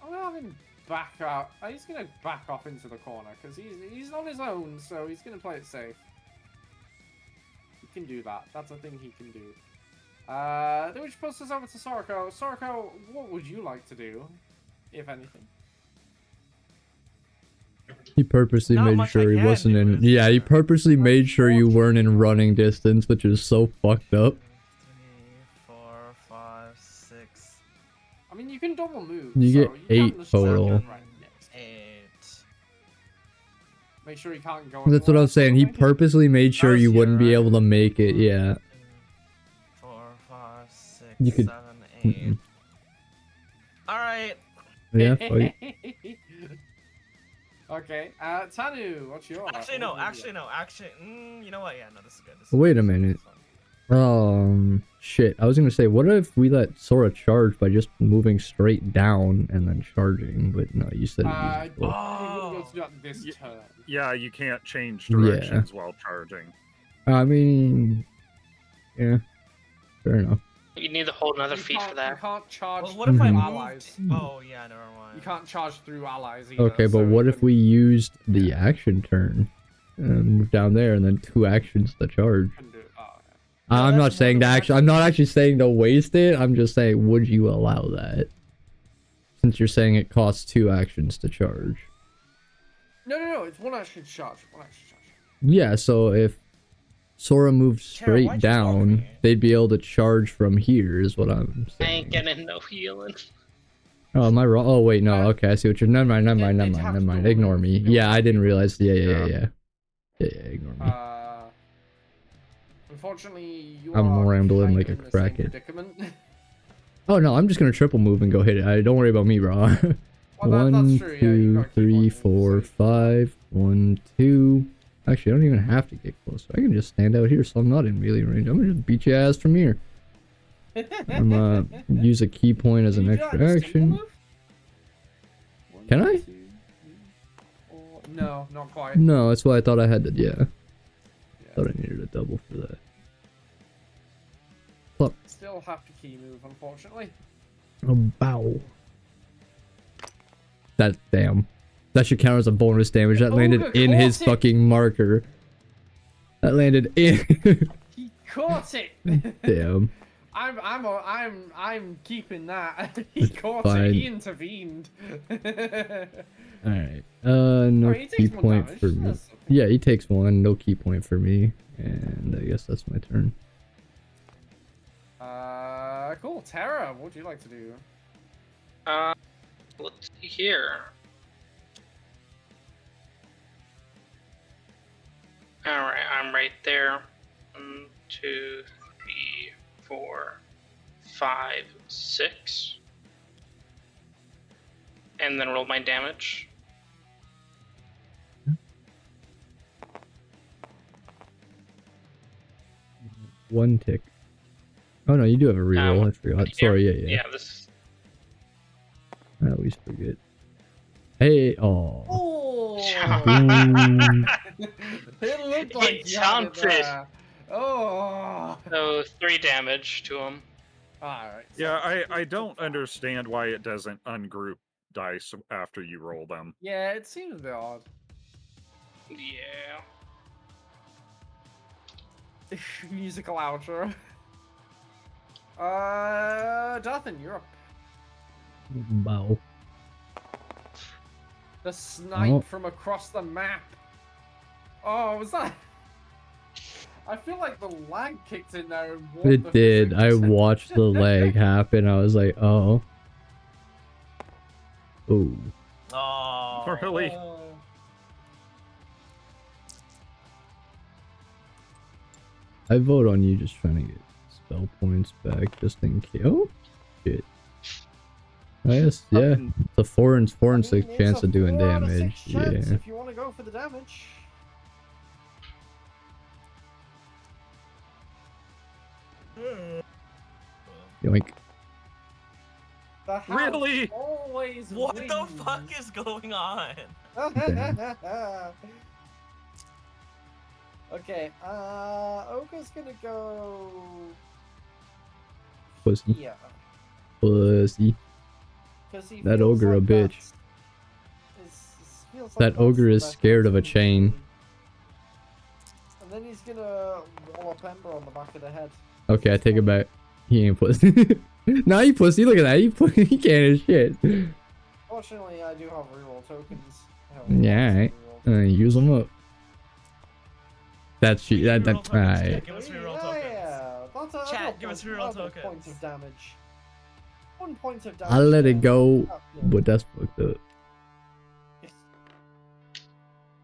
I'm gonna have him back out. He's gonna back off into the corner because he's on his own, so he's gonna play it safe. He can do that. That's a thing he can do. Then which puts us over to Sorako. Sorako, what would you like to do, if anything? He purposely Not made much sure I he can wasn't do, in. is Yeah, he there? purposely made sure you weren't in running distance, which is so fucked up. 3, 4, 5, 6, I mean, you can double move. You so get you 8 can just total. stand right next. 8. Make sure you can't go. That's what I was saying. He purposely made sure you That's wouldn't be right. able to make it. Yeah. 4, 5, 6, You could- 7, 8. Mm-mm. Alright. Yeah. Fight. Okay, Tanu, what's your? Actually, what no. would you Actually, do? no. Actually, you know what? Yeah, no, this is good. This is Wait good. a This is minute. fun. Shit. I was gonna say, what if we let Sora charge by just moving straight down and then charging? But no, you said. You it was wouldn't be able to do that this Ye- turn. Yeah, you can't change Yeah. directions while charging. I mean, yeah. Fair enough. You need to hold another You feet for can't- that. You can't charge Well, what if I through Mhm. allies. moved? Oh, yeah, never mind. You can't charge through allies either. Okay, but so what you if can- we used the action turn and move down there and then 2 actions to charge? can do- oh, I'm not that's saying more to than actually. I'm not actually saying to waste it. I'm just saying, would you allow that? Since you're saying it costs 2 actions to charge. No, it's 1 action charge. 1 action charge. Yeah, so if Sora moved Tara, straight why'd you talk to down, me? they'd be able to charge from here, is what I'm I ain't saying. getting no healing. Oh, am I wrong? Oh, wait, no. Okay, I see what you're. Never mind. They'd have Never to mind. go Ignore with- me. go Yeah, with I didn't you. realize. Yeah, Yeah. ignore me. Unfortunately, you I'm are rambling kind like of a in the same crackhead. predicament. Oh no, I'm just gonna triple move and go hit it. Don't worry about me, bro. Well, that's 1, true, yeah, you 2, gotta keep 3, on 4, safe. 5. 1, 2. Actually, I don't even have to get closer. I can just stand out here, so I'm not in melee range. I'm gonna just beat your ass from here. I'm use a key point as Can an you do that extra in a single action. move? Can 1, I? 2, 3, 4. No, not quite. No, that's why I thought I had to. Yeah, Yeah. thought I needed a double for that. Still have to key move, unfortunately. A bow. That damn. That should count as a bonus damage. That landed Ogre in his caught it. fucking marker. That landed in. He caught it. Damn. I'm keeping that. He caught fine. it. He intervened. Alright. No Oh, he key takes 1 point damage. for me. That's okay. Yeah, he takes 1. No key point for me. And I guess that's my turn. Cool. Terra, what would you like to do? Let's see here. Alright, I'm right there. 1, 2, 3, 4, 5, 6. And then roll my damage. One tick. Oh no, you do have a reroll. I forgot. Sorry, yeah. Yeah, this. I always forget. Hey, oh. Oh! Ooh. It looked like It you had it counted. there. Oh! So 3 damage to him. Alright. Yeah, I don't understand why it doesn't ungroup dice after you roll them. Yeah, it seems a bit odd. Yeah. Musical outro. Darthan, you're up. Bow. The snipe Oh. from across the map. Oh, was that? I feel like the lag kicked in there. And warped It the did. I physics. watched the leg happen. I was like, oh. Ooh. Oh, Really? I vote on you just trying to get spell points back just in case. Oh, shit. I guess, yeah. It's a 4 and 6 it's chance a of doing 4 out of 6 damage. chance Yeah. If you want to go for the damage. Yoink. The house Really? always what wins. the fuck is going on? Okay, Ogre's gonna go Pussy. here. Pussy. 'Cause he That feels ogre a like bitch. feels like That that's ogre the is best scared of a place to chain. be. And then he's gonna wallop Ember on the back of the head. Okay, I take it back. He ain't pussy. Nah, he pussy. Look at that. He can't his shit. Fortunately, I do have reroll tokens. Yeah, alright. Use them up. That's shit. That. Reroll tokens, Alright. Chat, give us reroll tokens. That's Chat, give us reroll Points tokens. of damage. 1 point of damage. I'll let there. it go, Oh, yeah. but that's fucked up.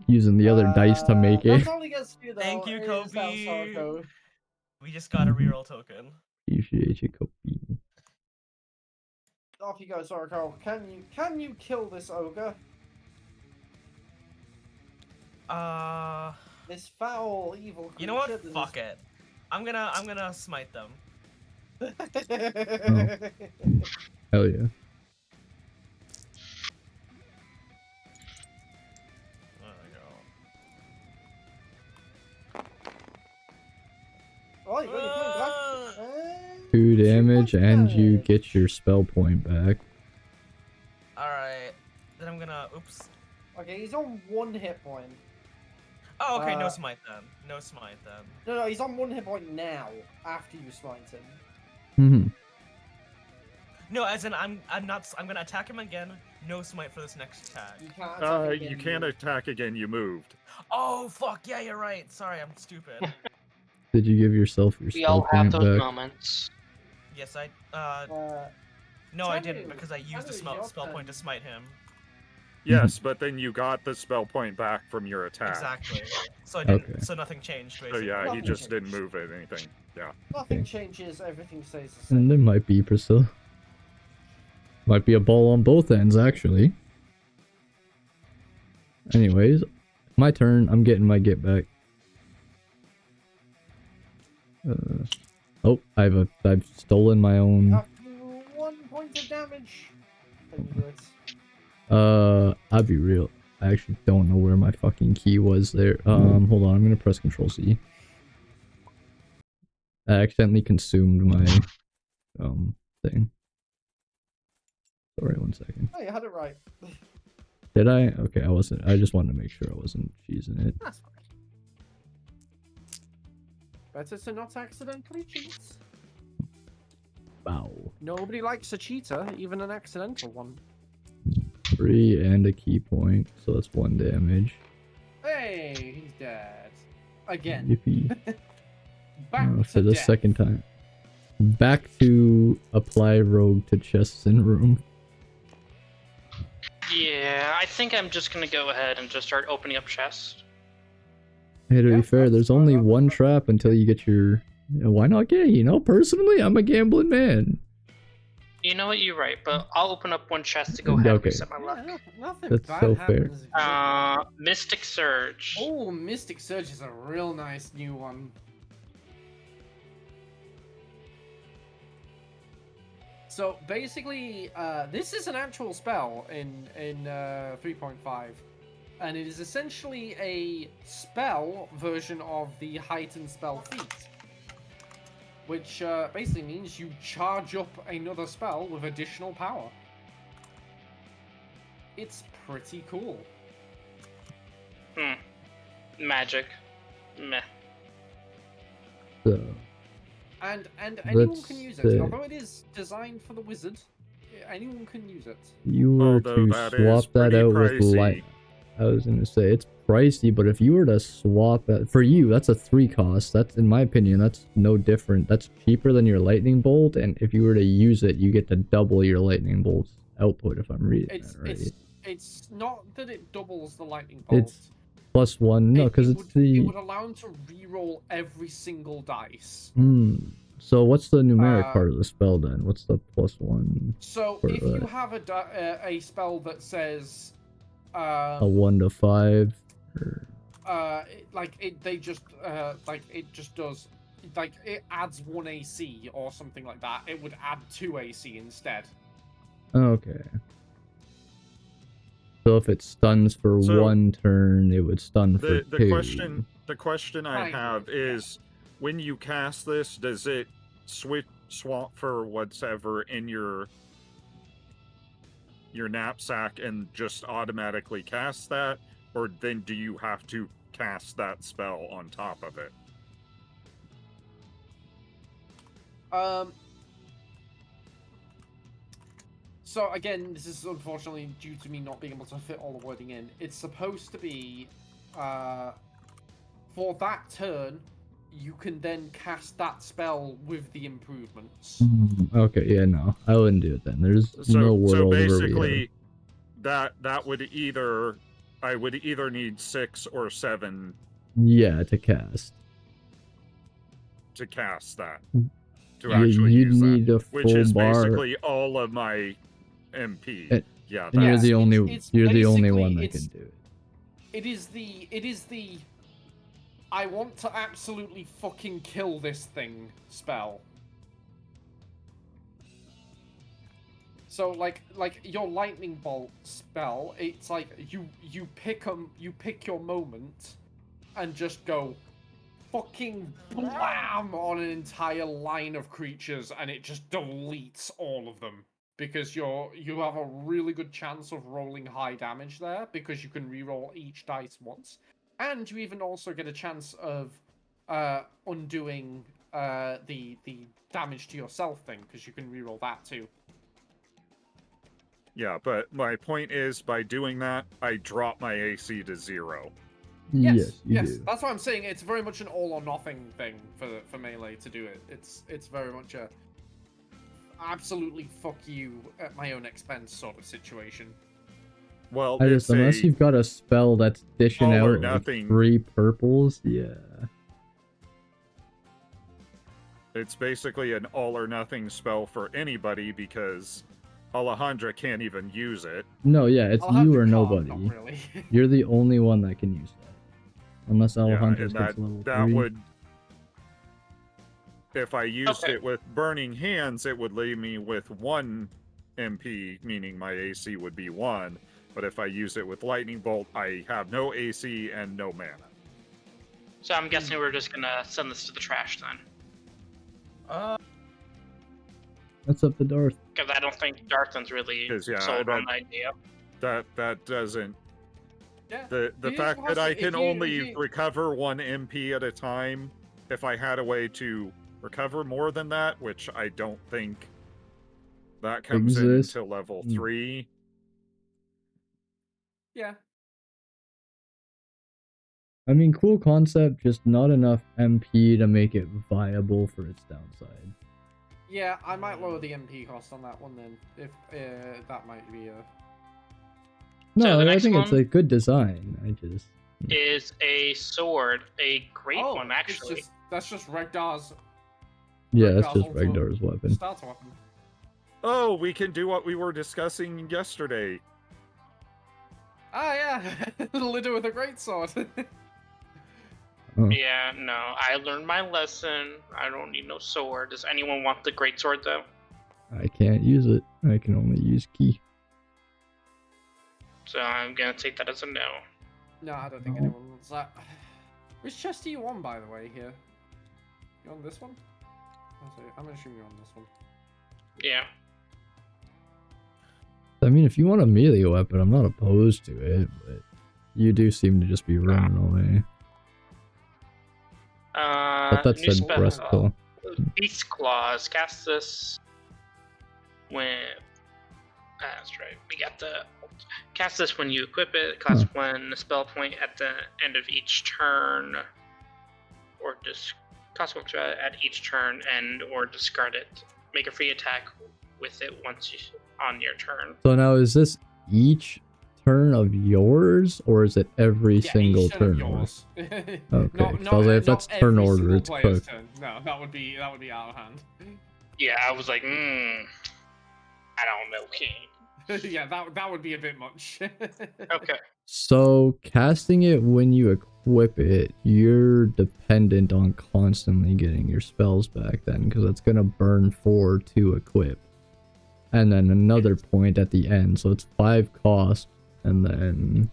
Using the other dice to make it. That's all he gets to do, though. Thank you, is that Kobe. Sarko. We just got a reroll token. Appreciate you, Kobe. Off you go, Sarko. Can you kill this ogre? This foul, evil creature. You know what? that Fuck it. I'm gonna smite them. Hell yeah. There Oh, you got your point back. we go. 2 damage, points of and you damage. get your spell point back. Alright. Then I'm gonna. Oops. Okay, he's on 1 hit point. Oh, okay, no Uh, smite then. No smite then. No, he's on 1 hit point now, after you smite him. Hmm. No, as in I'm gonna attack him again. No smite for this next attack. You can't attack him again. You can't attack again. You moved. Oh fuck, yeah, you're right. Sorry, I'm stupid. Did you give yourself your We spell all have point those back? moments. Yes, I no, I Tanu, didn't because I used the Tanu, your spell point to turn. smite him. Yes, but then you got the spell point back from your attack. Exactly. So I didn't. Okay. So nothing changed. So Basically. yeah, he Nothing just didn't changed. move anything. Yeah. Nothing Okay. changes, everything stays the And same. there might be Priscilla. Might be a ball on both ends, actually. Anyways, my turn. I'm getting my get back. Oh, I've stolen my own. After 1 point of damage. Can you do it? I'll be real. I actually don't know where my fucking key was there. Hold on. I'm gonna press Control C. I accidentally consumed my thing. Sorry, 1 second. Oh, you had it right. Did I? Okay, I wasn't. I just wanted to make sure I wasn't cheesing it. That's fine. Better to not accidentally cheat. Wow. Nobody likes a cheater, even an accidental one. 3 and a key point, so that's 1 damage. Hey, he's dead. Again. Yippee. Back Oh, to for the death. second time. Back to apply rogue to chests in room. Yeah, I think I'm just gonna go ahead and just start opening up chests. Hey, to Yeah, be fair, that's there's fine, only that's one fine. trap until you get your... Why not get? You know, personally, I'm a gambling man. You know what? You're right, but I'll open up one chest to go ahead and Okay. reset my luck. Yeah, nothing That's bad so fair. happens. if you- Mystic Surge. Oh, Mystic Surge is a real nice new one. So basically, this is an actual spell in 3.5, and it is essentially a spell version of the heightened spell feat, which basically means you charge up another spell with additional power. It's pretty cool. Magic. Meh. So, And anyone can use it. say- Although it is designed for the wizard, anyone can use it. you were Although to that is swap that pretty out with pricey. light. I was gonna say it's pricey, but if you were to swap that for you, that's a 3 cost. That's, in my opinion, that's no different. That's cheaper than your lightning bolt, and if you were to use it, you get to double your lightning bolt's output. If I'm reading It's that right, it's not that it doubles the lightning bolt. it's +1. No, because it it's would, the. it would allow him to re-roll every single dice. So what's the numeric Uh, part of the spell then? What's the +1? So For if you that. have a spell that says A 1 to 5. Or... it just does, like, it adds 1 AC or something like that. It would add 2 AC instead. Okay. So if it stuns for So, 1 turn, it would stun for The 2. question I Kind have of, is, when you cast this, does it swap for whatever in your knapsack and just automatically cast that, or then do you have to cast that spell on top of it? So again, this is unfortunately due to me not being able to fit all the wording in. It's supposed to be, for that turn, you can then cast that spell with the improvements. Okay, yeah, no. I wouldn't do it then. There's So, no world so where we basically, that would either, I would either need 6 or 7 yeah, to cast. to cast that, to You, actually you'd use need that, a which full is bar. basically all of my MP. And- Yeah, And you're Yes, the only it's you're the only basically- one that it's- can do it. It is the I want to absolutely fucking kill this thing spell. So like your lightning bolt spell, it's like you pick your moment and just go fucking blam on an entire line of creatures, and it just deletes all of them because you have a really good chance of rolling high damage there because you can reroll each dice once. and you even also get a chance of undoing the damage to yourself thing, because you can reroll that too. Yeah, but my point is, by doing that, I drop my AC to 0. Yes, you do. That's why I'm saying it's very much an all or nothing thing for melee to do it. It's very much a absolutely fuck you at my own expense sort of situation. Well, I it's just, unless you've got a spell that's dishing all or out like nothing. 3 purples, yeah. It's basically an all or nothing spell for anybody because Alejandra can't even use it. No, yeah, it's Alejandra you or can't, nobody. not really. You're the only one that can use that. Unless Alejandra and gets level 3. that would, if I used Okay. it with Burning Hands, it would leave me with 1 MP, meaning my AC would be 1. But if I use it with Lightning Bolt, I have no AC and no mana. So I'm guessing we're just gonna send this to the trash then, That's up to Darth. because I don't think Darthan's really 'Cause, yeah, sold on the idea. That doesn't. Yeah. The You just fact watch that I it, if can you- only if you- recover 1 MP at a time, if I had a way to recover more than that, which I don't think that comes in Exists. until level Mm. 3. Yeah. I mean, cool concept, just not enough MP to make it viable for its downside. Yeah, I might lower the MP cost on that one then, if that might be a... No, the I next think it's one a good design. I just... Is a sword, a great one it's actually. that's just Regdar's Yeah, that's Regdar's just ultimate Regdar's weapon. starter weapon. Oh, we can do what we were discussing yesterday. Ah, yeah, Lido with a greatsword. Yeah, no, I learned my lesson. I don't need no sword. Does anyone want the great sword though? I can't use it. I can only use key. So I'm gonna take that as a no. No, I don't think No. anyone wants that. Which chest are you on, by the way, here? You on this one? I'm assuming you're on this one. Yeah. I mean, if you want a melee weapon, I'm not opposed to it, but you do seem to just be running away. But that New said, spell. breastplate. Beast Claws. Cast this when. That's right. We got the. Cast this when you equip it. Cost 1 spell point at the end of each turn, or just cost 1 at each turn, and or discard it. Make a free attack with it once on your turn. So now, is this each turn of yours, or is it every Yeah, single each turn of turn? yours. Okay, Not, so I was like, if not that's turn every order, single it's player's cooked. turn. No, that would be out of hand. Yeah, I was like, I don't know, King. Yeah, that would be a bit much. Okay. So casting it when you equip it, you're dependent on constantly getting your spells back then, because it's gonna burn 4 to equip, and then another point at the end. So it's 5 cost, and then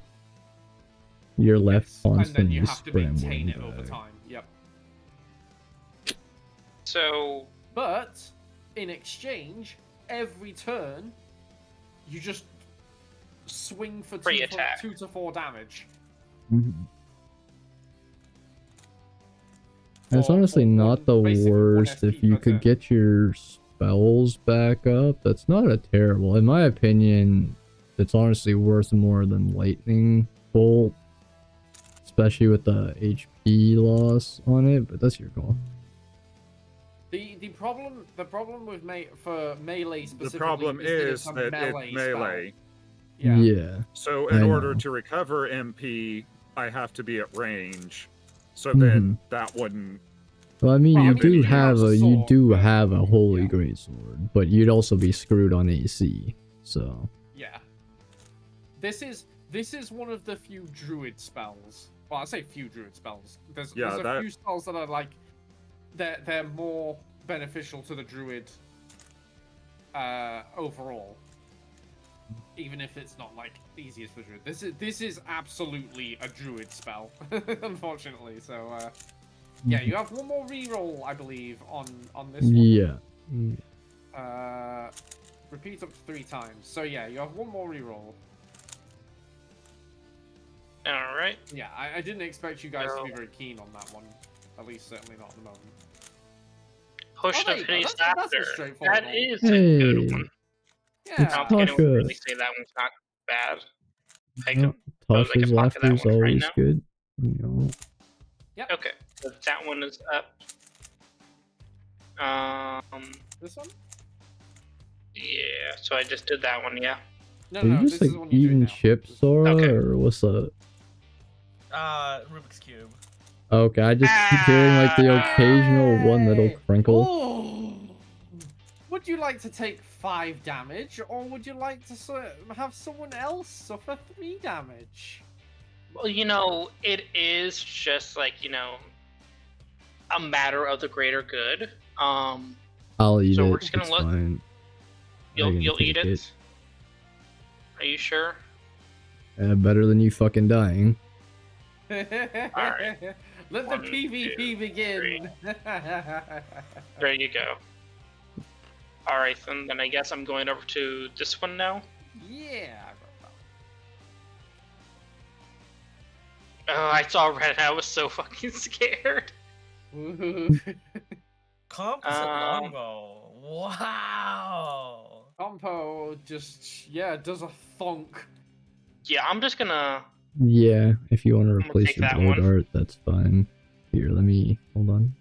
you're left Yes, and then constantly you have to maintain scrambling it over back. time. Yep. So But in exchange, every turn, you just swing for Free 2 attack. to 4 damage. Mhm. It's For- honestly for not one- the basically one worst SP if you per could turn. get your spells back up. That's not a terrible. In my opinion, it's honestly worth more than lightning bolt, especially with the HP loss on it. But that's your call. The problem with for melee The specifically problem is that is it's a that melee. it's melee. Spell. Yeah. Yeah. So I in order know. to recover MP, I have to be at range. So Mhm. then that wouldn't. Well, I mean, Well, I you mean, do you have have a you sword, do but- have a holy yeah. great sword, but you'd also be screwed on AC. So Yeah. This is one of the few druid spells. Well, I say few druid spells. There's a few spells that are like they're more beneficial to the druid overall. Even if it's not like the easiest for druid. This is absolutely a druid spell, unfortunately. So yeah, you have one more reroll, I believe, on this one. yeah. Repeat up to 3 times. So yeah, you have one more reroll. All right. Yeah, I didn't expect you guys to be No. very keen on that one. At least certainly not at the moment. Potion there of you go, Haste that's a after. straightforward That one. is a good Hey, one. Yeah. I don't think anyone can Tasha. really say that one's not bad. I No, suppose I Tasha's can pocket laughter that is one right always now. good. You know. Okay, so that one is up. This one? Yeah. So I just did that one. Yeah. No, Are you no, just this like is the one you're doing eating now. chips, Sora, Okay. or what's up? Rubik's Cube. Okay, I just keep hearing like the occasional one little Hey! crinkle. Oh! Would you like to take 5 damage, or would you like to have someone else suffer 3 damage? Well, it is just like a matter of the greater good. I'll eat So it. we're just gonna It's look. fine. I can You'll eat take it. Are you sure? Better than you fucking dying. Alright. Let the 1, PvP 2, begin. There you go. Alright, then I guess I'm going over to this one now. Yeah. Oh, I saw red and I was so fucking scared. Composite longbow. Wow. Compo just, does a thonk. Yeah, I'm just gonna... Yeah, if you want to gonna replace take your that blow one. dart, that's fine. Here, let me hold on.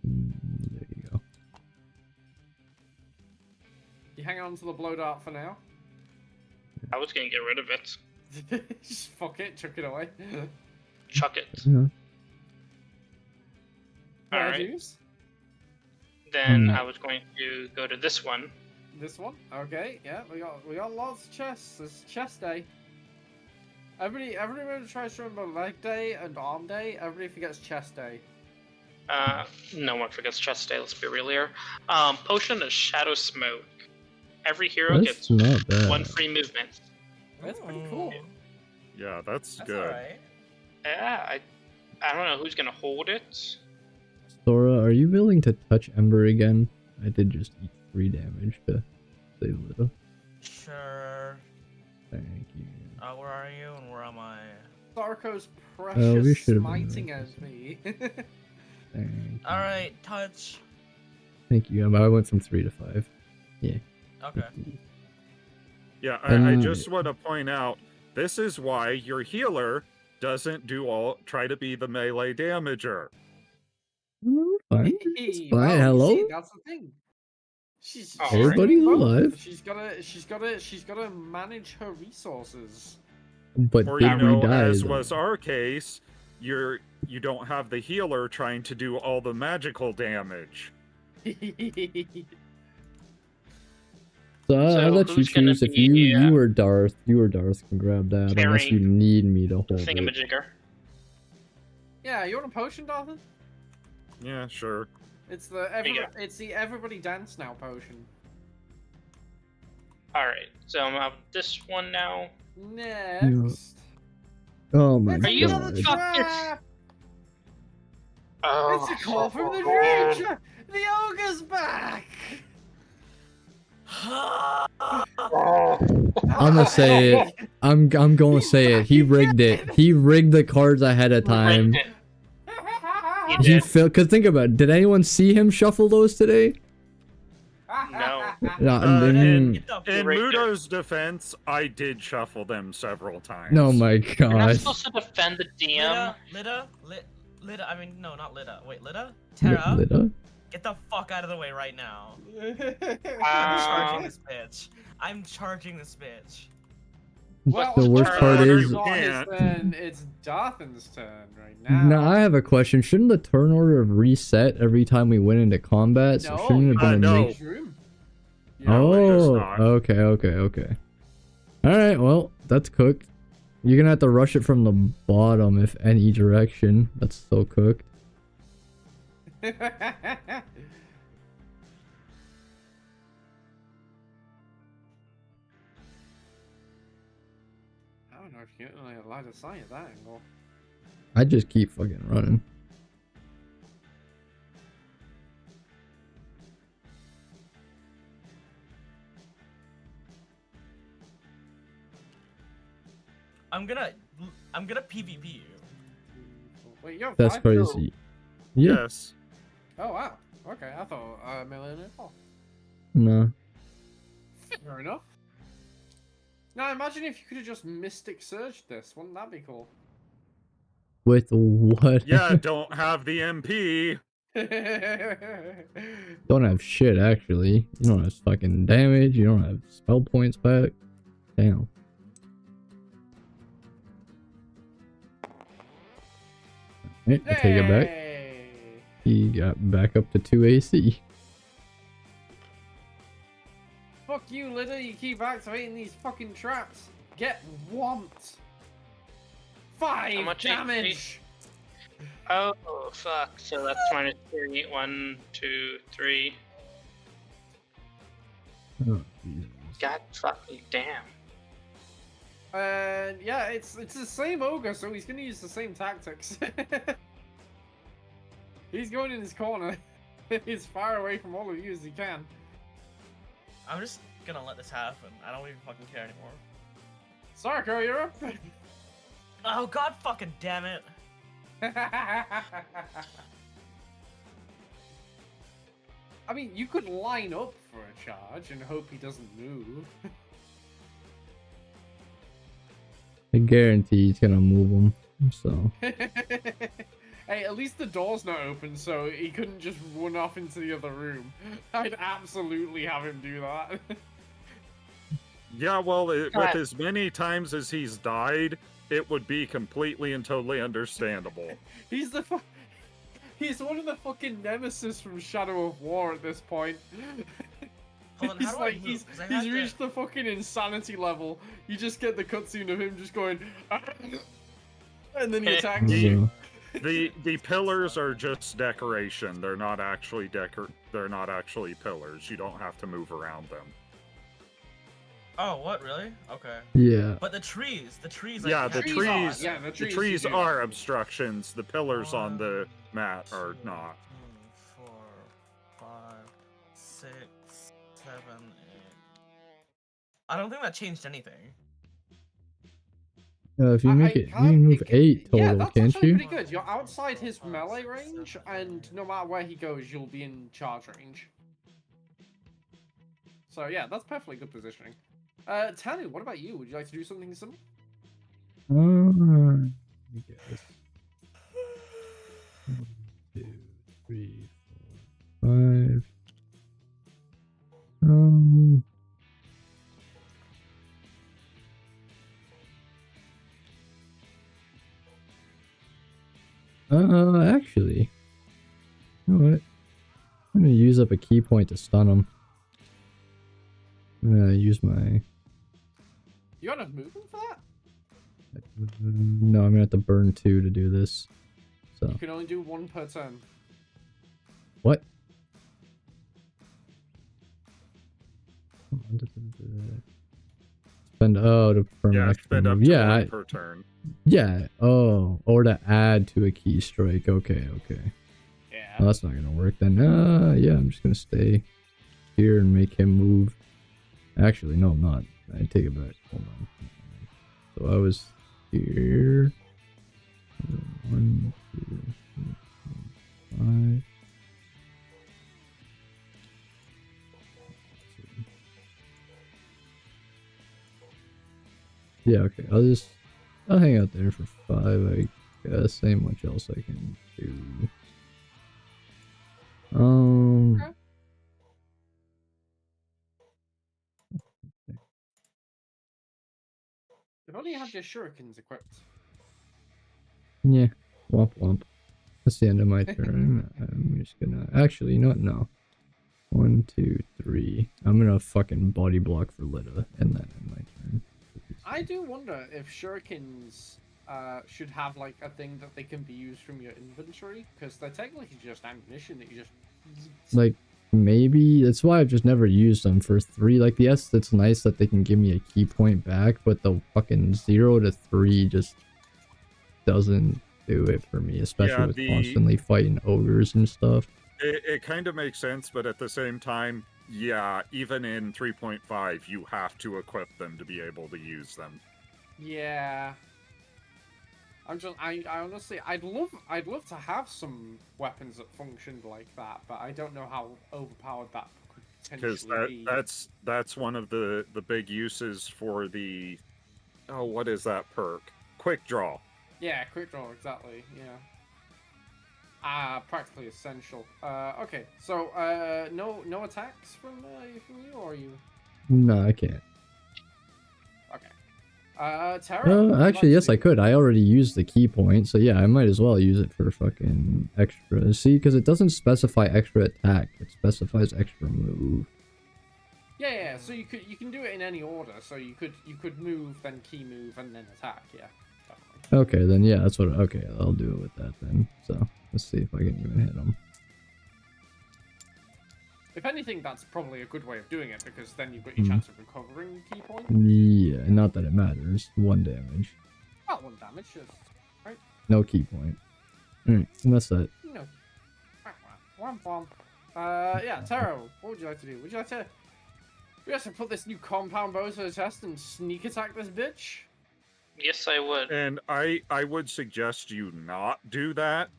There you go. You hang on to the blow dart for now. I was gonna get rid of it. Just fuck it, chuck it away. Chuck it. Yeah. Alright. Juice? Then I was going to go to this one. This one? Okay, yeah, we got lots of chests. It's chest day. Everybody tries to remember leg day and arm day. Everybody forgets chest day. No one forgets chest day, let's be real here. Potion of Shadow Smoke. Every hero That's gets not bad. 1 free movement. That's pretty cool. Yeah, that's That's good. alright. Yeah, I don't know who's gonna hold it. Sora, are you willing to touch Ember again? I did just eat 3 damage to save a little. Sure. Thank you. Where are you and where am I? Sarko's we precious should've been smiting right. at me. Thank you. Alright, touch. Thank you. I went from 3 to 5. Yeah. Okay. Yeah, I And- just want to point out, this is why your healer doesn't try to be the melee damager. Fine. It's fine. Well, you Hello? see, that's the thing. She's Everybody's doing both. alive. She's gotta manage her resources. But Or, did we die? as though? was our case, you don't have the healer trying to do all the magical damage. So I'll let you who's gonna choose if be, you or Darth. You or Darth can grab that unless you carrying need me to hold it. Thingamajigger. Yeah, you want a potion, Darthan? Yeah, sure. It's you go. everybody dance now potion. Alright, so I'm up this one now. Next. Oh my It's Are you another god. fucking- trap! Oh, It's a call from the man. future! The ogre's back! I'm gonna say it. I'm gonna say it. He rigged it. He rigged the cards ahead of time. He He did. failed. Cause think about it. Did anyone see him shuffle those today? No. No. In Get the Right there. Mudo's defense, I did shuffle them several times. Oh my You're not god. supposed to defend the DM. Lida, I mean, no, not Lida. Wait, Lida? Yeah, Terra, Lida? get the fuck out of the way right now. I'm Um, charging this bitch. I'm charging this bitch. Well, The worst turn part order is. it's not his can't. turn, it's Darthan's turn right now. Now I have a question. Shouldn't the turn order have reset every time we went into combat? So No, shouldn't it have been a no. make- Room. No, it does Oh, not. okay. Alright, well, that's cooked. You're gonna have to rush it from the bottom if any direction. That's so cooked. I don't know if you can really line of sight at that angle. I just keep fucking running. I'm gonna I'm gonna PvP you. Wait, you have That's 5? crazy. Yeah. Yes. Oh wow. Okay, I thought melee and 4. No. Fair enough. Now imagine if you could have just Mystic Surged this. Wouldn't that be cool? With what? Yeah, don't have the MP. Don't have shit, actually. You don't have fucking damage. You don't have spell points back. Damn. Right, I take it back. Yay! He got back up to 2 AC. Fuck you, Lidda. You keep activating these fucking traps. Get whomped. 5 much damage. Oh, fuck. So that's minus 3. 1, 2, 3. Oh, Jesus. God fucking damn. And yeah, it's the same ogre, so he's gonna use the same tactics. He's going in his corner, as far away from all of you as he can. I'm just gonna let this happen. I don't even fucking care anymore. Sarko, you're up. Oh god fucking damn it. I mean, you could line up for a charge and hope he doesn't move. I guarantee he's gonna move him. So. Hey, at least the door's not open, so he couldn't just run off into the other room. I'd absolutely have him do that. Yeah, well, with as many times as he's died, it would be completely and totally understandable. He's one of the fucking nemesis from Shadow of War at this point. Hold on, He's how do like, I move? he's 'Cause I had to- reached the fucking insanity level. You just get the cutscene of him just going, and then he attacks you. The pillars are just decoration. They're not actually pillars. You don't have to move around them. Oh, what, really? Okay. Yeah. But the trees, Yeah, like, the trees. Yeah, the The trees trees you do. are obstructions. The pillars on the mat are not. 2, 4, 5, 6, 7, 8. I don't think that changed anything. If you make it, you can't- can move it- 8 Yeah, total, that's can't actually you? pretty good. You're outside his melee range, and no matter where he goes, you'll be in charge range. So yeah, that's perfectly good positioning. Tanu, what about you? Would you like to do something similar? I guess. 1, 2, 3, 4, 5. Actually, you know what? I'm gonna use up a key point to stun him. I'm gonna use my. You got enough movement for that? No, I'm gonna have to burn 2 to do this. So You can only do 1 per turn. what? Spend to perform an Yeah, extra spend up move. to Yeah, one per turn. yeah. Oh, or to add to a key strike. Okay. Yeah. Well, that's not gonna work then. Yeah, I'm just gonna stay here and make him move. Actually, no, I'm not. I take it back. Hold on. So I was here. 1, 2, 3, 4, 5. Yeah, okay. I'll hang out there for 5, I guess. Ain't much else I can do. Okay. If only you had your shurikens equipped. Yeah. Womp womp. That's the end of my turn. I'm just gonna actually, you know what? No. 1, 2, 3. I'm gonna fucking body block for Lita and then end my turn. I do wonder if shurikens should have like a thing that they can be used from your inventory, because they're technically just ammunition that you just Like, maybe that's why I've just never used them for 3. Like, yes, it's nice that they can give me a key point back, but the fucking 0 to 3 just doesn't do it for me, especially with constantly fighting ogres and stuff. It kind of makes sense, but at the same time, yeah, even in 3.5, you have to equip them to be able to use them. Yeah. I honestly, I'd love to have some weapons that functioned like that, but I don't know how overpowered that could Because potentially be. that's one of the big uses for the what is that perk? Quick draw. Yeah, quick draw, exactly. Yeah. Practically essential. Okay, so no attacks from you, or are you? No, I can't. Okay. Tara. what would you Actually, like yes, to I do? could. I already used the key point, so yeah, I might as well use it for fucking extra. See, because it doesn't specify extra attack; it specifies extra move. Yeah. So you can do it in any order. So you could move, then key move, and then attack. Yeah. Definitely. Okay, then yeah, that's what. Okay, I'll do it with that then. So let's see if I can even hit him. If anything, that's probably a good way of doing it because then you've got your chance of recovering key point. Yeah, not that it matters. 1 damage, Oh, 1 damage. Just, right? no key point. Alright, and that's that. No. Yeah, Taro, what would you like to do? Would you like to put this new compound bow to the test and sneak attack this bitch? Yes, I would. And I would suggest you not do that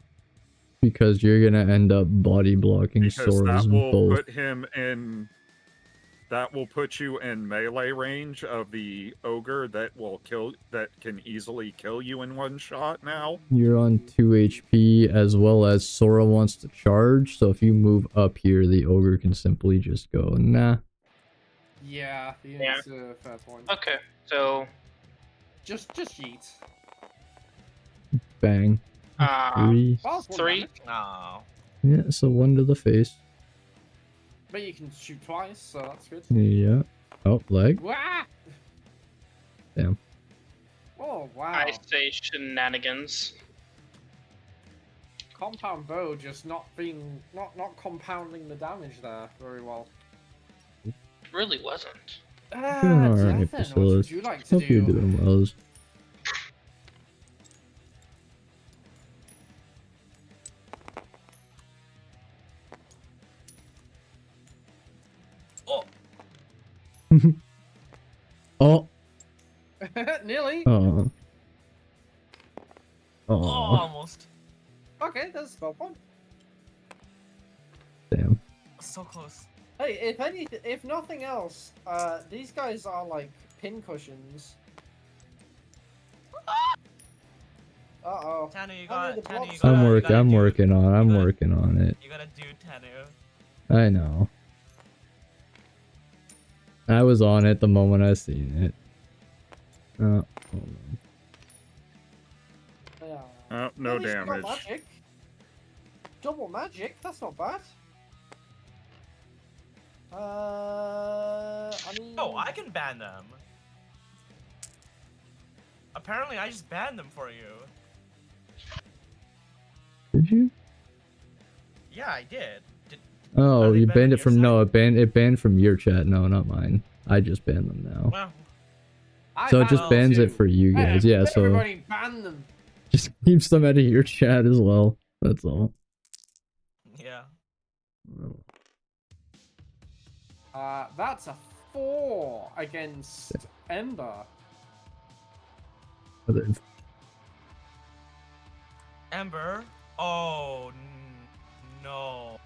Because you're gonna end up body blocking because Sora's that will both. put him in. That will put you in melee range of the ogre that can easily kill you in 1 shot now. You're on 2 HP as well as Sora wants to charge, so if you move up here, the ogre can simply just go, nah. Yeah, Yeah. that's a fair point. Okay, so Just yeet. Bang. 3. Well, it's 1 3. damage, Oh. Yeah, so 1 to the face. but you can shoot twice, so that's good. Yeah. Oh, leg. Wah! Damn. Oh wow! I say shenanigans. Compound bow just not compounding the damage there very well. Really wasn't. Doing alright, Darthan, what Priscilla. would you like to Hope you're do? doing well. Oh. Oh. Nearly. Oh. Oh, Oh. almost. Okay, that's a spell point. Damn. So close. Hey, if nothing else, these guys are like pin cushions. Uh-oh. Tanu, you How got. many of the Tanu, you blocks gotta. I'm you working. gotta I'm do- working on. I'm you gotta- working on it. You gotta do Tanu. I know. I was on it the moment I seen it. Hold on. Yeah. Oh, no At least you got damage. Magic. Double magic. That's not bad. I mean. Oh, I can ban them. Apparently, I just banned them for you. Did you? Yeah, I did. Oh, Are they you banned banned on it your from side? no. It banned from your chat. No, not mine. I just banned them now. Well, I So it banned just them bans it too. for you Hey, guys. Yeah. So everybody ban them. just keeps them out of your chat as well. That's all. yeah. That's a 4 against Ember. Ember. Oh no.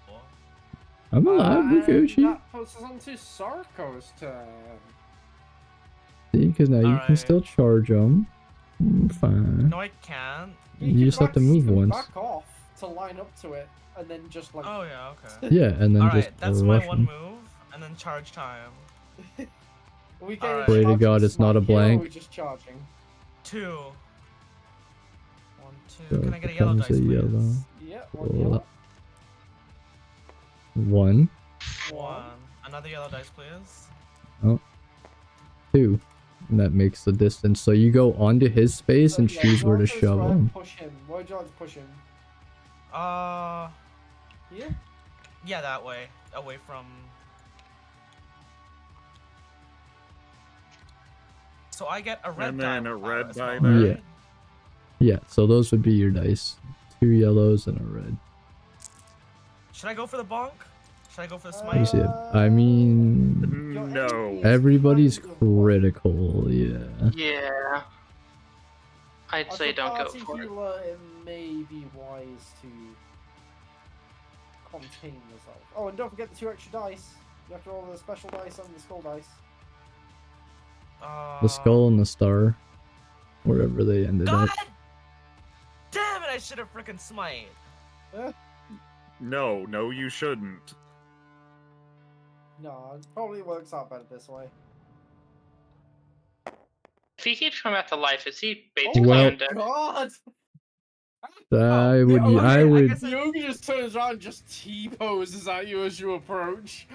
I'm alive, And Rikuchi. that puts us onto Sarko's turn. See, because now you can Alright. still charge them. Fine. No, I can't. You can just have to move you can once. Back off to line up to it, and then just like. Oh yeah, okay. Yeah, and then Alright, just that's rush my one 'em. move, and then charge time. We get Alright. Pray to charging God it's not a smite here, or blank. we just charging. 2. 1, 2. So Can I it get a yellow becomes dice, a please? yellow. Yeah, one Cool. yellow. 1, 1. Another yellow dice, please. 2. And that makes the distance. So you go onto his space So, and yeah, choose where to York is shove right, him. Push him. Where would you like to push him? Here? Yeah, that way. Away from. So I get a red And die. then a with that red as die well, there? Yeah. right? Yeah, so those would be your dice. 2 yellows and a red. Should I go for the bonk? Should I go for the Let me smite? see it. I mean, Your No. enemy is everybody's kind of like- critical, yeah. Yeah. I'd say don't go for it. Healer, it may be wise to contain yourself. Oh, and don't forget the 2 extra dice. You have to roll the special dice and the skull dice. The skull and the star. Wherever they ended God up. damn it! I should have frickin' smite. No, you shouldn't. No, it probably works out better this way. If he keeps coming back to life, is he basically Well- undead? God! I would. Okay, I would. Yogi just turns around and just T-poses at you as you approach.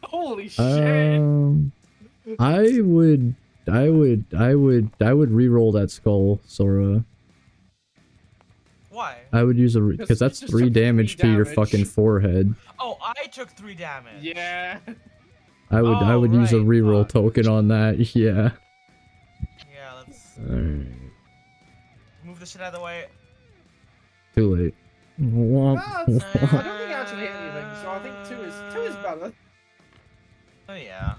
Holy shit! I would re-roll that skull, Sora. Why? I would use because that's just 3 took 3 damage to your damage. fucking forehead. Oh, I took 3 damage. Yeah. I would use a right, re-roll fuck. token on that. Yeah. Yeah, let's Alright. move the shit out of the way. Too late. Womp. I don't think I actually hit anything, so I think 2 is better. Oh yeah.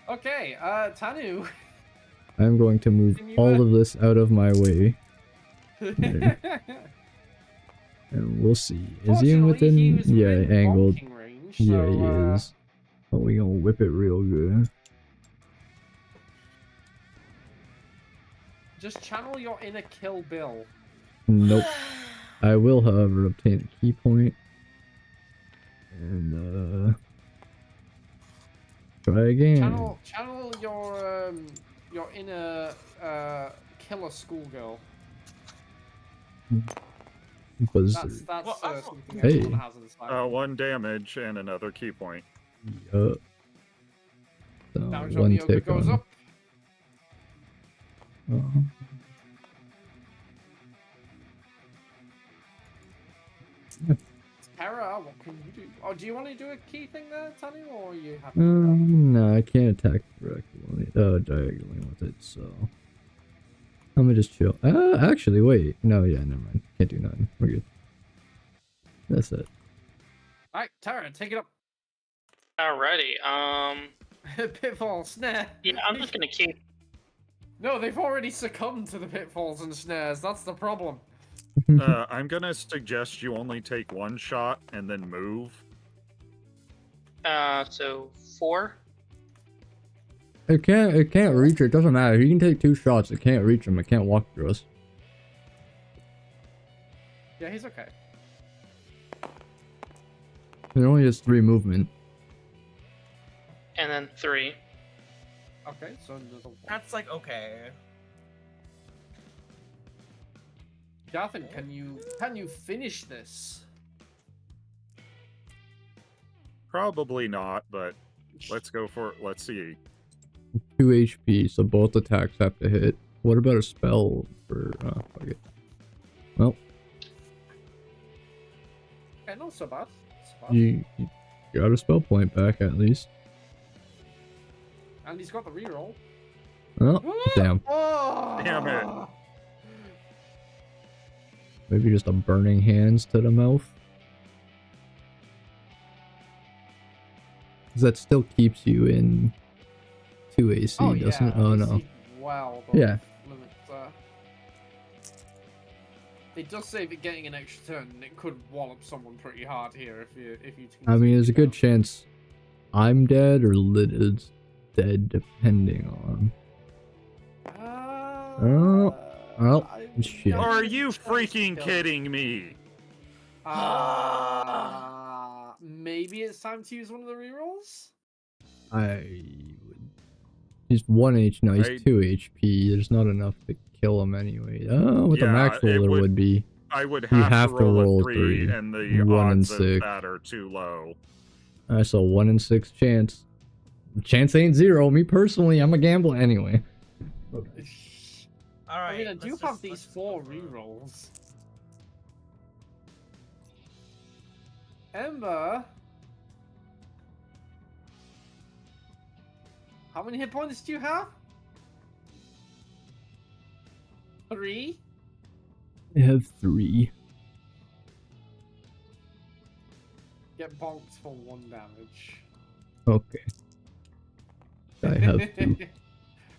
Okay, Tanu. I'm going to move Can you, all of this out of my way, and we'll see. Is he in Fortunately, he within? was Yeah, within angled. bonking range, Yeah, so, he is. Oh, we gonna whip it real good. Just channel your inner Kill Bill. Nope. I will, however, obtain a key point. And, try again. Channel your inner killer schoolgirl. Buzzard. That's Well, something Hey. everyone has in this life. 1 damage and another key point. Yup. So, Damage on one the yoga tick goes on. up. Terra, what can you do? Oh, do you want to do a key thing there, Tanu, or are you happy? No, I can't attack directly. Diagonally with it, so I'm gonna just chill. Actually, wait. No, yeah, never mind. Can't do nothing. We're good. That's it. Alright, Terra, take it up. Alrighty. Pitfall, snare. Yeah, I'm just gonna keep. No, they've already succumbed to the pitfalls and snares. That's the problem. I'm gonna suggest you only take 1 shot and then move. So 4. It can't reach her. It doesn't matter. You can take 2 shots. It can't reach him. It can't walk through us. Yeah, he's okay. It only has 3 movement. And then 3. Okay, so another one. That's like okay. Darthan, can you finish this? Probably not, but let's go for it. Let's see. 2 HP, so both attacks have to hit. What about a spell for? Fuck it. Well, Okay, not so bad. It's fine. you got a spell point back at least. And he's got the reroll. Oh, damn. Oh! Damn it. Maybe just a burning hands to the mouth. 'Cause that still keeps you in 2 AC, Oh, doesn't it? yeah, Oh you no. see well above Yeah. limits there. It does say that getting an extra turn, and it could wallop someone pretty hard here if you. I mean, there's a good chance. chance I'm dead or Lit is dead, depending on. Oh, shit. Are you freaking kidding me? Maybe it's time to use one of the rerolls? I would. He's 1 H. No, he's I- 2 HP. There's not enough to kill him anyway. Oh, what the Yeah, max it roller would be. I would You have, to roll a 3, 3, and the 1 and odds of 6. that are too low. I saw 1 in 6 chance. Chance ain't 0. Me personally, I'm a gambler anyway. All right. I mean, I do let's have just- these let's just 4 go for it. rerolls. Ember. How many hit points do you have? 3? I have 3. Get bonked for 1 damage. Okay. I have 2.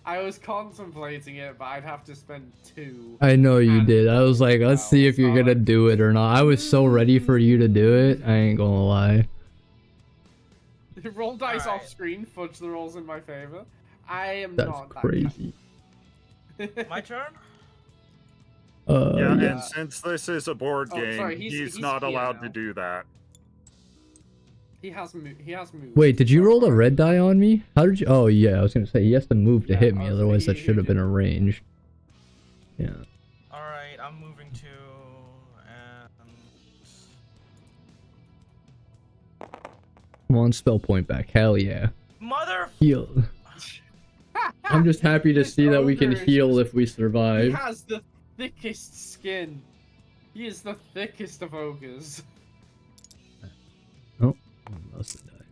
I was contemplating it, but I'd have to spend 2. I know you And did. I was like, let's see if you're gonna so- do it or not. I was so ready for you to do it. I ain't gonna lie. Roll dice Alright. off screen, fudge the rolls in my favor. I am That's not that crazy. kind. My turn? Yeah, Yeah. and since this is a board Oh, game, sorry, he's he's not here allowed now. to do that. He has moved. Wait, did you so- roll a red die on me? How did you? Oh yeah, I was gonna say he has to move to Yeah, hit I me, was- otherwise that he should have been did. arranged. Yeah. Alright, I'm moving to... and... Come on, spell point back. Hell yeah. Mother... Heal. I'm just happy to This see that we can ogre is heal just- if we He survive. has the thickest skin. He is the thickest of ogres. Oh, must have died.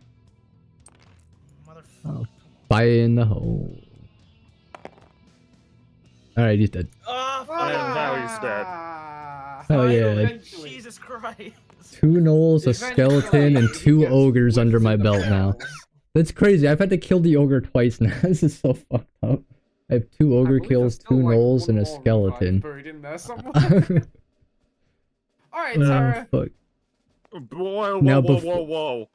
Motherfucker. Oh. Fire in the hole. Alright, he's dead. Oh, And now he's dead. Oh, yeah. Eventually. Jesus Christ. 2 gnolls, a Eventually, skeleton, and he 2 gets ogres whipped under in my the belt now. balls. That's crazy. I've had to kill the ogre twice now. This is so fucked up. I have 2 I ogre believe kills, there's 2 still, like, gnolls, one and a more revive skeleton. buried in there somewhere. Alright, Oh, Tara. fuck. Whoa, Now whoa, befo- whoa, whoa.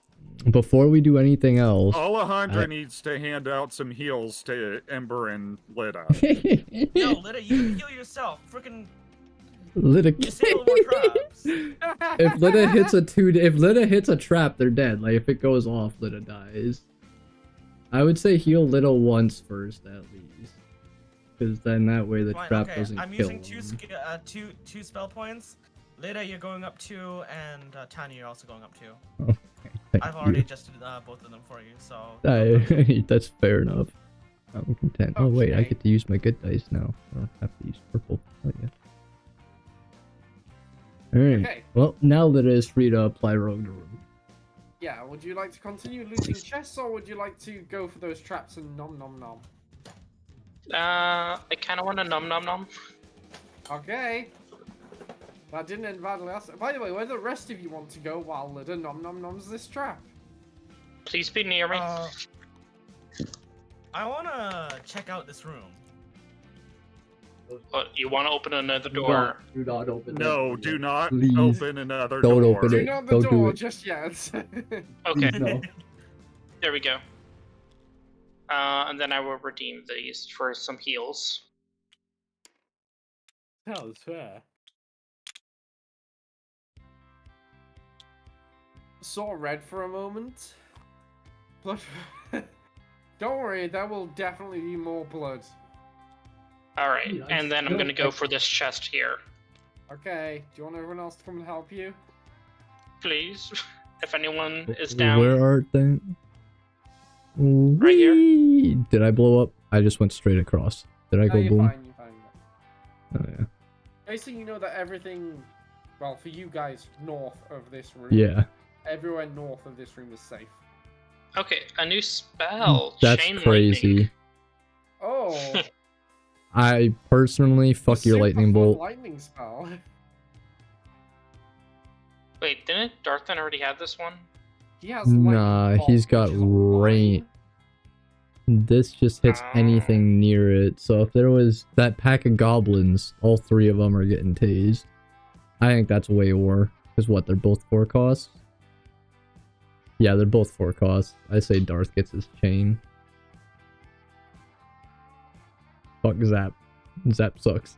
Before we do anything else, Alejandra needs to hand out some heals to Ember and Lida. Yo, Lida, you heal yourself. Freaking Lida, disable more traps. if Lida hits a if Lida hits a trap, they're dead. Like if it goes off, Lida dies. I would say heal Lida once first at least, because then that way the Fine, trap okay, doesn't I'm kill using two spell points. Lida, you're going up 2, and Tanya, you're also going up 2. Okay, thank I've already you. adjusted both of them for you, so... That's fair enough. I'm content. Oh wait, I Okay. get to use my good dice now. I don't have to use purple. Oh yeah. Alright. Okay. Well, now Lida is free to apply rogue to rogue. Yeah, would you like to continue looting chests, or would you like to go for those traps and nom nom nom? I kind of want to nom nom nom. Okay. That didn't end badly. By the way, where the rest of you want to go while Lida nom nom noms this trap? Please be near me. I wanna check out this room. What, you want to open another door? Do not open No, do not Please. open another Don't door. open Do it. not the Don't do door it. just yet. Okay, No. there we go. And then I will redeem these for some heals. Hell, fair. Saw red for a moment, but don't worry, there will definitely be more blood. Alright, Yeah, and then I'm still gonna go for this chest here. Okay, do you want everyone else to come and help you? Please, if anyone is down. Where are they? Right here. Whee! Did I blow up? I just went straight across. Did I No, go you're boom? fine, you're fine. Oh yeah. Basically, you know that everything, well, for you guys, north of this room, Yeah. everywhere north of this room is safe. Okay, a new spell. That's Chain crazy. Lightning. Oh, I personally fuck the your super lightning fun bolt. lightning spell. Wait, didn't Darthan already have this one? He has lightning Nah, bolt, he's got which is a line. rain. This just hits anything near it. So if there was that pack of goblins, all 3 of them are getting tased. I think that's way more. Because what, they're both 4 costs? Yeah, they're both 4 costs. I say Darth gets his chain. Fuck Zap. Zap sucks.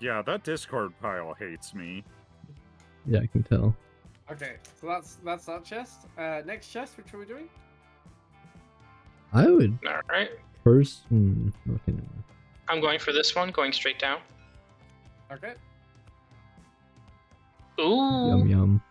Yeah, that Discord pile hates me. Yeah, I can tell. Okay, so that's that chest. Next chest, which are we doing? I would Alright, first... okay, never mind. I'm going for this one, going straight down. Okay. Ooh, Yum yum.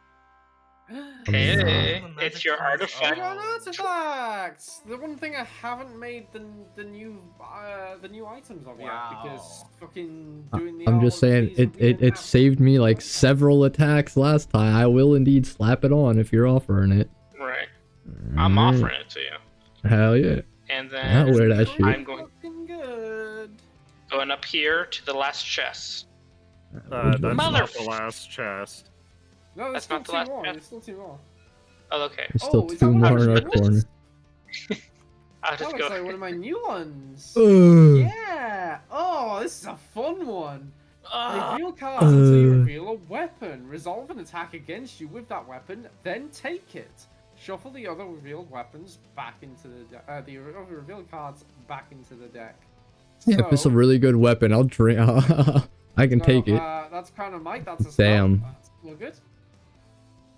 hey, Oh, the it's magic your cards. I artifact. got artifacts. The one thing I haven't made the new items of yet because Wow. fucking doing the. I'm just saying, it saved me like several attacks last time. I will indeed slap it on if you're offering it. Right, I'm Alright. offering it to you. Hell yeah. And I'll then wear that shit. I'm going Good. up here to the last chest. That's not the Motherf- last chest. No, there's That's still not the two last more. chest? There's still two more. Oh, okay. There's still Oh, is that two one more of in my our new corner. ones? I'll just That looks go. like one of my new ones. Ugh. Yeah. Oh, this is a fun one. Ah, Reveal cards until you Uh. reveal a weapon. Resolve an attack against you with that weapon, then take it. Shuffle the other revealed weapons back into the the other revealed cards back into the deck. Yeah, if it's a really good weapon, I'll drink. I can take it. That's Crown of Might. That's a spell. Damn. That's real good.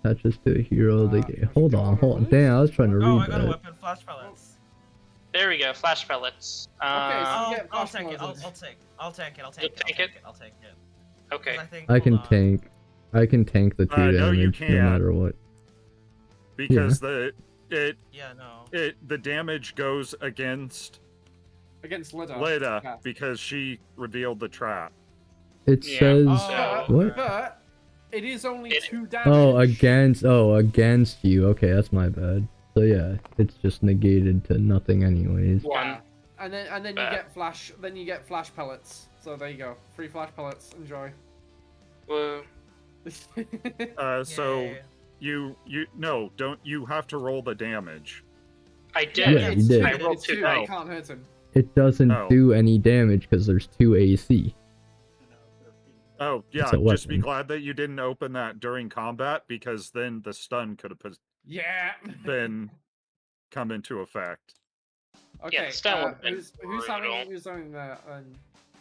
Attaches to a hero of the game. What Hold you on, got, hold on. Ruth? Damn, I was trying to oh, I read got a that. weapon. Flash pellets. There we go. Flash pellets. Okay, so I'll, get I'll flash take it. pellets. I'll take it. I'll take it. I'll You'll take it. take I'll it? take it. I'll take it. Okay. 'Cause I think. I hold can on. tank. I can tank the 2 no, you damage no can't. matter what. Because Yeah, no. the damage goes against Against Lida. Leda Yeah. because she revealed the trap. It Yeah. says Oh, what? But it is only It- 2 damage. against you. Okay, that's my bad. So yeah, it's just negated to nothing anyways. One. Yeah. And then you Bad. get flash. Then you get flash pellets. So there you go. Free flash pellets. Enjoy. Whoa. So Yay. you have to roll the damage. I Yeah, did. Yeah, it's you did. two, I rolled it's 2 two. dice. You can't hurt him. It doesn't Oh. do any damage because there's 2 AC. Oh yeah, It's a just be weapon. glad that you didn't open that during combat because then the stun could have Yeah. been come into effect. Okay. the stun would've been who's brutal. having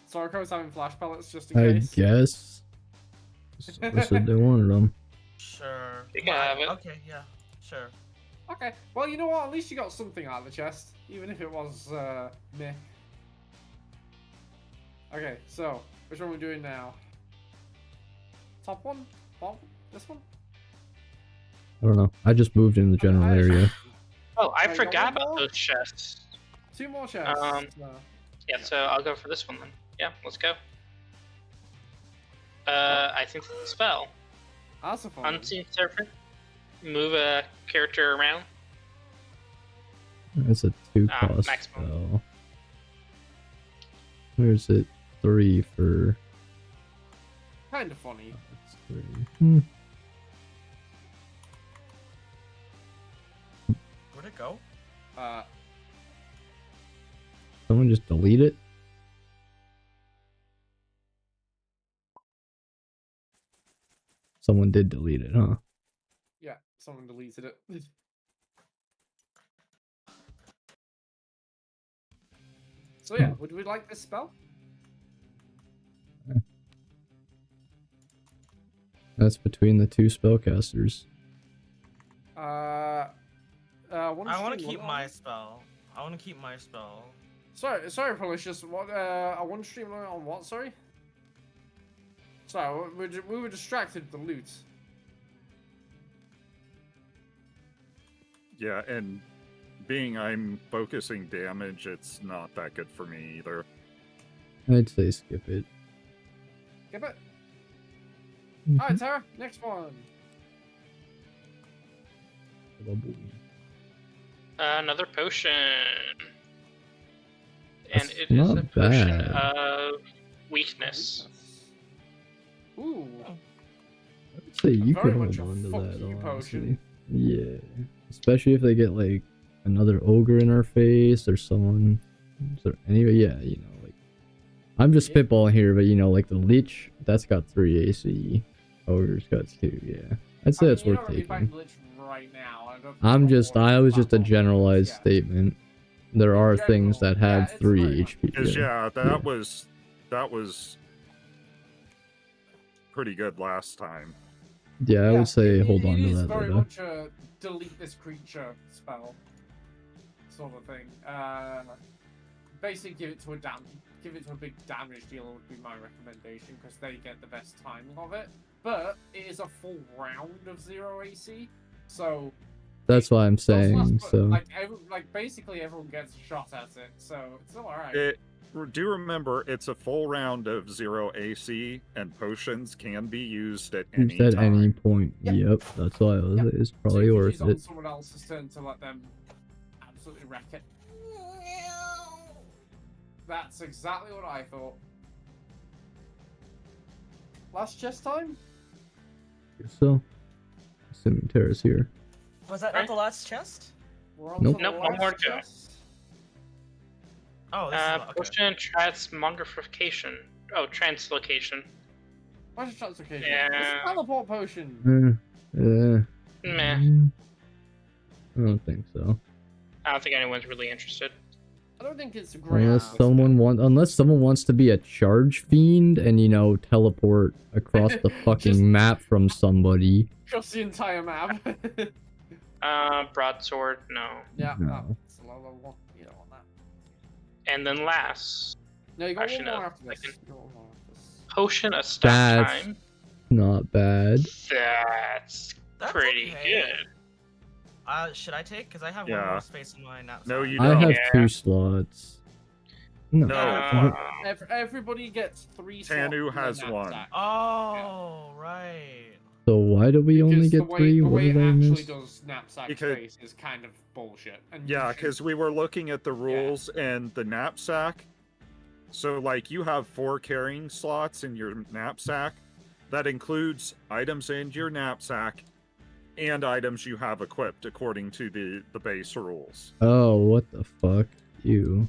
Soriko's having flash pellets just in I case. guess. Someone said they wanted them. Sure. You can have it. Okay, yeah. Sure. Okay. Well, you know what? At least you got something out of the chest, even if it was meh. Okay. So which one are we doing now? Top one? Bottom? This one? I don't know. I just moved in the general area. Oh, I Alright, got forgot one about more? those chests. 2 more chests. No. Yeah, so I'll go for this one then. Yeah, let's go. I think that's the spell. That's a fun one. Unseen Serpent. Move a character around. It's a 2 cost maximum. spell. Where's it? 3 for. Kind of funny. It's 3. Where'd it go? Someone just delete it. Someone did delete it, huh? Yeah, someone deleted it. So yeah, would we like this spell? That's between the 2 spellcasters. I I want to keep my spell. I want to keep my spell. Sorry, Policious. What? I want to stream on what? Sorry. Sorry, we were distracted with the loot. Yeah, and being I'm focusing damage, it's not that good for me either. I'd say skip it. Skip it. Mm-hmm. Alright, Tara. Next one. Another potion. And That's it is not a potion bad. of weakness. Ooh. I'd say you Very could much hold a on to fuck that, you honestly. potion. Yeah. Especially if they get, like, another ogre in our face or someone. Is there anyway, yeah, you know, like. I'm just Yeah. spitballing here, but, you know, like, the Lich, that's got 3 AC. Ogre's got 2, yeah. I'd say that's you're worth not really fighting taking. Lich right now. I don't I was just a generalized Yeah. statement. There In are general, things that yeah, have it's 3 very much- HP. Because Yeah. that was pretty good last time. Yeah, I would say hold on it to is that very later. much a delete this creature spell sort of thing. Basically, give it to a big damage dealer would be my recommendation because they get the best timing of it. But it is a full round of 0 AC, so That's why I'm those saying, last- so. like basically everyone gets a shot at it, so it's all right. Do remember, it's a full round of 0 AC, and potions can be used at any Used at time. any point. Yep. Yep, that's why I was. Yep. It's So probably you can worth use on it. someone else's turn to let them absolutely wreck it. That's exactly what I thought. Last chest time? So, Assuming Terra's here. Was that not the last chest? We're on Nope. to the Nope, one more last to go. chest. Oh, this is okay. Potion transmogrification. Oh, translocation. What's a translocation? Yeah. It's a teleport potion. Meh. I don't think so. I don't think anyone's really interested. I don't think it's a great. Unless someone wants to be a charge fiend and teleport across the fucking Just- map from somebody. Across the entire map. Broadsword, no. Yeah, No. it's a level 1. You don't want that. And then last, No, you got Actually, one more no, after this. second. You got one more after this. potion of stop That's time. not bad. That's pretty okay. good. Should I take? Because I have one Yeah. more space in my knapsack. No, you I don't. have Yeah. 2 slots. No. No. Everybody gets 3 slots. Tanu in their has one. knapsack. Oh, right. So why do we only Because get the way, 3? The What way did it I actually miss? does knapsack Because- space is kind of bullshit. And Yeah, you should- because we were looking at the rules and the knapsack. So, like, you have 4 carrying slots in your knapsack. That includes items in your knapsack and items you have equipped according to the base rules. Oh, what the fuck? You.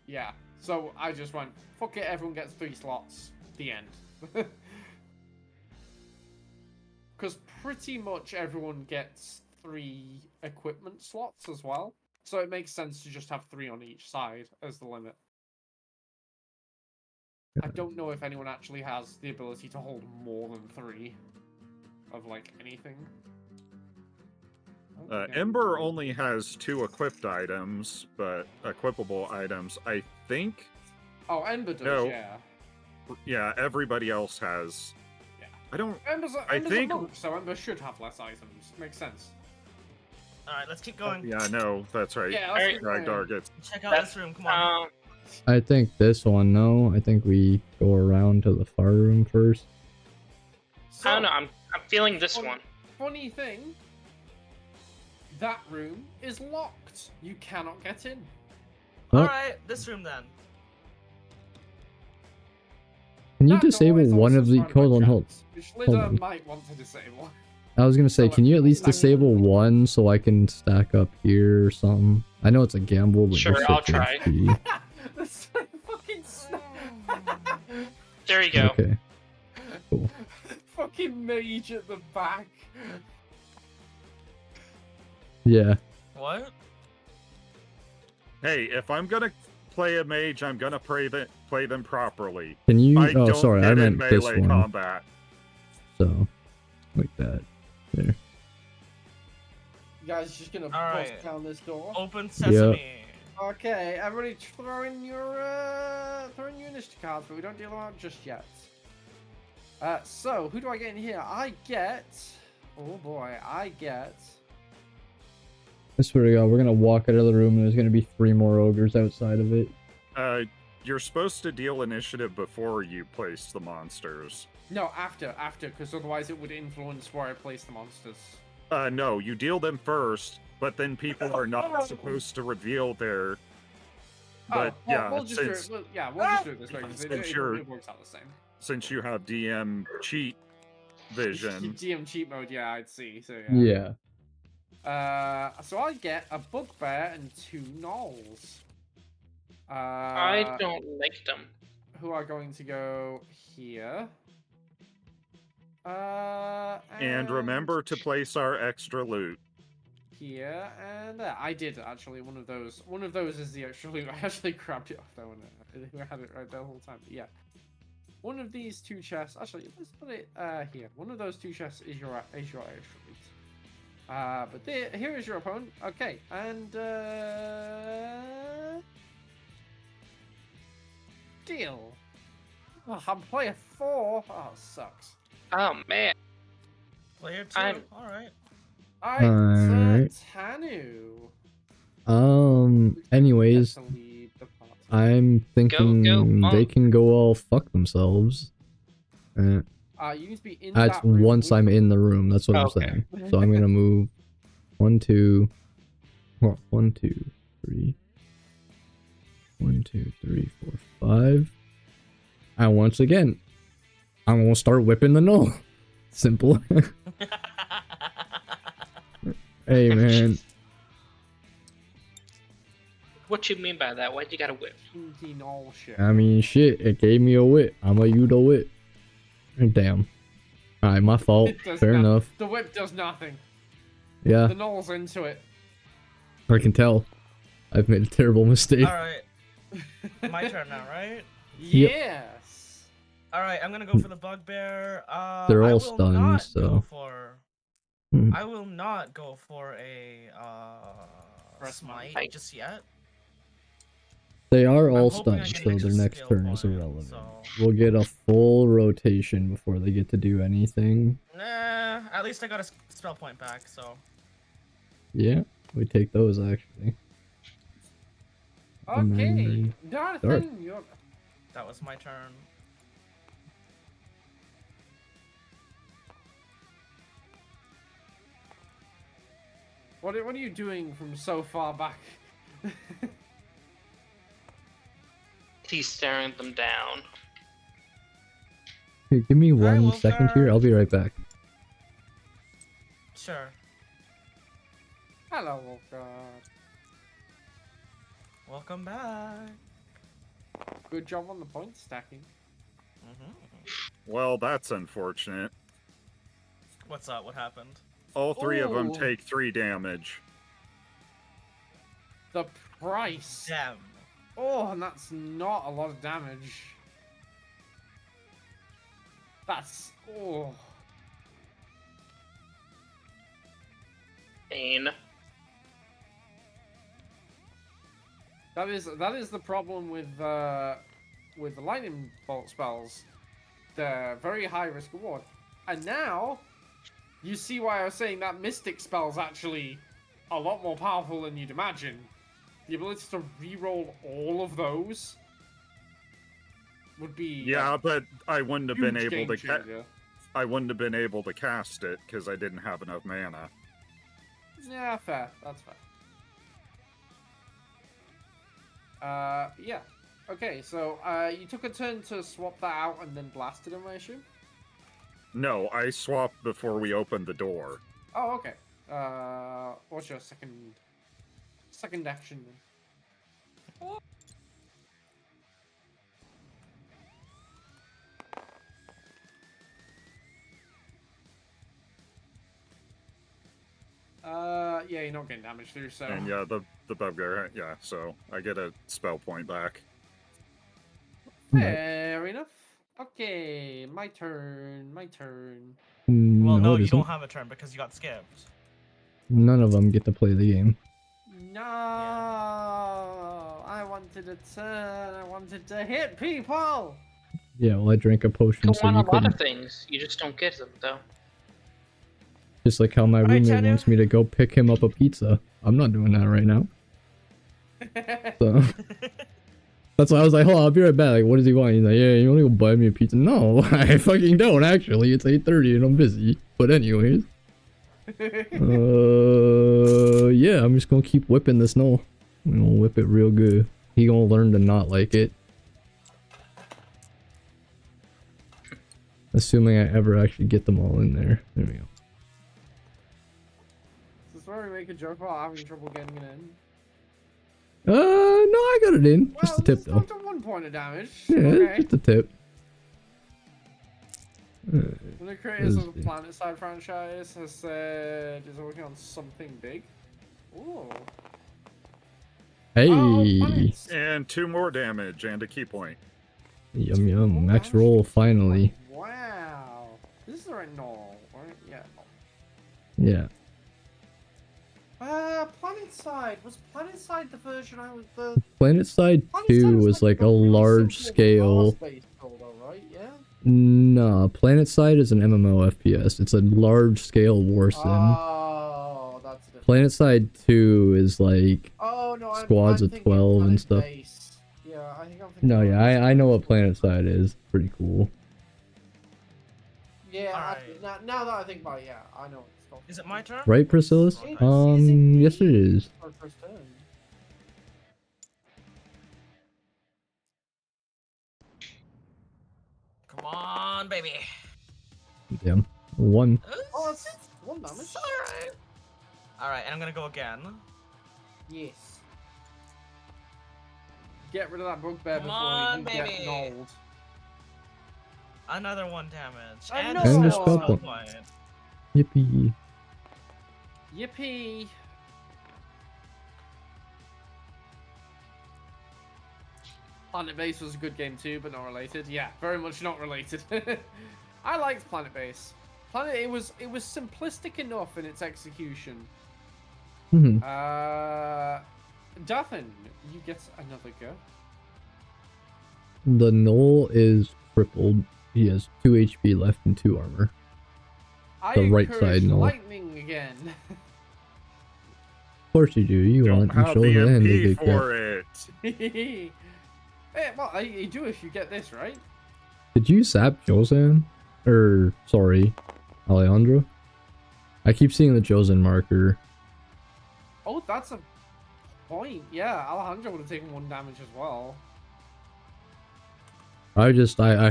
Yeah. So I just went, fuck it, everyone gets 3 slots. The end. Because pretty much everyone gets 3 equipment slots as well. So it makes sense to just have 3 on each side as the limit. I don't know if anyone actually has the ability to hold more than 3 of, like, anything. I don't think Ember anyone- only has 2 equipped items, but equipable items, I think. Oh, Ember does, No. yeah. Yeah, everybody else has. Yeah. I don't. Ember's I think- a monk, so Ember should have less items. Makes sense. Alright, let's keep going. Yeah, no, that's right. Yeah, Alright. let's Drag targets. Check out That's, this room, come on. I think this one, no. I think we go around to the far room first. So, I don't know. I'm feeling this one. Funny thing, that room is locked. You cannot get in. Oh. Alright, this room then. Can you That door disable is one also of the... surrounded by Hold on, hold. traps, which hold Liza on. might want to disable. I was gonna say, So, can you at least like- disable one so I can stack up here or something? I know it's a gamble, but Sure, you're I'll such a try. G. That's like fucking There you go. Okay. fucking mage at the back. Yeah. What? Hey, if I'm gonna play a mage, I'm gonna play them properly. Can you... I Oh, don't sorry, I get in meant this melee one. combat. So, like that. There. You guys just gonna Alright. bust down this door? Open sesame. Okay, everybody throw in your initiative cards, but we don't deal them out just yet. So who do I get in here? I get... Oh boy, I get... I swear to God, we're gonna walk out of the room and there's gonna be 3 more ogres outside of it. You're supposed to deal initiative before you place the monsters. No, after, because otherwise it would influence where I place the monsters. No, you deal them first, but then people are not supposed to reveal their. But we'll just do it. We'll just do it this way because Since it works out the same. since you have DM cheat vision. DM cheat mode, yeah, I'd see. So Yeah. so I get a bugbear and 2 gnolls. I don't like them. Who are going to go here? And remember to place our extra loot. Here and there. I did actually one of those. One of those is the extra loot. I actually grabbed it off there when I had it right the whole time. But yeah, one of these 2 chests. Actually, let's put it here. One of those 2 chests is your extra loot. But here is your opponent. Okay, and deal. Oh, I'm player 4. Oh, sucks. Oh man. Player 2. I'm- Alright. Alright, Tanu. Anyways, Gets to lead the party. I'm thinking go, they monk. can go all fuck themselves. You need to be in That's that room once with I'm them. in the room. That's what I'm Okay. saying. So I'm gonna move 1, 2. Well, 1, 2, 3. 1, 2, 3, 4, 5. And once again, I'm gonna start whipping the null. Simple. Hey man, What you mean by that? Why'd you got a whip? Fucking all shit. I mean shit, it gave me a wit. I'ma use the wit. Damn. Alright, my fault. It does Fair not- enough. The whip does nothing. Yeah, The Knoll's into it. I can tell. I've made a terrible mistake. Alright. My turn now, right? Yep. Yes. Alright, I'm gonna go for the bugbear. They're I all will stunned, not so- go for Hmm. I will not go for a For a smite smite. just yet. They are all I'm hoping I stunned, get so an their extra next skill turn is point, irrelevant. so- We'll get a full rotation before they get to do anything. Nah, at least I got a spell point back, so. Yeah, we take those actually. And Okay. then- Darthan, you're... That was my turn. What are you doing from so far back? He's staring them down. Hey, give me Alright, 1 second here. Wolfgar. I'll be right back. Sure. Hello, Wolfgar. Welcome back. Good job on the point stacking. Well, that's unfortunate. What's up? What happened? All three of them Ooh. take 3 damage. The price. Damn. Oh, and that's not a lot of damage. That's... Oh. Pain. That is the problem with the lightning bolt spells. They're very high risk reward. And now, you see why I was saying that mystic spell's actually a lot more powerful than you'd imagine. The ability to reroll all of those would be Yeah, but I wouldn't have been huge able game to. changer. I wouldn't have been able to cast it because I didn't have enough mana. Yeah, fair. That's fair. Yeah. Okay, so you took a turn to swap that out and then blasted him, I assume? No, I swapped before we opened the door. Oh, okay. What's your second action then? Yeah, you're not getting damage through, so... And yeah, the bugbear. Yeah, so I get a spell point back. Fair enough. Okay, my turn, Well, no, it you isn't. don't have a turn because you got skipped. None of them get to play the game. No, I wanted a turn, I wanted to hit people! Yeah, well, I drank a potion, You so want you a lot couldn't. of things. You just don't get them, though. Just like how my Alright, roommate Tanu. wants me to go pick him up a pizza. I'm not doing that right now. So that's why I was like, hold on, I'll be right back. Like, what does he want? He's like, yeah, you want to go buy me a pizza? No, I fucking don't, actually. It's 8:30 and I'm busy. But anyways. Yeah, I'm just gonna keep whipping the snow. I'm gonna whip it real good. He gonna learn to not like it. Assuming I ever actually get them all in there. There we go. This is where we make a joke about having trouble getting it in. No, I got it in. Just a tip, it's though. not to 1 point of damage. Yeah, Okay. just a tip. When the creators of the Is- PlanetSide franchise has said is working on something big. Ooh. Hey! Oh, planets. And 2 more damage and a key point. Yum yum. Max roll, finally. Wow. This is the right null, right? Yeah. Yeah. PlanetSide. Was PlanetSide the version I was the PlanetSide 2 was like a large scale. Right? Yeah. Nah, PlanetSide is an MMO FPS. It's a large scale war sim. Oh, that's different. PlanetSide 2 is like. Oh no, squads I'm of thinking 12 and Planet stuff. Base. Yeah, I think I'm thinking. No, yeah, Planet I know Base. what PlanetSide is. Pretty cool. Yeah, Alright. now that I think about it, yeah, I know what it's called. Is it my turn? Right, Priscillas? It- Yes it is. Our first turn. Come on, baby. Damn. 1. Oh, it's 1 damage. Alright. All right, and I'm gonna go again. Yes. Get rid of that bugbear Come before on, you get baby. knolled. Another 1 damage. And And the a spell spell point. point. Yippee. Yippee! Planet Base was a good game too, but not related. Yeah, very much not related. I liked Planet Base. It was simplistic enough in its execution. Mhm. Darthan, you get another go. The Knoll is crippled. He has 2 HP left and 2 armor. I The right encourage side, no. lightning again. Of course you do. You Don't want have the Josan to MP get for kept. it. Well, you do if you get this, right? Did you sap Josan? Or, sorry, Alejandro? I keep seeing the Josan marker. Oh, that's a point. Yeah, Alejandro would have taken 1 damage as well. I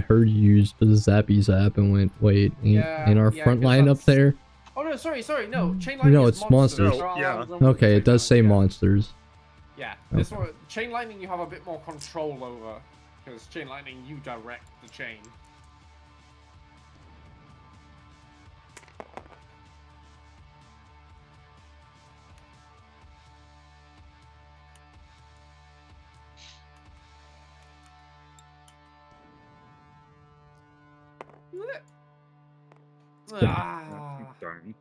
heard you use the zappy zap and went, wait, ain't our front 'cause line up that's- there? Oh no, sorry, no. Chain lightning No, is it's monsters. monsters. There are Yeah. ones that won't Okay, take it does say damage, yeah. monsters. Yeah, this Okay. one, chain lightning you have a bit more control over, because chain lightning you direct the chain. Ah, Darn.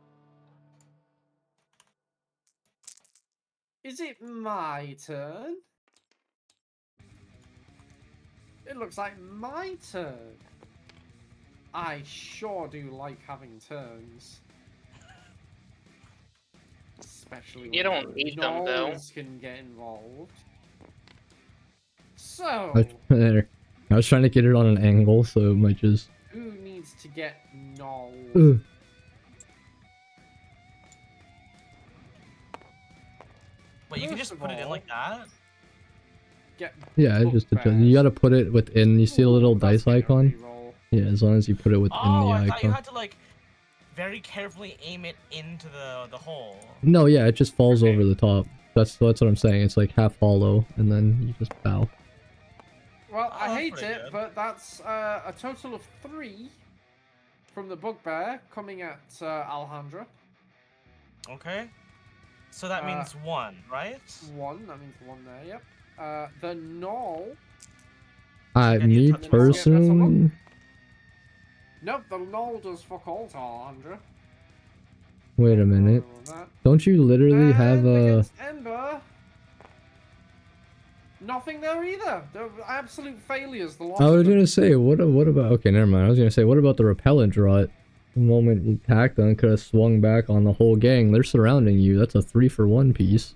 is it my turn? It looks like my turn. I sure do like having turns. Especially You when don't need them, though. gnolls can get involved. So, There. I was trying to get it on an angle, so it might just... who needs to get gnolls? Ugh. Wait, you can First just of put it in all- like that? Get Yeah, it just bugbears. you gotta put it within. You see the little Ooh, that's dice gonna icon? reroll. Yeah, as long as you put it within Oh, the I thought you icon. had to like very carefully aim it into the hole. No, yeah, it just falls Okay. over the top. That's what I'm saying. It's like half hollow, and then you just bow. Well, Oh, I that's hate pretty it, good. but that's a total of 3 from the bugbear coming at Alejandra. Okay. So that Uh, means 1, right? 1, that means 1 there, yep. The gnoll. Again, you Me touch personally, Nope, the gnoll does fuck all to Alejandra. wait a minute. That. Don't you literally have And a? against Ember. Nothing there either. They're absolute failures. The lot I of was them. gonna say, what about? Okay, never mind. I was gonna say, what about the repellent draw? The moment you attacked them, could have swung back on the whole gang. They're surrounding you. That's a 3-for-1 piece.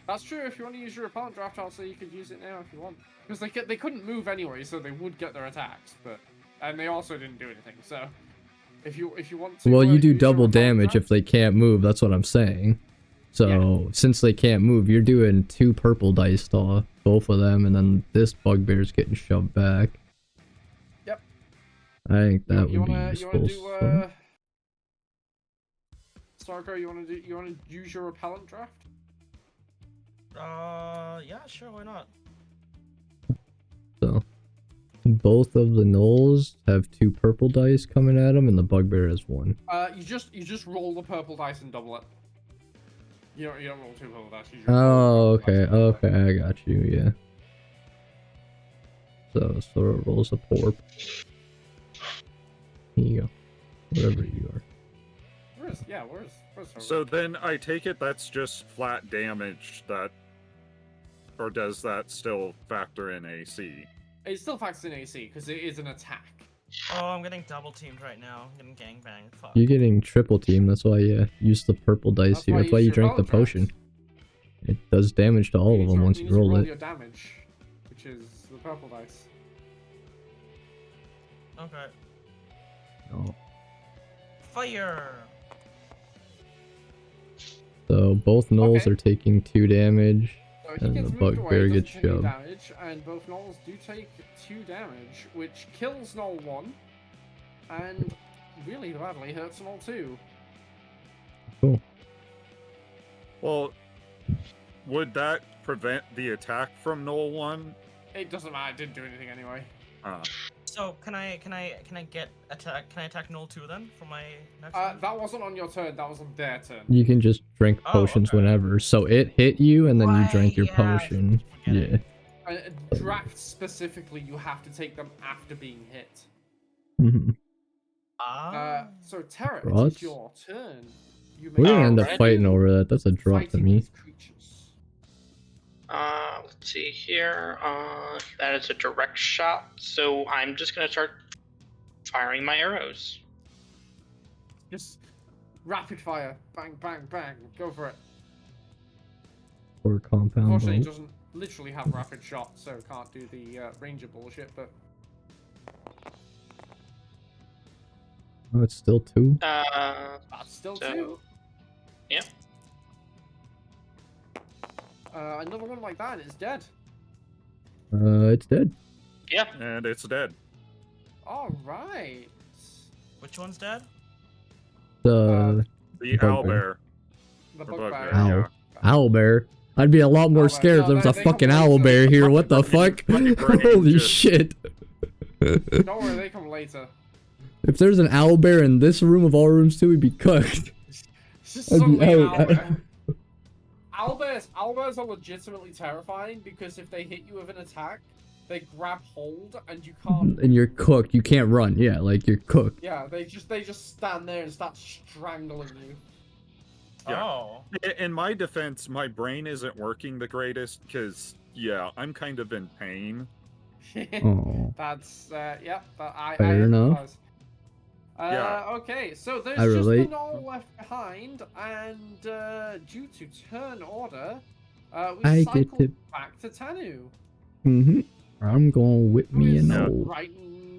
That's true. If you want to use your repellent draft, I'll say you could use it now if you want. Because they couldn't move anyway, so they would get their attacks, and they also didn't do anything. So if you want to, Well, you do use your double repellent damage draft- if they can't move. That's what I'm saying. So since they can't move, you're doing 2 purple dice to both of them, and then this bugbear's getting shoved back. Yep. I think that you would be wanna useful. do so- Starco, you wanna use your repellent draft? Yeah, sure, why not? So, both of the gnolls have 2 purple dice coming at them, and the bugbear has 1. You just roll the purple dice and double it. You don't roll 2 purple dice. You just Oh, roll the purple dice okay, and double it. okay, I got you, yeah. So it rolls a porp. Here you go. Wherever you are. Where's So then I take it that's just flat damage that, or does that still factor in AC? It still factors in AC because it is an attack. Oh, I'm getting double teamed right now. I'm getting gangbanged. Fuck. You're getting triple team, that's why you use the purple dice That's here. why That's why you you use drank your the repellent potion. draft. It does damage to all of need them to- once you you need to roll it. your damage, which is the purple dice. Okay. Oh. Fire! So both gnolls Okay. are taking 2 damage. So he And gets the moved away, bugbear doesn't gets take any shoved. damage, and both gnolls do take 2 damage, which kills gnoll 1, and really badly hurts gnoll 2. Cool. Well, would that prevent the attack from null 1? It doesn't matter. It didn't do anything anyway. So can I get attack? Can I attack null 2 then for my next? That wasn't on your turn. That was on their turn. You can just drink Oh, potions okay. whenever. So it hit you, and then you drank your Right, yeah, potion. forget Yeah. it. Draft specifically, you have to take them after being hit. Mhm. So Terra, it Drots? is your turn. You We're gonna end up Alrighty. fighting over that. That's a drop to fighting me. these creatures. Let's see here. That is a direct shot, so I'm just gonna start firing my arrows. Just rapid fire, bang, bang, bang. Go for it. Or compound Unfortunately, it bolt. doesn't literally have rapid shot, so can't do the ranger bullshit. But Oh, it's still 2. that's still So- two. Yep. Another one like that is dead. It's dead. Yeah. And it's dead. All right. Which one's dead? The The Bugbear. owlbear. The Or bugbear. bugbear, Owl. yeah. Owlbear. I'd be a lot more Owlbear. scared if No, there was a they come fucking later. owlbear here. What the fuck? Right, right, Holy just- shit. Don't worry, they come later. If there's an owlbear in this room of all rooms too, we'd be cooked. It's just I'd be suddenly an out. owlbear. Owlbears are legitimately terrifying because if they hit you with an attack, they grab hold and you can't. And you're cooked. You can't run. Yeah, like you're cooked. Yeah, they just stand there and start strangling you. Yeah. Oh. In my defense, my brain isn't working the greatest because, yeah, I'm kind of in pain. Oh. That's yeah. I Fair enough. empathize. Yeah. Okay, so there's I just relate. the null left behind, and due to turn order, we I cycle get to. back to Tanu. I'm going to whip Who me is an owl.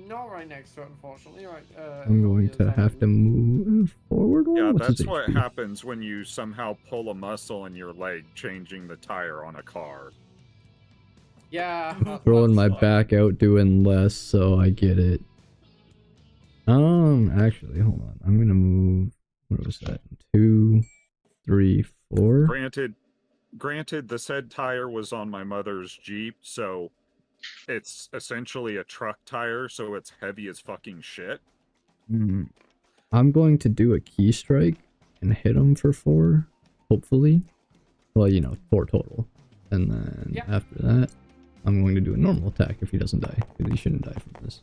not right next to it, unfortunately. Right. I'm going is to have to move forward. Yeah, What's his that's what HP? happens when you somehow pull a muscle in your leg, changing the tire on a car. Yeah. Throwing my Fun. back out, doing less, so I get it. Actually, hold on. I'm gonna move. What was that? 2, 3, 4. Granted, the said tire was on my mother's Jeep, so it's essentially a truck tire, so it's heavy as fucking shit. I'm going to do a key strike and hit him for 4, hopefully. Well, 4 total. And then Yeah. after that, I'm going to do a normal attack if he doesn't die, because he shouldn't die from this.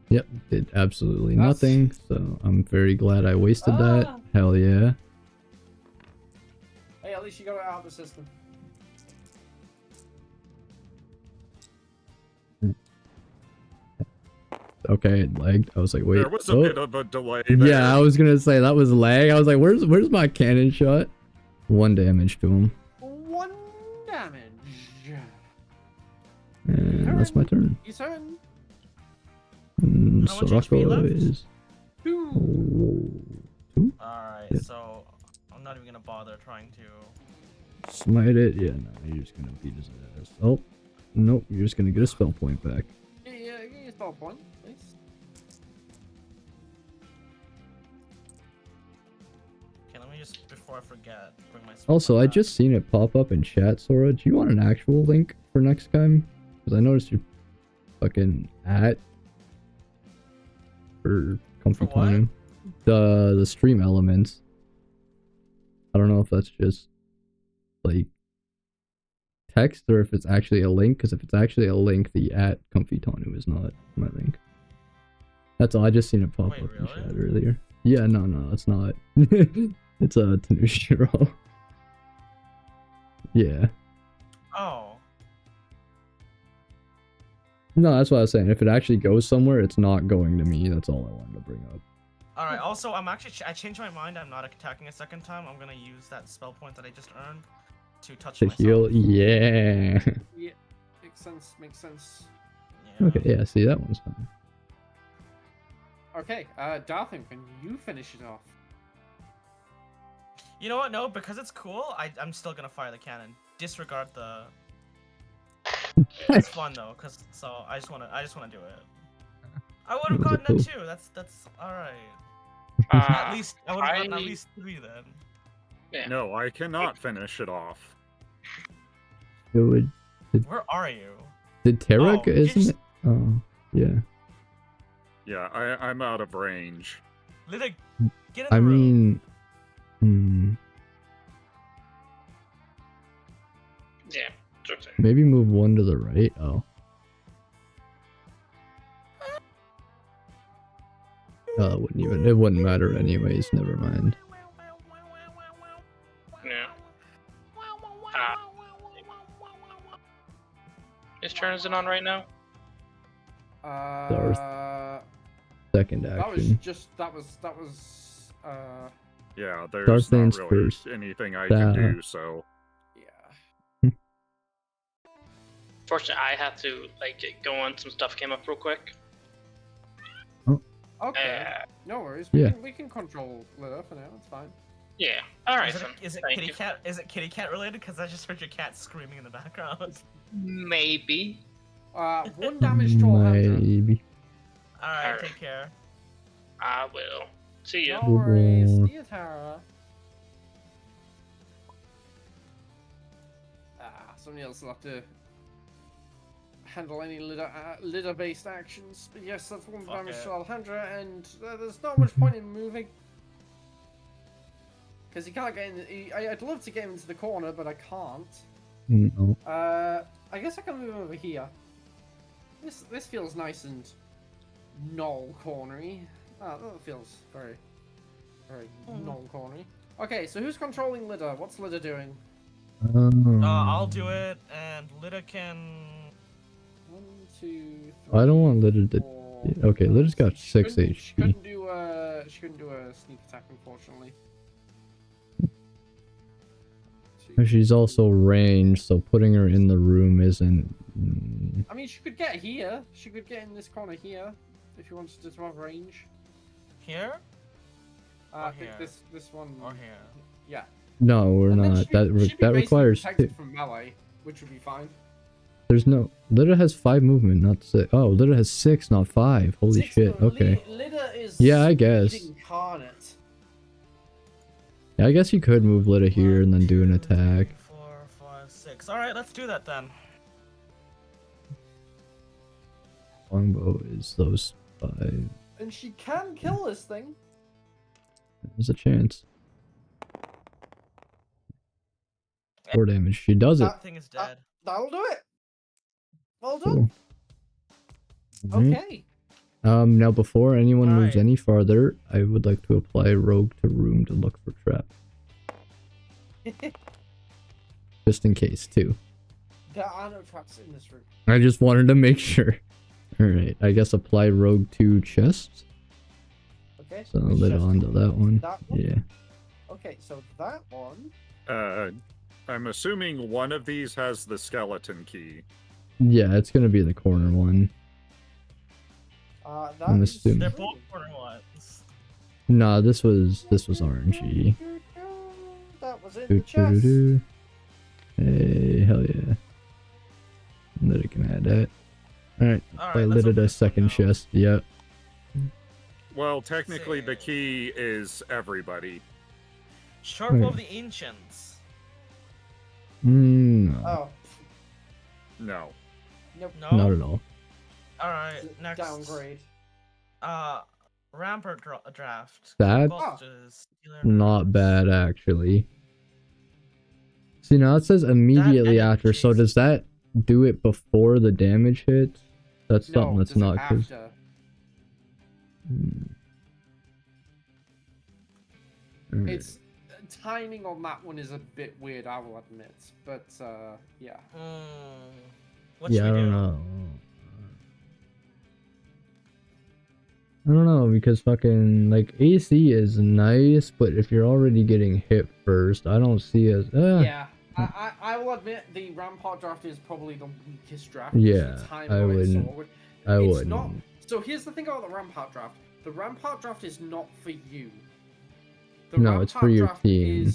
Yep, did absolutely That's- nothing, so I'm very glad I wasted Ah. that. Hell yeah. Hey, at least you got it out of the system. Okay, it lagged. I was like, wait. There was a oh. bit of a delay there. Yeah, I was gonna say that was lag. I was like, where's my cannon shot? 1 damage to him. 1 damage. And that's my turn. Your turn. And How much HP Soraka left? is 2. 2. Alright, Yeah. so I'm not even gonna bother trying to. Smite it. Yeah, no, you're just gonna beat his ass. Oh, nope, you're just gonna get a spell point back. Yeah, give me a spell point, please. Okay, let me just, before I forget, bring my spell Also, point I back. just seen it pop up in chat, Sora. Do you want an actual link for next time? Because I noticed you're fucking at for comfy For what? time. The stream elements. I don't know if that's just like text or if it's actually a link. Because if it's actually a link, the at comfy Tanu is not my link. That's all. I just seen it pop Wait, up in really? chat earlier. Yeah, no, it's not. It's a Tanushiro. Yeah. Oh. No, that's what I was saying. If it actually goes somewhere, it's not going to me. That's all I wanted to bring up. Alright, also, I'm actually, I changed my mind. I'm not attacking a second time. I'm gonna use that spell point that I just earned to touch To myself. heal, yeah. Yeah, makes sense. Makes sense. Yeah. Okay, yeah. See, that one's fine. Okay, Darthan, can you finish it off? You know what? No, because it's cool. I'm still gonna fire the cannon. Disregard the. It's fun though, so I just wanna do it. I would have Those are gotten cool. that too. That's all right. At least I would have gotten at I- least 3 then. Yeah. No, I cannot finish it off. It would. Where are you? Did Terra? Oh, Isn't just- it? Oh, yeah. Yeah, I'm out of range. Lita, get in the I room. mean, Yeah. It's okay. maybe move one to the right. Oh. It wouldn't matter anyways. Never mind. Yeah. His turn isn't on right now. Second That was action. that was Yeah, there's Darthan's not really first. anything I can do, so... yeah. Fortunately, I had to go on. Some stuff came up real quick. Okay. Uh, No worries. Yeah. We can control Lita for now. It's fine. yeah. All right. Is it, then. is it Thank kitty you. cat? Is it kitty cat related? Because I just heard your cat screaming in the background. Maybe. 1 damage to Alejandra. Maybe. All right, Alright. take care. I will. See ya. No worries. Boy. See you, Tara. Somebody else will have to handle any litter-based actions. But yes, that's 1 Fuck damage it. to Alejandra, and there's not much point in moving. Because he can't get in. I'd love to get him into the corner, but I can't. No. I guess I can move over here. This feels nice and null cornery. That feels very null cornery. Okay, so who's controlling Lida? What's Lida doing? I'll do it, and Lita can. 1, 2, 3. I don't want Lida to. 4. Okay, Lida's got 6 She HP. couldn't do a sneak attack, unfortunately. She's also ranged, so putting her in the room isn't. I mean, she could get here. She could get in this corner here, if you wanted to have range. Here I Or think here? this one. or here? Yeah. No, we're And then not. she'd be That basically requires protected 2. from melee, which would be fine. There's no. Lida has 5 movement, not 6. Oh, Lida has 6, not 5. Holy shit. Okay. Lida is Yeah, I guess. speed incarnate. Yeah, I guess you could move Lida here and then do an 1, 2, attack. 3, 4, 5, 6. All right, let's do that then. Longbow is those 5. And she can kill this thing. There's a chance. 4 damage. She does it. That thing is dead. That'll do it. Well done. Cool. Alright. Okay. Now before anyone moves Alright. any farther, I would like to apply Rogue to Room to look for trap. Just in case, too. There are no traps in this room. I just wanted to make sure. Alright, I guess apply Rogue to chest. Okay. So which Lid chest? onto that one. That one? Yeah. Okay, so that one. I'm assuming one of these has the skeleton key. Yeah, it's gonna be the corner one. That I'm is assuming. They're both corner ones. Nah, this was RNG. That was in Do, the chest. do, do, do. Hey, hell yeah. Lid can add that. Alright, All play right, let's Lid open at a this one second now. chest. Yep. Well, technically, the See. key is everybody. Sharp of the Ancients. No, Oh, No. nope. No. not at all. All right, next. Downgrade. Rampart draft. That- Cost is healer Not numbers. bad, actually. See, now it says immediately and after, so chase. does that do it before the damage hits? That's something No, that's does it not, because... after. It's timing on that one is a bit weird, I will admit. But yeah. What Yeah, I should we don't do? know. I don't know, because fucking, like, AC is nice, but if you're already getting hit first, I don't see as... Yeah. I will admit the Rampart draft is probably the weakest draft. 'cause Yeah, the timing I on it's so wouldn't- awkward. I It's wouldn't. not. So here's the thing about the Rampart draft. The Rampart draft is not for you. The No, it's for your draft team.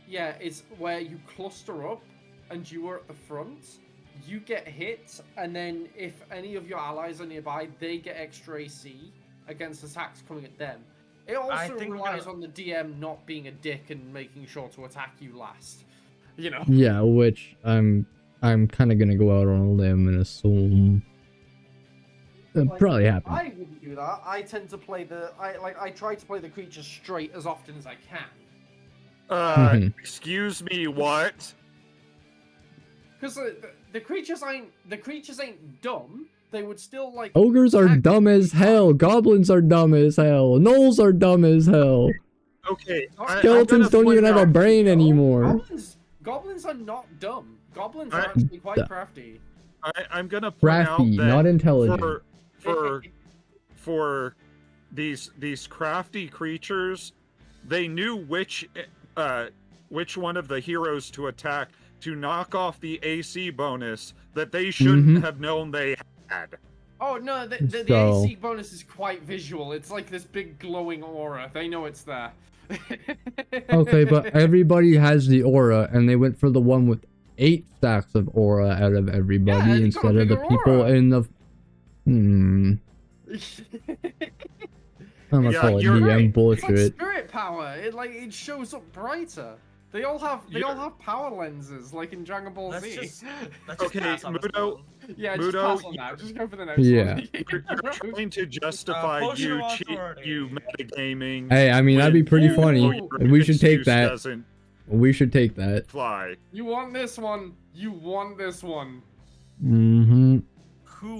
It's where you cluster up and you are at the front. You get hit, and then if any of your allies are nearby, they get extra AC against attacks coming at them. It also think we're relies gonna- on the DM not being a dick and making sure to attack you last. You know. Yeah, which I'm kind of gonna go out on a limb and assume it Like, probably happened. I wouldn't do that. I tend to play I try to play the creature straight as often as I can. Excuse me, what? Because the creatures ain't dumb. They would still like. Ogres are attack dumb as hell. Goblins are dumb as hell. Gnolls are dumb as hell. Okay, Skeletons don't even have a brain No, anymor. Goblins are not dumb. Goblins I- are actually quite crafty. I'm gonna point out Crafty, that not intelligent. for these crafty creatures, they knew which one of the heroes to attack to knock off the AC bonus that they shouldn't have known they had. Oh no, the So- AC bonus is quite visual. It's like this big glowing aura. They know it's there. Okay, but everybody has the aura, and they went for the one with 8 stacks of aura out of everybody Yeah, they got a instead of the bigger people aura. in the. I'm gonna Yeah, call it you're DM right. It's like bullshit. spirit power. It shows up brighter. They all have power lenses like in Dragon Ball Let's Z. just okay, Okay, pass on this Mudo, one. Yeah, just Mudo, pass on you- that. Just go for the next Yeah. one. you're trying to justify potion you of cheat, authority. you metagaming. Hey, I mean that'd be when pretty Ooh. funny. your We should take excuse that. Doesn't We should take that. fly. You want this one? You want this one? Who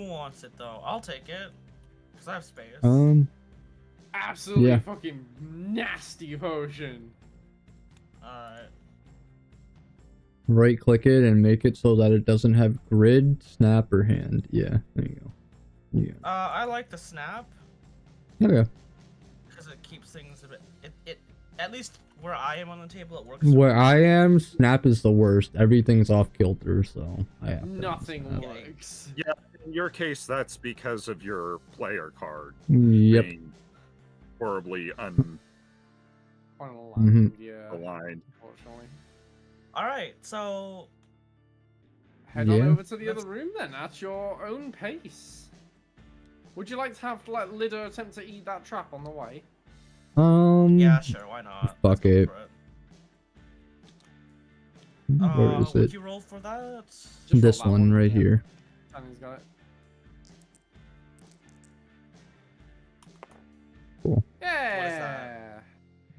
wants it though? I'll take it. Because I have space. Absolutely Yeah. fucking nasty potion. Alright. Right click it and make it so that it doesn't have grid, snap, or hand. Yeah, there you go. Yeah. I like the snap. Okay. Because it keeps things a bit. It at least where I am on the table, it works. Where I am, snap is the worst. Everything's off kilter, so I have to have Nothing snap. works. In your case, that's because of your player card Yep. being horribly Unaligned, Mhm. yeah. unaligned. Unfortunately. Alright, so. Head on Yeah. over to the Let's- other room then, at your own pace. Would you like to have let Lido attempt to eat that trap on the way? Yeah, sure, why not? Fuck Let's go it. for it. Where is Would it? you roll for that? Just roll This that one right yeah. here. Tanning's got it. Cool. Yeah!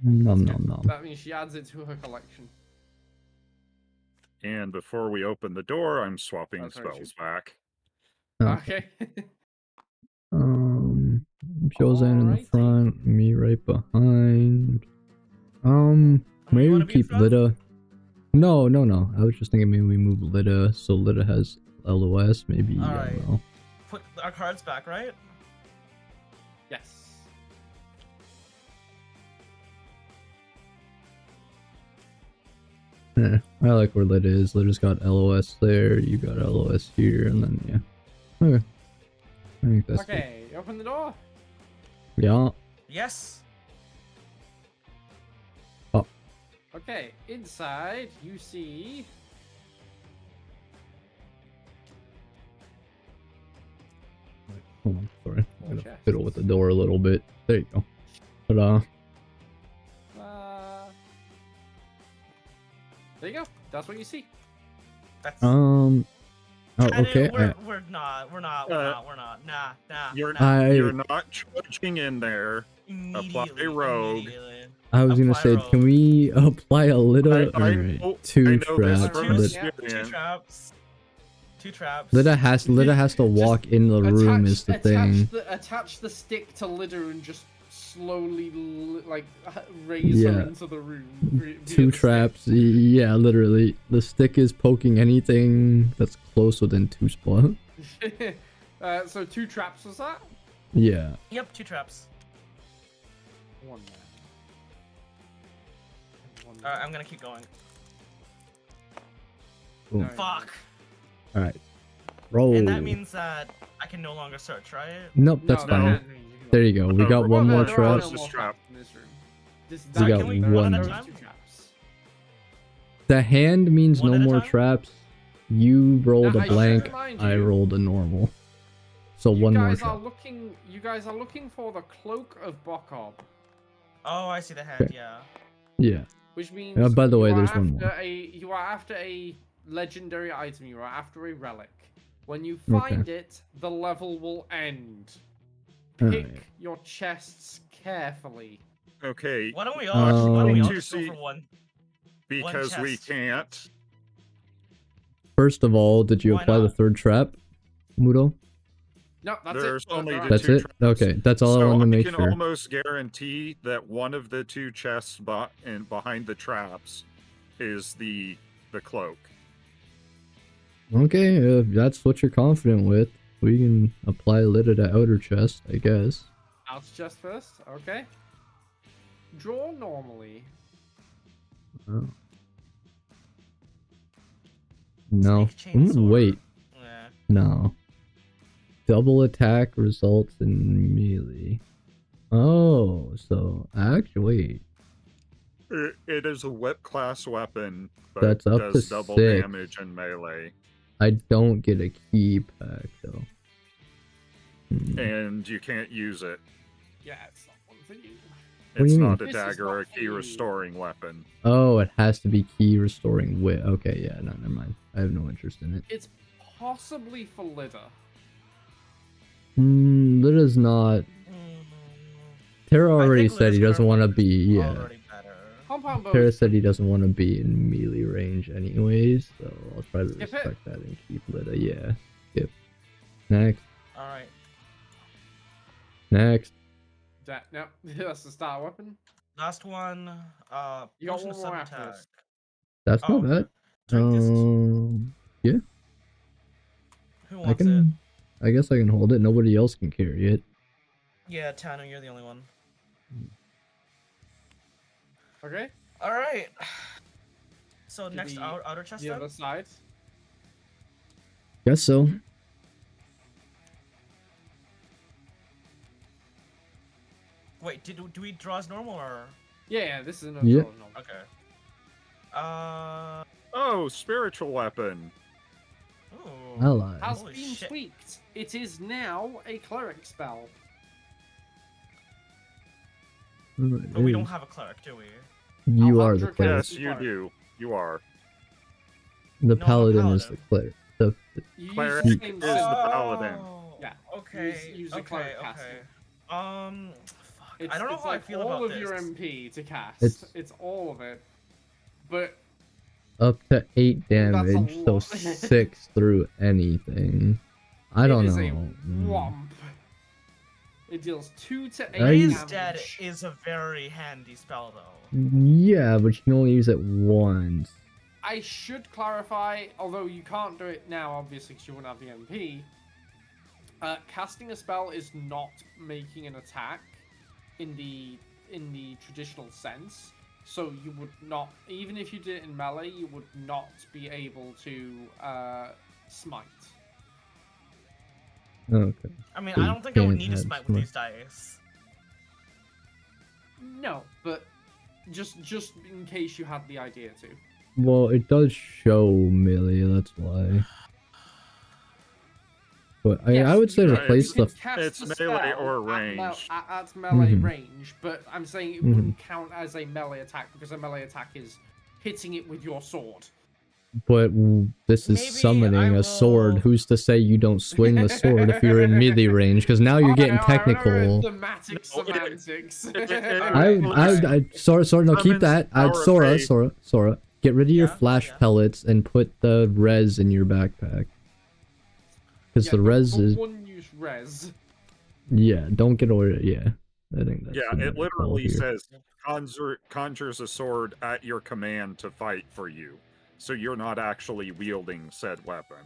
Nom nom nom. That means she adds it to her collection. And before we open the door, I'm swapping That's right, spells back. Okay. Okay. Josen in the Alrighty. front, me right behind. Maybe wanna we be in keep front? Lida. No. I was just thinking maybe we move Lida so Lida has LOS. Maybe I Alright. don't know. Put our cards back, right? Yes. I like where Lida is. Lida's got LOS there. You got LOS here, and then yeah. Okay. I think that's good. Okay, open the door. Yeah. Yes. Okay, inside you see Hold on, sorry. I'm gonna chests. fiddle with the door a little bit. There you go. Ta-da. there you go. That's what you see. That's. Oh, okay. We're not. Nah. You're I not trudging in there. Immediately. rogue. immediately. I was gonna apply say, rogue. can we apply a little? I Alright, know- I two know this traps. from Lit- experience. Two traps. Two traps. Lida has to walk in the room is the thing. Attach the stick to Lider and just slowly raise her Yeah. into the room. via Two the traps. Yeah, literally. The stick is poking anything that's close within 2 spots. stick. So 2 traps was that? Yeah. Yep, 2 traps. 1 there. One Alright, I'm gonna keep going. Cool. No, Fuck. Alright. Roll. And that means that I can no longer search, right? Nope, that's no, fine. no, no, There you go. We got one more there are trap. no more Trap. traps in this room. We got can we one at a more. time? 2 traps. The hand means One no at a more time? traps. You rolled Now, a I should blank. remind I you- rolled a normal. So You one more guys trap. are looking. You guys are looking for the cloak of Bokob. Oh, I see the hand. Okay. Yeah. Yeah. Which means by the way, you are there's one after more. you are after a legendary item. You are after a relic. When you Okay. find it, the level will end. Alright. Pick your chests carefully. Okay. Why don't we all? Why don't we all To just go see- for one? Because we chest. can't. First of all, did you Why apply the not? third trap, Mudo? No, that's There's it. only the That's two it? traps. Okay, that's all I So wanted to make can sure. almost guarantee that one of the two chests behind the traps is the cloak. Okay, if that's what you're confident with, we can apply Litta to outer chest, I guess. Outer chest first. Okay. Draw normally. Oh. No. Snake chainsaw. Wait. Yeah. No. Double attack results in melee. Oh, so actually, It is a whip class weapon, but That's up does to double 6. damage in melee. I don't get a key pack though. And you can't use it. Yeah, it's not one for you. What do It's you not mean? a This is dagger or a not for key you. restoring weapon. Oh, it has to be key restoring wit. Okay, yeah, no, never mind. I have no interest in it. It's possibly for Litter. Litta's not. Terra already think said he Litta's doesn't want to currently be. Yeah. Already better. Compound bow. Terra said he doesn't want to be in melee range anyways, so I'll try to Skip it. respect that and keep Litta. Yeah. Skip. Next. All right. Next. No, that's the star weapon. Last one. You got potion of one more sudden after attack. this. That's Oh, not bad. Drink this. Who I wants it? can. I guess I can hold it. Nobody else can carry it. Yeah, Tano, you're the only one. Okay. All right. So To next the- outer chest The then? other side. Guess so. Wait, do we draw as normal or? Yeah, this is an Yeah. normal. Okay. Oh, spiritual weapon. Ooh. Allies. Has Holy been shit. tweaked. It is now a cleric spell. But we don't have a cleric, do we? You I'll are have the Draconic cleric. Yes, you do. You are. The No, I'm a paladin is the paladin. cleric. You use Cleric the is same the symbol. paladin. Yeah, Okay. use a okay. cleric Okay. caster. Fuck. It's, I don't know it's how like I feel all about of this. your MP to cast. It's- It's all of it. But Up to 8 That's a damage, so lot. 6 through anything. I don't it is know. a whomp. It deals 2 to 8 Raise Raise Dead damage. is a very handy spell, though. Yeah, but you can only use it once. I should clarify, although you can't do it now, obviously, because you wouldn't have the MP. Casting a spell is not making an attack in the traditional sense. So you would not, even if you did it in melee, you would not be able to smite. Okay. I mean, So I you don't think I would can't need to add smite with smite. these dice. No, but just in case you had the idea to. Well, it does show melee, that's why. But I Yes, would say you replace can the. cast It's the melee spell or at range. at melee Mhm. range, but I'm saying it Mhm. wouldn't count as a melee attack because a melee attack is hitting it with your sword. But this is Maybe summoning I a sword. will- Who's to say you don't swing the sword if you're in melee range? Because now you're getting Alright, technical. Thematic No, semantics. Sora, no, keep Summons that. Power of Sora, Faith. Sora, get rid of your Yeah, flash yeah. pellets and put the res in your backpack. Because Yeah, the res the is, one use res. yeah, don't get away. Yeah, I think that's Yeah, the it right call literally here. says conjures a sword at your command to fight for you. So you're not actually wielding said weapon.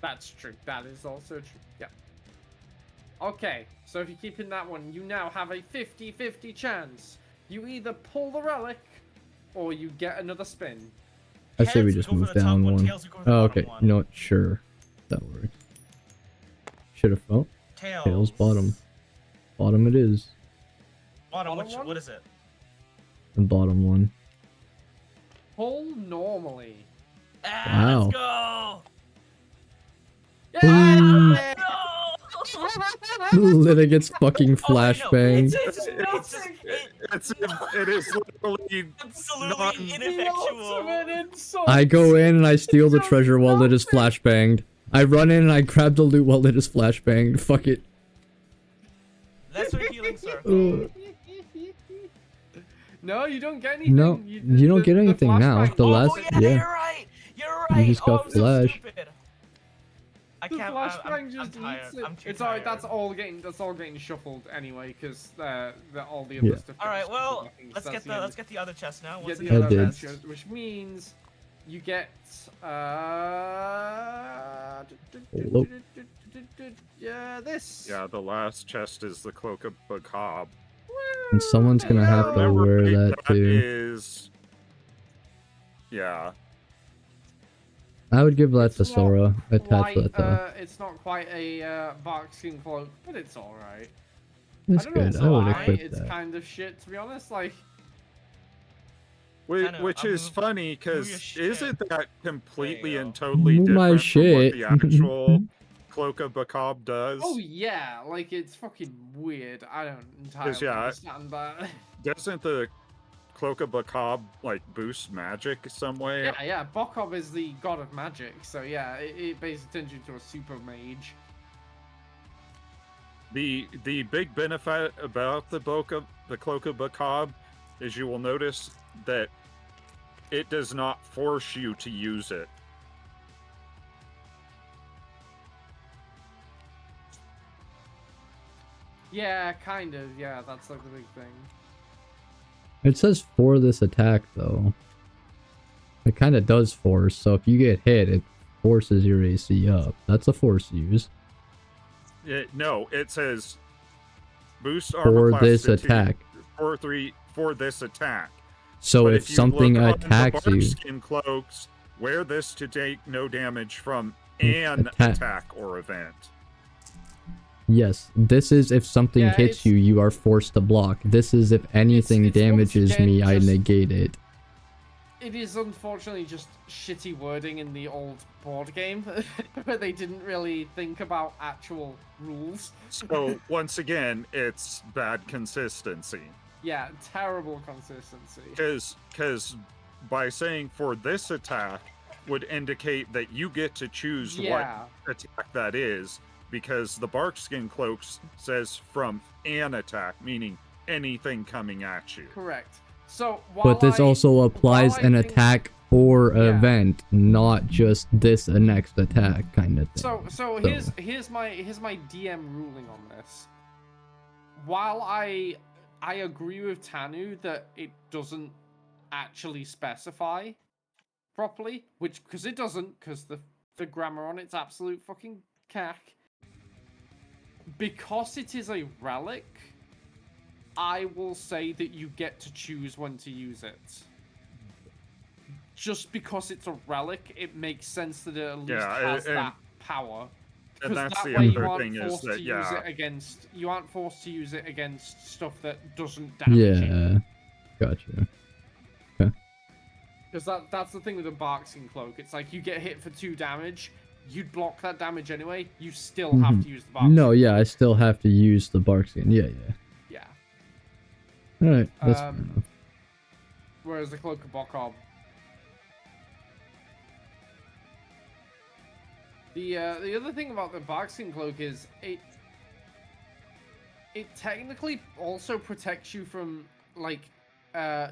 That's true. That is also true. Yeah. Okay, so if you're keeping that one, you now have a 50-50 chance. You either pull the relic, or you get another spin. I say we Heads, just go for move the top down one, one. tails, we go for the Oh, bottom okay. one. You know what? Sure, that works. Should have. Oh, Tails. tails bottom. Bottom it is. Bottom, Bottom one? what is it? The bottom one. Pull normally. Ah, Wow. let's go! Boom. Yeah! No! Lita gets fucking Oh, wait, no, flashbanged. It is literally absolutely non- ineffectual. I go in and I steal the treasure while Lita's flashbanged. I run in and I grab the loot while Lita's flashbanged. Fuck it. That's a healing circle. No, you don't get anything. No, you don't get anything now. flashbang- The Oh, last, yeah, yeah. you're right. You're right. just got I'm so flash. stupid. I The can't. flashbang I'm just tired. eats it. I'm too It's alright. tired. That's all getting shuffled anyway, because all the Yeah. other stuff. All right. gets Well, shuffled, I think. let's That's get end. the other chest now. You What's get in the the I other did. chest, which means you get Hello. yeah, this. Yeah, the last chest is the Cloak of Macabre. And someone's gonna have to Remember, wear right, that too. is... Yeah. I would give that It's to not Sora. Attach quite, that though. it's not quite a bark skin cloak, but it's alright. That's I don't good. know I would why equip it's that. kind of shit, to be honest. Like, Which is move- funny, move because your shit. isn't that completely There you and go. totally Move my different from what shit. the actual Cloak of Macabre does? oh yeah, like it's fucking weird. I don't entirely yeah, understand that. Doesn't the Cloak of Macabre, like, boost magic some way? Yeah. Bokob is the god of magic, so yeah, it basically turns you into a super mage. The big benefit about the Cloak of Macabre is you will notice that it does not force you to use it. Yeah, kind of. Yeah, that's like the big thing. It says for this attack though. It kind of does force. So if you get hit, it forces your AC up. That's a force use No, it says boost for armor this class to attack. for this attack. So But if you something look on the attacks you, Barkskin cloaks, wear this to take no damage from an Attack. attack or event. yes, this is if something Yeah, hits it's- you, you are forced to block. This is if anything it's once damages again me, I just- negate it. It is unfortunately just shitty wording in the old board game, where they didn't really think about actual rules. So once again, it's bad consistency. Yeah, terrible consistency. Because by saying for this attack would indicate that you get to choose Yeah. what attack that is, because the Barkskin Cloaks says from an attack, meaning anything coming at you. Correct. So while But this also applies while I an think- attack or Yeah. event, not just this next attack kind of thing. So here's my DM ruling on this. While I agree with Tanu that it doesn't actually specify properly, which because it doesn't, because the grammar on it's absolute fucking cack. Because it is a relic, I will say that you get to choose when to use it. Just because it's a relic, it makes sense that it at least Yeah, has that power. And 'Cause that's that the way you other aren't thing is forced that, to use yeah, it against. You aren't forced to use it against stuff that doesn't damage you. Yeah, gotcha. Because that's the thing with a Barkskin Cloak. It's like you get hit for 2 damage, you'd block that damage anyway. You still have to use the Barkskin. No, yeah, I still have to use the Barkskin. Yeah. Yeah. Alright, that's fair enough. Whereas the Cloak of Bokob. The other thing about the Barkskin Cloak is it technically also protects you from like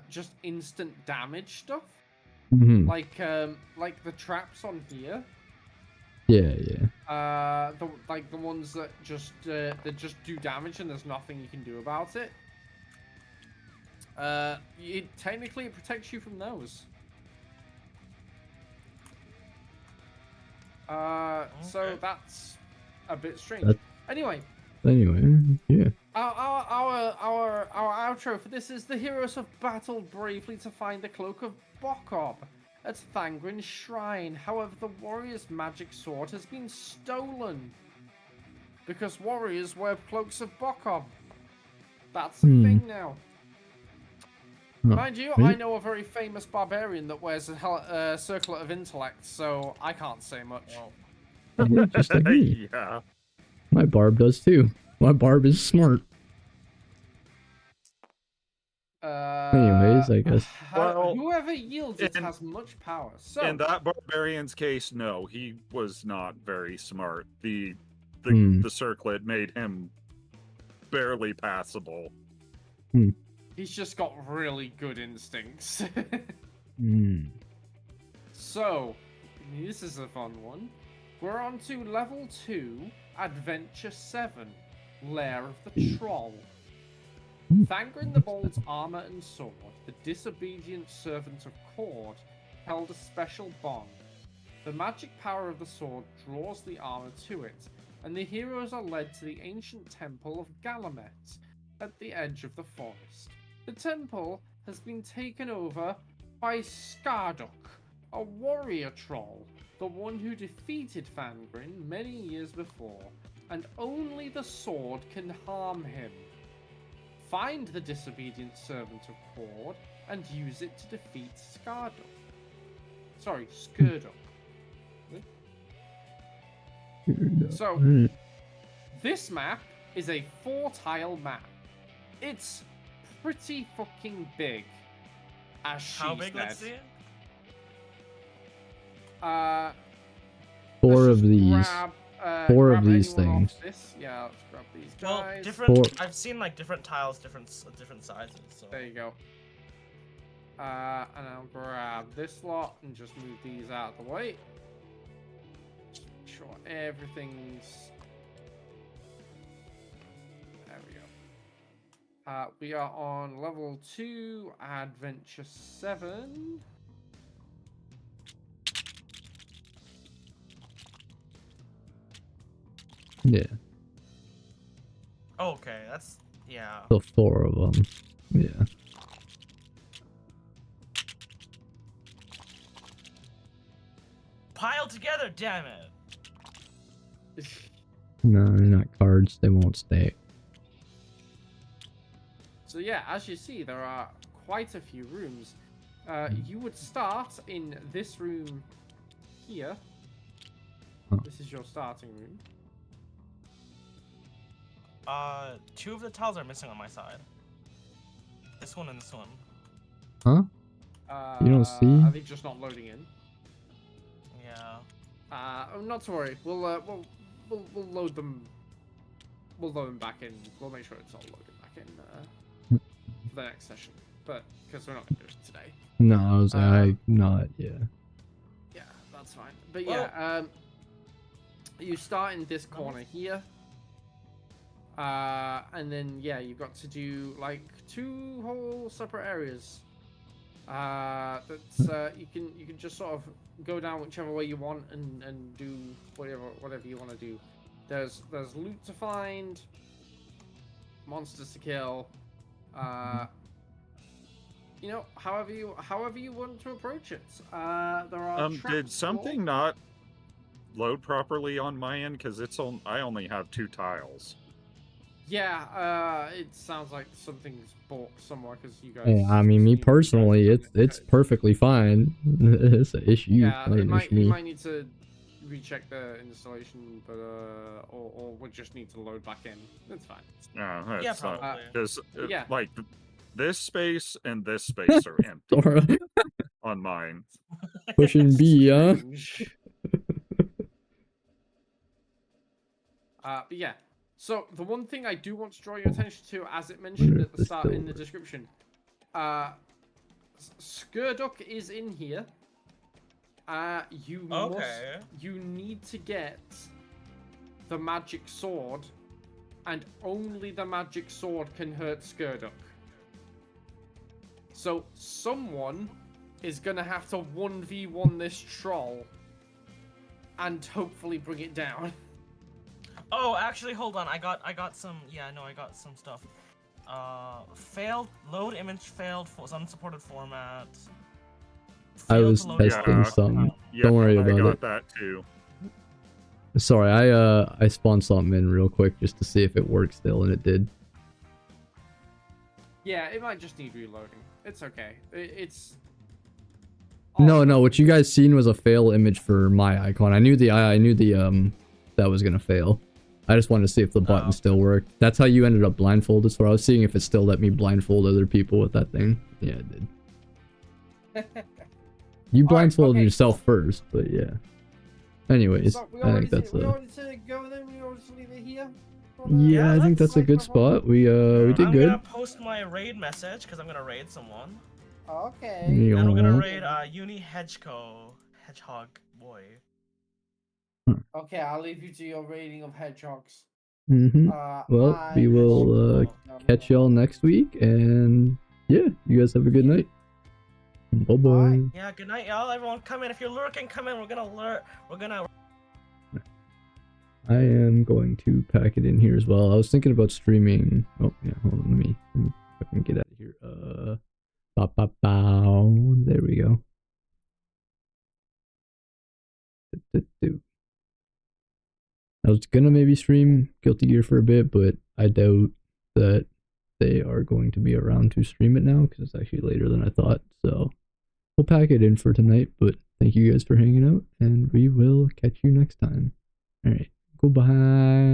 just instant damage stuff. Mhm. Like the traps on here. Yeah. The ones that just do damage and there's nothing you can do about it. Technically it protects you from those. So Okay. that's a bit strange. That- Anyway, Anyway, yeah. our outro for this is the heroes have battled bravely to find the cloak of Bokob at Thangrin's shrine. However, the warrior's magic sword has been stolen because warriors wear cloaks of Bokob. That's a thing now. Mind you, I right. know a very famous barbarian that wears a circlet of intellect, so I can't say much. Well, Yeah, just like me. yeah. My barb does too. My barb is smart. Anyways, I guess. Well, whoever yields it in- has much power. So In that barbarian's case, no, he was not very smart. The circlet made him barely passable. he's just got really good instincts. Hmm. So, this is a fun one. We're on to level 2, Adventure 7, Lair of the Troll. Thangren the Bold's armor and sword, the disobedient servant of Cord, held a special bond. The magic power of the sword draws the armor to it, and the heroes are led to the ancient temple of Galamet at the edge of the forest. The temple has been taken over by Skarduk, a warrior troll, the one who defeated Thangren many years before, and only the sword can harm him. Find the disobedient servant of Cord and use it to defeat Skarduk. Sorry, Skurduk. So, this map is a 4-tile map. It's pretty fucking big. As she How big? said. Let's see. 4 let's of just these. grab, 4 of grab these anyone off things. This. Yeah, let's grab these Well, guys. different. 4. I've seen like different tiles, different sizes. So. There you go. And I'll grab this lot and just move these out of the way. Just make sure everything's... There we go. We are on level 2, Adventure 7. Yeah, Okay, that's yeah. the 4 of them. Yeah. Pile together, damn it. No, they're not cards. They won't stay. So yeah, as you see, there are quite a few rooms. You would start in this room here. Huh. This is your starting room. 2 of the tiles are missing on my side. This one and this one. Huh? You don't see? Are they just not loading in? Yeah. Not to worry. We'll load them. We'll load them back in. We'll make sure it's all loaded back in for the next session. But because we're not gonna do it today. No, I was not. Yeah. Yeah, that's fine. But yeah, you start in this corner here. And then yeah, you've got to do like 2 whole separate areas. That's you can just sort of go down whichever way you want and do whatever you want to do. There's loot to find, monsters to kill. You know, however you want to approach it. There are Did traps something not load properly on my end? Because I only have 2 tiles. Yeah, it sounds like something's bought somewhere because you guys. Yeah, I mean, me personally, it's perfectly fine. It's an issue. Yeah, not you an might issue. need to recheck the installation, but or we just need to load back in. That's fine. No, Yeah, that's not. probably. Because Yeah. like this space and this space are empty Dora on mine. pushing B, huh? Strange. But yeah. So the one thing I do want to draw your attention to, as it mentioned at the start in the description, Skurduk is in here. You need to get the magic sword, and only the magic sword can hurt Skurduk. So someone is gonna have to 1v1 this troll, and hopefully bring it down. Oh, actually, hold on. I got some. Yeah, no, I got some stuff. Failed load image failed for unsupported format. I Failed was to load testing image. some. Yeah, Don't worry I about got it. that too. Sorry, I spawned something in real quick just to see if it works still, and it did. Yeah, it might just need reloading. It's okay. It's No, what you guys seen was a fail image for my icon. I knew the that was gonna fail. I just wanted to see if the button still worked. That's how you ended up blindfolded, so I was seeing if it still let me blindfold other people with that thing. Yeah, it did. You blindfolded yourself first, but yeah. Anyways, So we I already think that's we a... already to go then. We already to leave it here. Yeah, I think that's a good spot. We did I'm good. gonna post my raid message because I'm gonna raid someone. Okay. And we're gonna raid Yeah. Uni Hedgehog boy. Okay, I'll leave you to your rating of hedgehogs. Well, we will catch y'all next week, and yeah, you guys have a good night. Bye bye. Alright. Yeah, good night, y'all. Everyone, come in. If you're lurking, come in. We're gonna I am going to pack it in here as well. I was thinking about streaming. Oh yeah, hold on. Let me fucking get out of here. There we go. I was gonna maybe stream Guilty Gear for a bit, but I doubt that they are going to be around to stream it now because it's actually later than I thought. So we'll pack it in for tonight. But thank you guys for hanging out, and we will catch you next time. All right, goodbye.